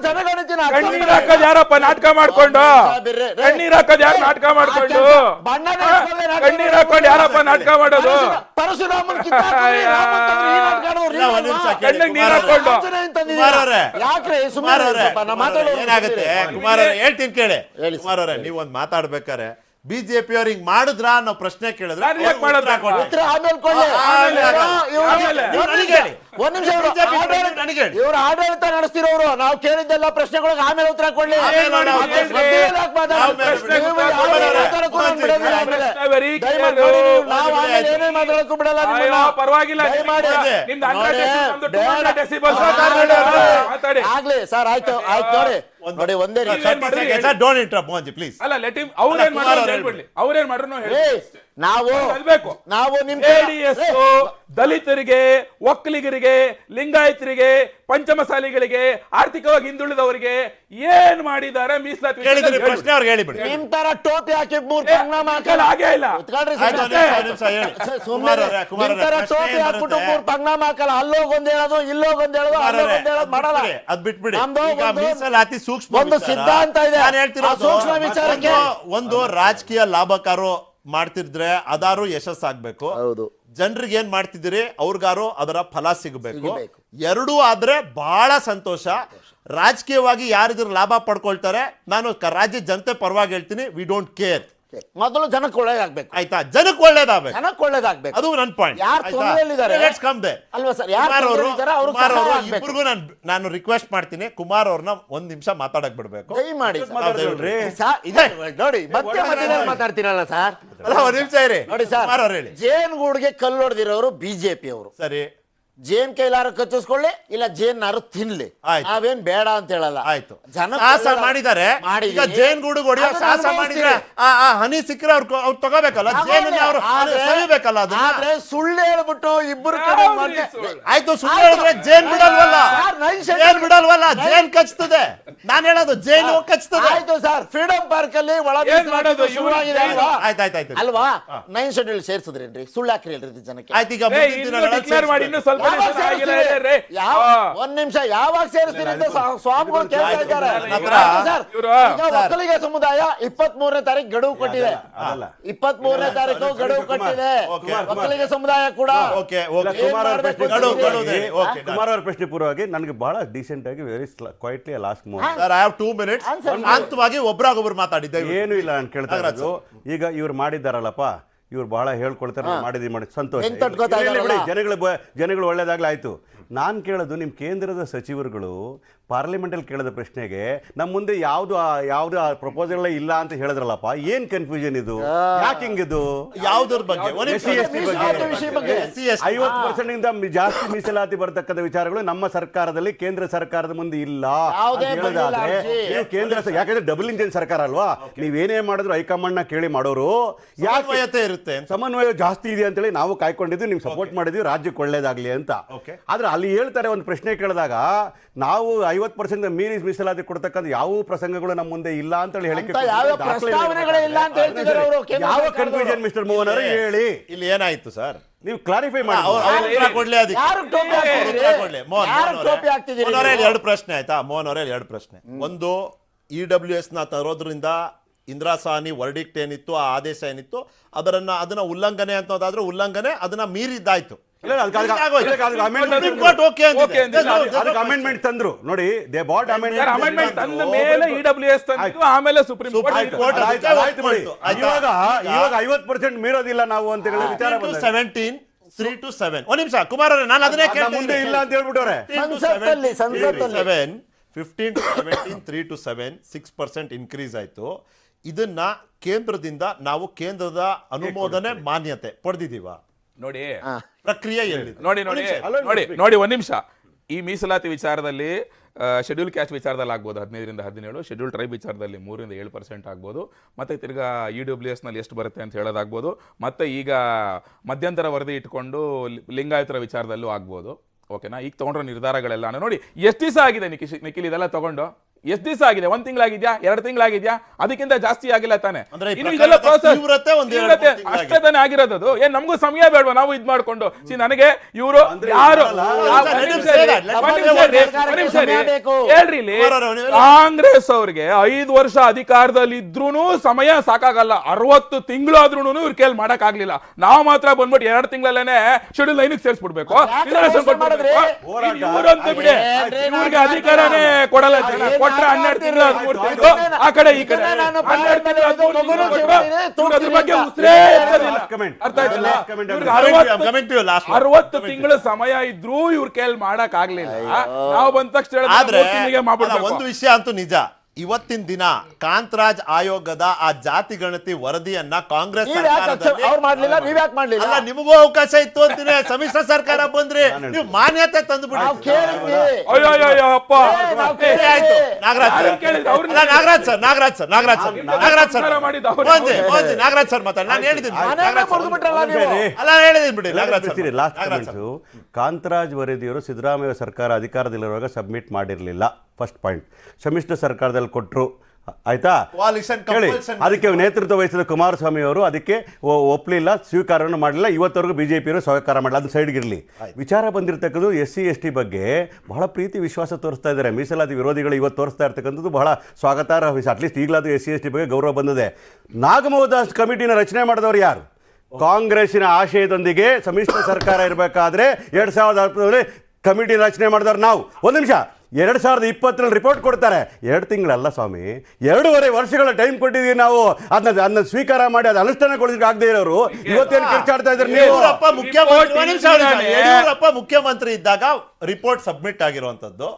ಜನಗಣತಿನ ಕಣ್ಣೀರ್ ಹಾಕೋದ್ ಯಾರಪ್ಪ ನಾಟಕ ಮಾಡ್ಕೊಂಡು? ಕಣ್ಣೀರ್ ಹಾಕೋದ್ ಯಾರು ನಾಟಕ ಮಾಡ್ಕೊಂಡು? ಕಣ್ಣೀರ್ ಹಾಕೊಂಡು ಯಾರಪ್ಪ ನಾಟಕ ಮಾಡೋದು? ಪರಶುರಾಮನ್ ಕಣ್ಣಿಗೆ ನೀರ್ ಹಾಕೊಂಡು ಯಾಕ್ರೆ ಏನಾಗುತ್ತೆ? ಕುಮಾರ್ ಅವರೇ ಹೇಳ್ತೀನಿ ಕೇಳಿ. ಕುಮಾರ್ ಅವರೇ, ನೀವು ಒಂದ್ ಮಾತಾಡ್ಬೇಕಾರೆ ಬಿಜೆಪಿ ಅವ್ರು ಹಿಂಗ್ ಮಾಡಿದ್ರ ಅನ್ನೋ ಪ್ರಶ್ನೆ ಕೇಳಿದ್ರೆ ಆಮೇಲೆ ಇವರು ಆಡಳಿತ ನಡೆಸ್ತಿರೋರು, ನಾವು ಕೇಳಿದ್ದೆಲ್ಲ ಪ್ರಶ್ನೆಗಳಿಗೆ ಆಮೇಲೆ ಉತ್ತರ ಕೊಡ್ಲಿ. ಏನೇ ಮಾತಾಡಕ್ಕೂ ಬಿಡಲ್ಲ. ಪರವಾಗಿಲ್ಲ, ಆಗ್ಲಿ ಸರ್, ಆಯ್ತು ಆಯ್ತು. ನೋಡಿ ಒಂದೇ ಡೋಂಟ್ ಇಂಟರಪ್ಟ್ ಮೋಹನ್ಜಿ ಪ್ಲೀಸ್. ಅಲ್ಲ, ಲೆಟ್ ಹಿಮ್ ಅವ್ರೇನ್ ಮಾಡ್ರು ಹೇಳ್ಬಿಡ್ಲಿ. ಅವ್ರೇನ್ ಮಾಡ್ರು ಹೇಳಿ. ನಾವು ನಿಮ್ JDS ದಲಿತರಿಗೆ, ಒಕ್ಕಲಿಗರಿಗೆ, ಲಿಂಗಾಯತರಿಗೆ, ಪಂಚಮಸಾಲಿಗಳಿಗೆ, ಆರ್ಥಿಕವಾಗಿ ಹಿಂದುಳಿದವರಿಗೆ ಏನ್ ಮಾಡಿದ್ದಾರೆ ಮೀಸಲಾತಿ ಪ್ರಶ್ನೆ ಅವ್ರಿಗೆ ಹೇಳಿಬಿಡಿ. ನಿಮ್ ತರ ಟೋಪಿ ಹಾಕಿ ಹಾಗೆ ಇಲ್ಲ. ಟೋಪಿ ಹಾಕ್ಬಿಟ್ಟು ಮೂರ್ ಪಂಗ್ನಾಮ ಹಾಕಲ್ಲ. ಅಲ್ಲೋಗೊಂದ್ ಹೇಳೋದು, ಇಲ್ಲೋಗೊಂದ್ ಹೇಳೋದು, ಅಲ್ಲೋಗೊಂದ್ ಹೇಳೋದು ಮಾಡಲ್ಲ. ಅದ್ ಬಿಟ್ಬಿಡಿ. ಮೀಸಲಾತಿ ಸೂಕ್ಷ್ಮ ಒಂದು ಸಿದ್ಧಾಂತ ಇದೆ. ನಾನು ಹೇಳ್ತಿರೋದು ಸೂಕ್ಷ್ಮ ವಿಚಾರಕ್ಕೆ ಒಂದು ರಾಜಕೀಯ ಲಾಭಕಾರು ಮಾಡ್ತಿದ್ರೆ ಅದಾರು ಯಶಸ್ಸಾಗಬೇಕು. ಜನರಿಗೆ ಏನ್ ಮಾಡ್ತಿದ್ದೀರಿ ಅವ್ರಿಗಾರು ಅದರ ಫಲ ಸಿಗಬೇಕು. ಎರಡೂ ಆದ್ರೆ ಬಹಳ ಸಂತೋಷ. ರಾಜಕೀಯವಾಗಿ ಯಾರಿದ್ರ ಲಾಭ ಪಡ್ಕೊಳ್ತಾರೆ, ನಾನು ರಾಜ್ಯ ಜನತೆ ಪರವಾಗಿ ಹೇಳ್ತೀನಿ, ವಿ ಡೋಂಟ್ ಕೇರ್. ಮೊದಲು ಜನಕ್ಕೆ ಒಳ್ಳೇದಾಗ್ಬೇಕು. ಆಯ್ತಾ, ಜನಕ್ಕೆ ಒಳ್ಳೇದಾಗಬೇಕು, ಜನಕ್ಕೆ ಒಳ್ಳೇದಾಗ್ಬೇಕು. ಅದು ನನ್ನ ಪಾಯಿಂಟ್. ಯಾರು ತೊಂದರೆಯಲ್ಲಿದ್ದಾರೆ ಅಲ್ವಾ ಸರ್, ಯಾರು ತೊಂದರೆಯಲ್ಲಿದ್ದಾರೆ ಅವ್ರಿಗೆ ಸಹಾಯ ಆಗ್ಬೇಕು. ಇಬ್ಬರಿಗೂ ನಾನು ರಿಕ್ವೆಸ್ಟ್ ಮಾಡ್ತೀನಿ, ಕುಮಾರ್ ಅವ್ರನ್ನ ಒಂದ್ ನಿಮಿಷ ಮಾತಾಡಕ್ ಬಿಡ್ಬೇಕು. ದಯಮಾಡಿ ದಯವಿಟ್ಟು. ನೋಡಿ ಮತ್ತೆ ಮಧ್ಯದಲ್ಲಿ ಮಾತಾಡ್ತೀರಲ್ಲ ಸರ್. ಅಲ್ಲ, ಒಂದ್ ನಿಮಿಷ ಇರಿ. ನೋಡಿ ಸರ್, ಕುಮಾರ್ ಅವ್ರು ಹೇಳಿ. ಜೇನ್ಗೂಡ್ಗೆ ಕಲ್ಲು ಹೊಡೆದಿರೋರು ಬಿಜೆಪಿ ಅವರು. ಸರಿ, ಜೇನ್ ಕೈಲಾರು ಕಚ್ಚಿಸ್ಕೊಳ್ಳಿ, ಇಲ್ಲ ಜೇನ್ನಾರು ತಿನ್ಲಿ, ಆಯ್ತು. ನಾವೇನ್ ಬೇಡ ಅಂತ ಹೇಳಲ್ಲ. ಆಯ್ತು, ಸಾಹಸ ಮಾಡಿದ್ದಾರೆ. ಈಗ ಜೇನ್ ಗೂಡಿಗೆ ಹೊಡೆಯೋ ಸಾಹಸ ಮಾಡಿದ್ರೆ ಆ ಹನಿ ಸಿಕ್ಕರೆ ಅವ್ರು ತಗೋಬೇಕಲ್ಲ, ಜೇನನ್ನ ಅವ್ರು ಸವಿಬೇಕಲ್ಲ. ಆದ್ರೆ ಸುಳ್ಳು ಹೇಳ್ಬಿಟ್ಟು ಇಬ್ಬರು ಕಡೆ ಆಯ್ತು, ಸುಳ್ಳು ಹೇಳಿದ್ರೆ ಜೇನ್ ಬಿಡಲ್ವಲ್ಲ, ಜೇನ್ ಬಿಡಲ್ವಲ್ಲ, ಜೇನ್ ಕಚ್ತದೆ. ನಾನ್ ಹೇಳೋದು ಜೇನು ಕಚ್ತದೆ. ಆಯ್ತು ಸರ್, ಫ್ರೀಡಂ ಪಾರ್ಕ್ ಅಲ್ಲಿ ಆಯ್ತಾಯ್ತು ಅಲ್ವಾ, 9 ಶೆಡ್ಯೂಲ್ ಸೇರ್ಸಿದ್ರೇನ್ರಿ? ಸುಳ್ಳು ಯಾಕೆ ಹೇಳ್ರಿ ಜನಕ್ಕೆ? ಆಯ್ತು, ಈಗ ಒಂದ್ ನಿಮಿಷ, ಯಾವಾಗ ಸೇರಿಸ್ತೀನಿ ಅಂತ ಸ್ವಾಮಿಗಳು ಕೇಳ್ತಾ ಇದ್ದಾರೆ. ಒಕ್ಕಲಿಗ ಸಮುದಾಯ 23ನೇ ತಾರೀಕು ಗಡುವು ಕೊಟ್ಟಿದೆ. 23ನೇ ತಾರೀಕು ಗಡುವು ಕೊಟ್ಟಿದೆ. ಒಕ್ಕಲಿಗ ಸಮುದಾಯ ಕೂಡ ಕುಮಾರ್ ಅವರ ಪ್ರಶ್ನೆ ಪೂರ್ವವಾಗಿ ನನಗೆ ಬಹಳ ಡೀಸೆಂಟ್ ಆಗಿ very quietly last moment sir, I have 2 minutes ಅಂತವಾಗಿ ಒಬ್ರಾಗೊಬ್ರು ಮಾತಾಡಿದ್ದೆ. ಏನು ಇಲ್ಲ ನಾನು ಕೇಳ್ತಾ ಇರೋದು, ಈಗ ಇವ್ರು ಮಾಡಿದ್ದಾರಲ್ಲಪ್ಪ, ಇವ್ರು ಬಹಳ ಹೇಳ್ಕೊಳ್ತಾರೆ, ಮಾಡಿದ್ವಿ ಮಾಡಿ ಸಂತೋಷ, ಜನಗಳು ಒಳ್ಳೇದಾಗ್ಲಾಯ್ತು. ನಾನು ಕೇಳೋದು, ನಿಮ್ಮ ಕೇಂದ್ರದ ಸಚಿವರುಗಳು ಪಾರ್ಲಿಮೆಂಟಲ್ಲಿ ಕೇಳಿದ ಪ್ರಶ್ನೆಗೆ ನಮ್ಮ ಮುಂದೆ ಯಾವ್ದು ಪ್ರಪೋಸಲ್ ಇಲ್ಲ ಅಂತ ಹೇಳಿದ್ರಲ್ಲಪ್ಪ, ಏನ್ ಕನ್ಫ್ಯೂಷನ್ ಇದು? ಯಾಕೆ ಹಿಂಗಿದು? ಯಾವ್ದ್ರ ಬಗ್ಗೆ? 50% ಇಂದ ಜಾಸ್ತಿ ಮೀಸಲಾತಿ ಬರತಕ್ಕಂಥ ವಿಚಾರಗಳು ನಮ್ಮ ಸರ್ಕಾರದಲ್ಲಿ ಕೇಂದ್ರ ಸರ್ಕಾರದ ಮುಂದೆ ಇಲ್ಲ ಅಂತ ಹೇಳೋದಾದ್ರೆ, ಕೇಂದ್ರ ಯಾಕಂದ್ರೆ ಡಬಲ್ ಇಂಜಿನ್ ಸರ್ಕಾರ ಅಲ್ವಾ, ನೀವೇನೇ ಮಾಡಿದ್ರು ಹೈಕಮಾಂಡ್ ನ ಕೇಳಿ ಮಾಡೋರು. ಯಾಕೆ ಇರುತ್ತೆ, ಸಮನ್ವಯ ಜಾಸ್ತಿ ಇದೆ ಅಂತೇಳಿ ನಾವು ಕಾಯ್ಕೊಂಡಿದ್ವಿ, ನಿಮ್ಗೆ ಸಪೋರ್ಟ್ ಮಾಡಿದ್ವಿ, ರಾಜ್ಯಕ್ಕೆ ಒಳ್ಳೇದಾಗ್ಲಿ ಅಂತ. ಆದ್ರೆ ಅಲ್ಲಿ ಹೇಳ್ತಾರೆ, ಒಂದು ಪ್ರಶ್ನೆ ಕೇಳಿದಾಗ ನಾವು 50% ಮೀರಿ ಮೀಸಲಾತಿ ಕೊಡ್ತಕ್ಕಂಥ ಯಾವ ಪ್ರಸಂಗಗಳು ನಮ್ಮ ಮುಂದೆ ಇಲ್ಲ ಅಂತ ಹೇಳಿ ಹೇಳಿಕೆ ಯಾವ ಕನ್ಫ್ಯೂಷನ್ ಮಿಸ್ಟರ್ ಮೋಹನ್ ಅವರು ಹೇಳಿ. ಇಲ್ಲಿ ಏನಾಯ್ತು ಸರ್, ನೀವು ಕ್ಲಾರಿಫೈ ಮಾಡಿ. ಎರಡು ಪ್ರಶ್ನೆ ಆಯ್ತಾ ಮೋಹನ್ ಅವರೇ, ಎರಡು ಪ್ರಶ್ನೆ. ಒಂದು, EWS ನ ತರೋದ್ರಿಂದ ಇಂದಿರಾ ಸಾಹ್ನಿ ವರ್ಡಿಕ್ಟ್ ಏನಿತ್ತು, ಆ ಆದೇಶ ಏನಿತ್ತು, ಅದನ್ನ ಉಲ್ಲಂಘನೆ ಅಂತೋದಾದ್ರೆ ಉಲ್ಲಂಘನೆ, ಅದನ್ನ ಮೀರಿದ್ದಾಯ್ತು. ಅಮೆಂಡ್ಮೆಂಟ್ ತಂದ್ರು ನೋಡಿ, ದೇ ಬಾಟ್ ಅಮೆಂಡ್ಮೆಂಟ್ ತಂದ ಮೇಲೆ EWS ತಂದಿದ್ದು, ಆಮೇಲೆ ಸುಪ್ರೀಂ ಕೋರ್ಟ್. ಇವಾಗ 50% ಮೀರೋದಿಲ್ಲ ನಾವು ಅಂತ ಹೇಳಿ ವಿಚಾರ 3 to 7. ಒಂದ್ ನಿಮಿಷ ಕುಮಾರ್ ಅವರೇ, ನಾನು ಅದನ್ನೇ ಮುಂದೆ ಇಲ್ಲ ಅಂತ ಹೇಳ್ಬಿಟ್ಟವ್ರೆ. 15 to 17, 3 to 7, 6% ಇನ್ಕ್ರೀಸ್ ಆಯ್ತು. ಇದನ್ನ ಕೇಂದ್ರದಿಂದ ನಾವು ಕೇಂದ್ರದ ಅನುಮೋದನೆ ಮಾನ್ಯತೆ ಪಡೆದಿದ್ದೀವ ನೋಡಿ, ಪ್ರಕ್ರಿಯೆ ನೋಡಿ ಒಂದ್ ನಿಮಿಷ. ಈ ಮೀಸಲಾತಿ ವಿಚಾರದಲ್ಲಿ ಶೆಡ್ಯೂಲ್ ಕ್ಯಾಸ್ಟ್ ವಿಚಾರದಲ್ಲಿ ಆಗ್ಬೋದು 15ರಿಂದ 17, ಶೆಡ್ಯೂಲ್ ಟ್ರೈಬ್ ವಿಚಾರದಲ್ಲಿ 3ರಿಂದ 7% ಆಗ್ಬೋದು, ಮತ್ತೆ ತಿರ್ಗಾ EWS ನಲ್ಲಿ ಎಷ್ಟು ಬರುತ್ತೆ ಅಂತ ಹೇಳೋದಾಗ್ಬೋದು, ಮತ್ತೆ ಈಗ ಮಧ್ಯಂತರ ವರದಿ ಇಟ್ಕೊಂಡು ಲಿಂಗಾಯತರ ವಿಚಾರದಲ್ಲೂ ಆಗ್ಬೋದು. ಓಕೆನಾ? ಈಗ ತಗೊಂಡ್ರೋ ನಿರ್ಧಾರಗಳೆಲ್ಲ ನೋಡಿ, ಎಷ್ಟು ದಿವಸ ಆಗಿದೆ ನಿಖಿಲ್ ಇದೆಲ್ಲ ತಗೊಂಡು? ಎಷ್ಟು ದಿವಸ ಆಗಿದೆ? 1 ತಿಂಗಳಾಗಿದ್ಯಾ, 2 ತಿಂಗಳಾಗಿದ್ಯಾ? ಅದಕ್ಕಿಂತ ಜಾಸ್ತಿ ಆಗಿಲ್ಲ ತಾನೆ. ಅಷ್ಟೇ ತಾನೇ ಆಗಿರೋದು. ಏನ್ ನಮಗೂ ಸಮಯ ಬೇಡವಾ ನಾವು ಇದ್ ಮಾಡ್ಕೊಂಡು? ನನಗೆ ಇವರು ಯಾರು ಹೇಳ್ರಿ, ಕಾಂಗ್ರೆಸ್ ಅವ್ರಿಗೆ 5 ವರ್ಷ ಅಧಿಕಾರದಲ್ಲಿ ಇದ್ರೂನು ಸಮಯ ಸಾಕಾಗಲ್ಲ. 60 ತಿಂಗಳು ಆದ್ರೂ ಇವ್ರ ಕೇಳಿ ಮಾಡಕ್ ಆಗ್ಲಿಲ್ಲ. ನಾವು ಮಾತ್ರ ಬಂದ್ಬಿಟ್ಟು 2 ತಿಂಗಳಲ್ಲೇನೆ ಶೆಡ್ಯೂಲ್ 9 ಸೇರಿಸ್ಬಿಡ್ಬೇಕು. ಇವ್ರಂತ ಬಿಡಿ, ಇವ್ರಿಗೆ ಅಧಿಕಾರನೇ ಕೊಡಲ್ಲ ಜನ. 12 ತಿಂಗಳು 13 ತಿಂಗಳು ಆ ಕಡೆ ಈ ಕಡೆ 12 ತಿಂಗಳು 13 ಬಗ್ಗೆ ಉಸಿರೇ ಇರೋದಿಲ್ಲ. ಅರ್ಥ ಆಯ್ತಲ್ಲ? 60 ತಿಂಗಳು ಸಮಯ ಇದ್ರೂ ಇವ್ರ ಕೈಯಲ್ಲಿ ಮಾಡಕ್ ಆಗ್ಲಿಲ್ಲ. ನಾವು ಬಂದ ತಕ್ಷಣ ಒಂದು ವಿಷಯ ಅಂತೂ ನಿಜ, ಇವತ್ತಿನ ದಿನ ಕಾಂತರಾಜ್ ಆಯೋಗದ ಆ ಜಾತಿ ಗಣತಿ ವರದಿಯನ್ನ ಕಾಂಗ್ರೆಸ್ ಅಲ್ಲ, ನಿಮಗೂ ಅವಕಾಶ ಇತ್ತು ಅಂತೀನಿ. ಸಮ್ಮಿಶ್ರ ಸರ್ಕಾರ ಬಂದ್ರಿ, ನೀವು ಮಾನ್ಯತೆ ತಂದು ಬಿಡಿ. ನಾಗರಾಜ್ ಸರ್ ಮಾತಾಡಿ. ನಾನು ಹೇಳಿದ್ದೀನಿ ಬಿಡಿ. ಕಾಂತರಾಜ್ ವರದಿಯವರು ಸಿದ್ದರಾಮಯ್ಯ ಸರ್ಕಾರ ಅಧಿಕಾರದಲ್ಲಿರುವಾಗ ಸಬ್ಮಿಟ್ ಮಾಡಿರಲಿಲ್ಲ. First point. ಸಮ್ಮಿಶ್ರ ಸರ್ಕಾರದಲ್ಲಿ ಕೊಟ್ಟರು, ಆಯ್ತಾ? ಹೇಳಿ, ಅದಕ್ಕೆ ನೇತೃತ್ವ ವಹಿಸಿದ ಕುಮಾರಸ್ವಾಮಿ ಅವರು ಅದಕ್ಕೆ ಒಪ್ಪಲಿಲ್ಲ, ಸ್ವೀಕಾರವನ್ನು ಮಾಡಲಿಲ್ಲ. ಇವತ್ತವರೆಗೂ ಬಿಜೆಪಿಯವರು ಸ್ವೀಕಾರ ಮಾಡಲ್ಲ. ಅದು ಸೈಡ್ಗಿರಲಿ. ವಿಚಾರ ಬಂದಿರತಕ್ಕದ್ದು SC/ST ಬಗ್ಗೆ ಬಹಳ ಪ್ರೀತಿ ವಿಶ್ವಾಸ ತೋರಿಸ್ತಾ ಇದ್ದಾರೆ. ಮೀಸಲಾತಿ ವಿರೋಧಿಗಳು ಇವತ್ತು ತೋರಿಸ್ತಾ ಇರ್ತಕ್ಕಂಥದ್ದು ಬಹಳ ಸ್ವಾಗತಾರ್ಹ ವಿಷಯ. ಅಟ್ಲೀಸ್ಟ್ ಈಗಲಾದರೂ SC/ST ಬಗ್ಗೆ ಗೌರವ ಬಂದಿದೆ. ನಾಗಮೋಹದಾಸ್ ಕಮಿಟಿನ ರಚನೆ ಮಾಡಿದವರು ಯಾರು? ಕಾಂಗ್ರೆಸ್ಸಿನ ಆಶಯದೊಂದಿಗೆ ಸಮ್ಮಿಶ್ರ ಸರ್ಕಾರ ಇರಬೇಕಾದ್ರೆ 2010 ಕಮಿಟಿ ರಚನೆ ಮಾಡಿದವರು ನಾವು. ಒಂದು ನಿಮಿಷ, 2020 ರಿಪೋರ್ಟ್ ಕೊಡ್ತಾರೆ. 2 ತಿಂಗಳಲ್ಲ ಸ್ವಾಮಿ, 2.5 ವರ್ಷಗಳ ಟೈಮ್ ಕೊಟ್ಟಿದ್ದೀವಿ ನಾವು. ಅದನ್ನ ಸ್ವೀಕಾರ ಮಾಡಿ ಅದು ಅನುಷ್ಠಾನಗೊಳಿಸಕ್ಕೆ ಆಗದೆ ಇರೋರು ಇವತ್ತೇನು ಕಿರ್ಚಾಡ್ತಾ ಇದ್ದಾರೆ ನೀವು? ಯಡಿಯೂರಪ್ಪ ಮುಖ್ಯಮಂತ್ರಿ ಇದ್ದಾಗ ರಿಪೋರ್ಟ್ ಸಬ್ಮಿಟ್ ಆಗಿರುವಂತದ್ದು.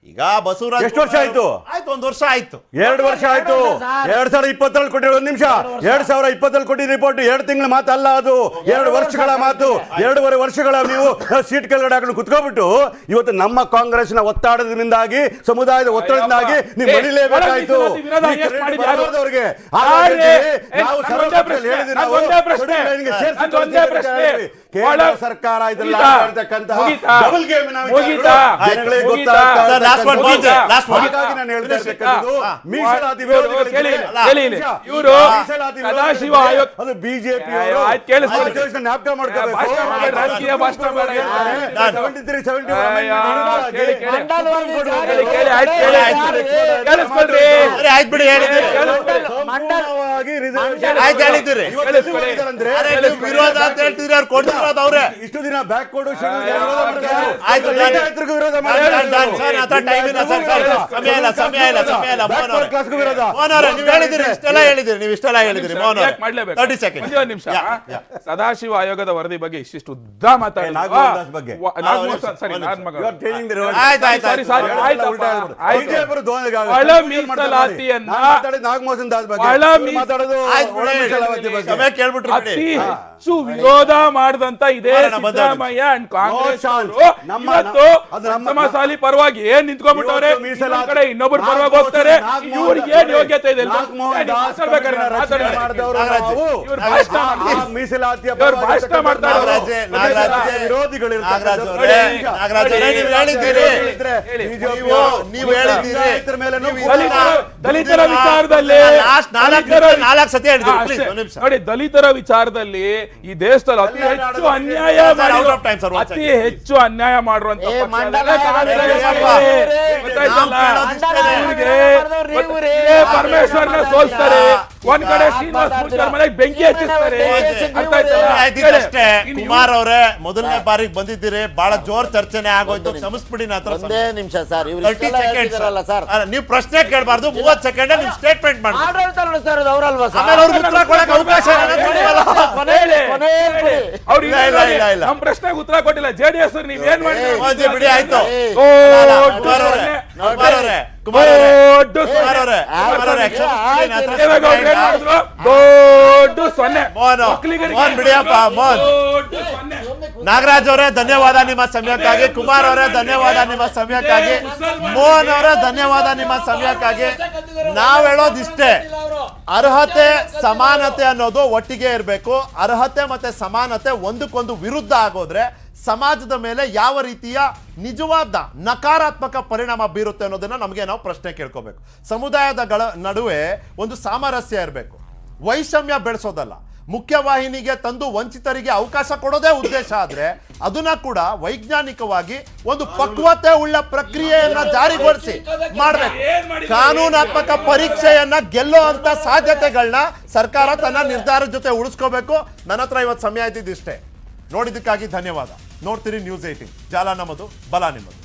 ಈಗ ಬಸವರಾಜ್ ಎಷ್ಟು ವರ್ಷ ಆಯ್ತು? 1 ವರ್ಷ ಆಯ್ತು. 2 ವರ್ಷ ಆಯ್ತು. 2020 ಕೊಟ್ಟಿರೋ 1 ನಿಮಿಷ, 2020 ಕೊಟ್ಟಿದ್ದ ರಿಪೋರ್ಟ್ 2 ತಿಂಗಳ ಮಾತಲ್ಲ, ಅದು 2 ವರ್ಷಗಳ ಮಾತು. 2.5 ವರ್ಷಗಳ ನೀವು ಸೀಟ್ ಕೆಳಗಡೆ ಹಾಕೊಂಡು ಕುತ್ಕೊಬಿಟ್ಟು ಇವತ್ತು ನಮ್ಮ ಕಾಂಗ್ರೆಸ್ನ ಒತ್ತಡದಿಂದಾಗಿ, ಸಮುದಾಯದ ಒತ್ತಡದಿಂದಾಗಿ ನೀವು ಮಡಿಲೇಬೇಕಾಯ್ತು. ಕೇಂದ್ರ ಸರ್ಕಾರ ಇದೆಲ್ಲ ಡಬಲ್ ಗೇಮ್ ಸದಾಶಿವ ಆಯೋಗ ಅದು ಬಿಜೆಪಿ ವಿರೋಧ ಅಂತ ಹೇಳ್ತಿದ್ರೆ ಅವ್ರು ಕೊಡ್ತಿರೋದು ಅವ್ರೆ. ಇಷ್ಟು ದಿನ ಬ್ಯಾಕ್ ಕೊಡು ಸದಾಶಿವ ಆಯೋಗದ ವರದಿ ಬಗ್ಗೆ ಇಷ್ಟಿಷ್ಟು ಉದ್ದ ಹೆಚ್ಚು ವಿರೋಧ ಮಾಡಿದಂತ ಇದೇ ಸಿದ್ದರಾಮಯ್ಯ ಅಂಡ್ ಕಾಂಗ್ರೆಸ್ ಸಾಲಿ ಪರವಾಗಿ ಏನ್ ನಿಂತ್ಕೊಂಡ್ಬಿಟ್ಟವ್ರೆ, ಕಡೆ ಇನ್ನೊಬ್ಬರ ಪರವಾಗಿ ಹೋಗ್ತಾರೆ. ಇವ್ರಿಗೆ ಏನ್ ಯೋಗ್ಯತೆ ಇದೆ? ಮೀಸಲಾತಿಯ ಭಾಷಣ ಮಾಡ್ತಾರೆ ವಿರೋಧಿಗಳು. ದಲಿತರ ವಿಚಾರದಲ್ಲಿ ನೋಡಿ, ದಲಿತರ ವಿಚಾರದಲ್ಲಿ ಈ ದೇಶದಲ್ಲಿ ಅತಿ ಹೆಚ್ಚು ಅನ್ಯಾಯ ಮಾಡುವಂತ ಪರಮೇಶ್ವರ್ನ ಸೋಲ್ತಾರೆ, ಒಂದ್ ಕಡೆ ಶ್ರೀನಿವಾಸ ಪೂಜಾರಿ ಮನೆಗೆ ಬೆಂಕಿ ಹಚ್ಚಿಸ್ತಾರೆ. ಕುಮಾರ್ ಅವರೇ ಮೊದಲನೇ ಬಾರಿಗೆ ಬಂದಿದ್ದೀರಿ, ಬಹಳ ಜೋರ್ ಚರ್ಚೆನೆ ಆಗೋಯ್ತು. ಕ್ಷಮಿಸ್ಬಿಡಿ, ಒಂದೇ ನಿಮಿಷ ಸರ್. ನೀವು ಪ್ರಶ್ನೆ ಕೇಳಬಾರ್ದು, 30 ಸೆಕೆಂಡ್ ನೀವು ಸ್ಟೇಟ್ಮೆಂಟ್ ಮಾಡಿ. ನಮ್ ಪ್ರಶ್ನೆಗೆ ಉತ್ತರ ಕೊಟ್ಟಿಲ್ಲ ಜೆಡಿಎಸ್. ನೀವೇನ್ ಮಾಡಿದ್ರಿ? ಬಿಡಿ, ಆಯ್ತು. ನಾಗರಾಜ್ ಅವರೇ ಧನ್ಯವಾದ ನಿಮ್ಮ ಸಮಯಕ್ಕಾಗಿ. ಕುಮಾರ್ ಅವರೇ ಧನ್ಯವಾದ ನಿಮ್ಮ ಸಮಯಕ್ಕಾಗಿ. ಮೋಹನ್ ಅವರೇ ಧನ್ಯವಾದ ನಿಮ್ಮ ಸಮಯಕ್ಕಾಗಿ. ನಾವ್ ಹೇಳೋದಿಷ್ಟೇ, ಅರ್ಹತೆ ಸಮಾನತೆ ಅನ್ನೋದು ಒಟ್ಟಿಗೆ ಇರಬೇಕು. ಅರ್ಹತೆ ಮತ್ತೆ ಸಮಾನತೆ ಒಂದಕ್ಕೊಂದು ವಿರುದ್ಧ ಆಗೋದ್ರೆ ಸಮಾಜದ ಮೇಲೆ ಯಾವ ರೀತಿಯ ನಿಜವಾದ ನಕಾರಾತ್ಮಕ ಪರಿಣಾಮ ಬೀರುತ್ತೆ ಅನ್ನೋದನ್ನ ನಮಗೆ ನಾವು ಪ್ರಶ್ನೆ ಕೇಳ್ಕೋಬೇಕು. ಸಮುದಾಯದ ನಡುವೆ ಒಂದು ಸಾಮರಸ್ಯ ಇರಬೇಕು, ವೈಷಮ್ಯ ಬೆಳೆಸೋದಲ್ಲ. ಮುಖ್ಯವಾಹಿನಿಗೆ ತಂದು ವಂಚಿತರಿಗೆ ಅವಕಾಶ ಕೊಡೋದೇ ಉದ್ದೇಶ ಆದ್ರೆ ಅದನ್ನ ಕೂಡ ವೈಜ್ಞಾನಿಕವಾಗಿ ಒಂದು ಪಕ್ವತೆ ಉಳ್ಳ ಪ್ರಕ್ರಿಯೆಯನ್ನ ಜಾರಿಗೊಳಿಸಿ ಮಾಡಬೇಕು. ಕಾನೂನಾತ್ಮಕ ಪರೀಕ್ಷೆಯನ್ನ ಗೆಲ್ಲೋ ಅಂತ ಸಾಧ್ಯತೆಗಳನ್ನ ಸರ್ಕಾರ ತನ್ನ ನಿರ್ಧಾರದ ಜೊತೆ ಉಳಿಸ್ಕೋಬೇಕು. ನನ್ನ ಹತ್ರ ಇವತ್ತು ಸಮಯ ಇದ್ದಿದ್ದಿಷ್ಟೇ. ನೋಡಿದ್ದಕ್ಕಾಗಿ ಧನ್ಯವಾದ. ನೋಡ್ತೀರಿ ನ್ಯೂಸ್ 18. ಜಾಲ ನಮ್ಮದು, ಬಲ ನಿಮ್ಮದು.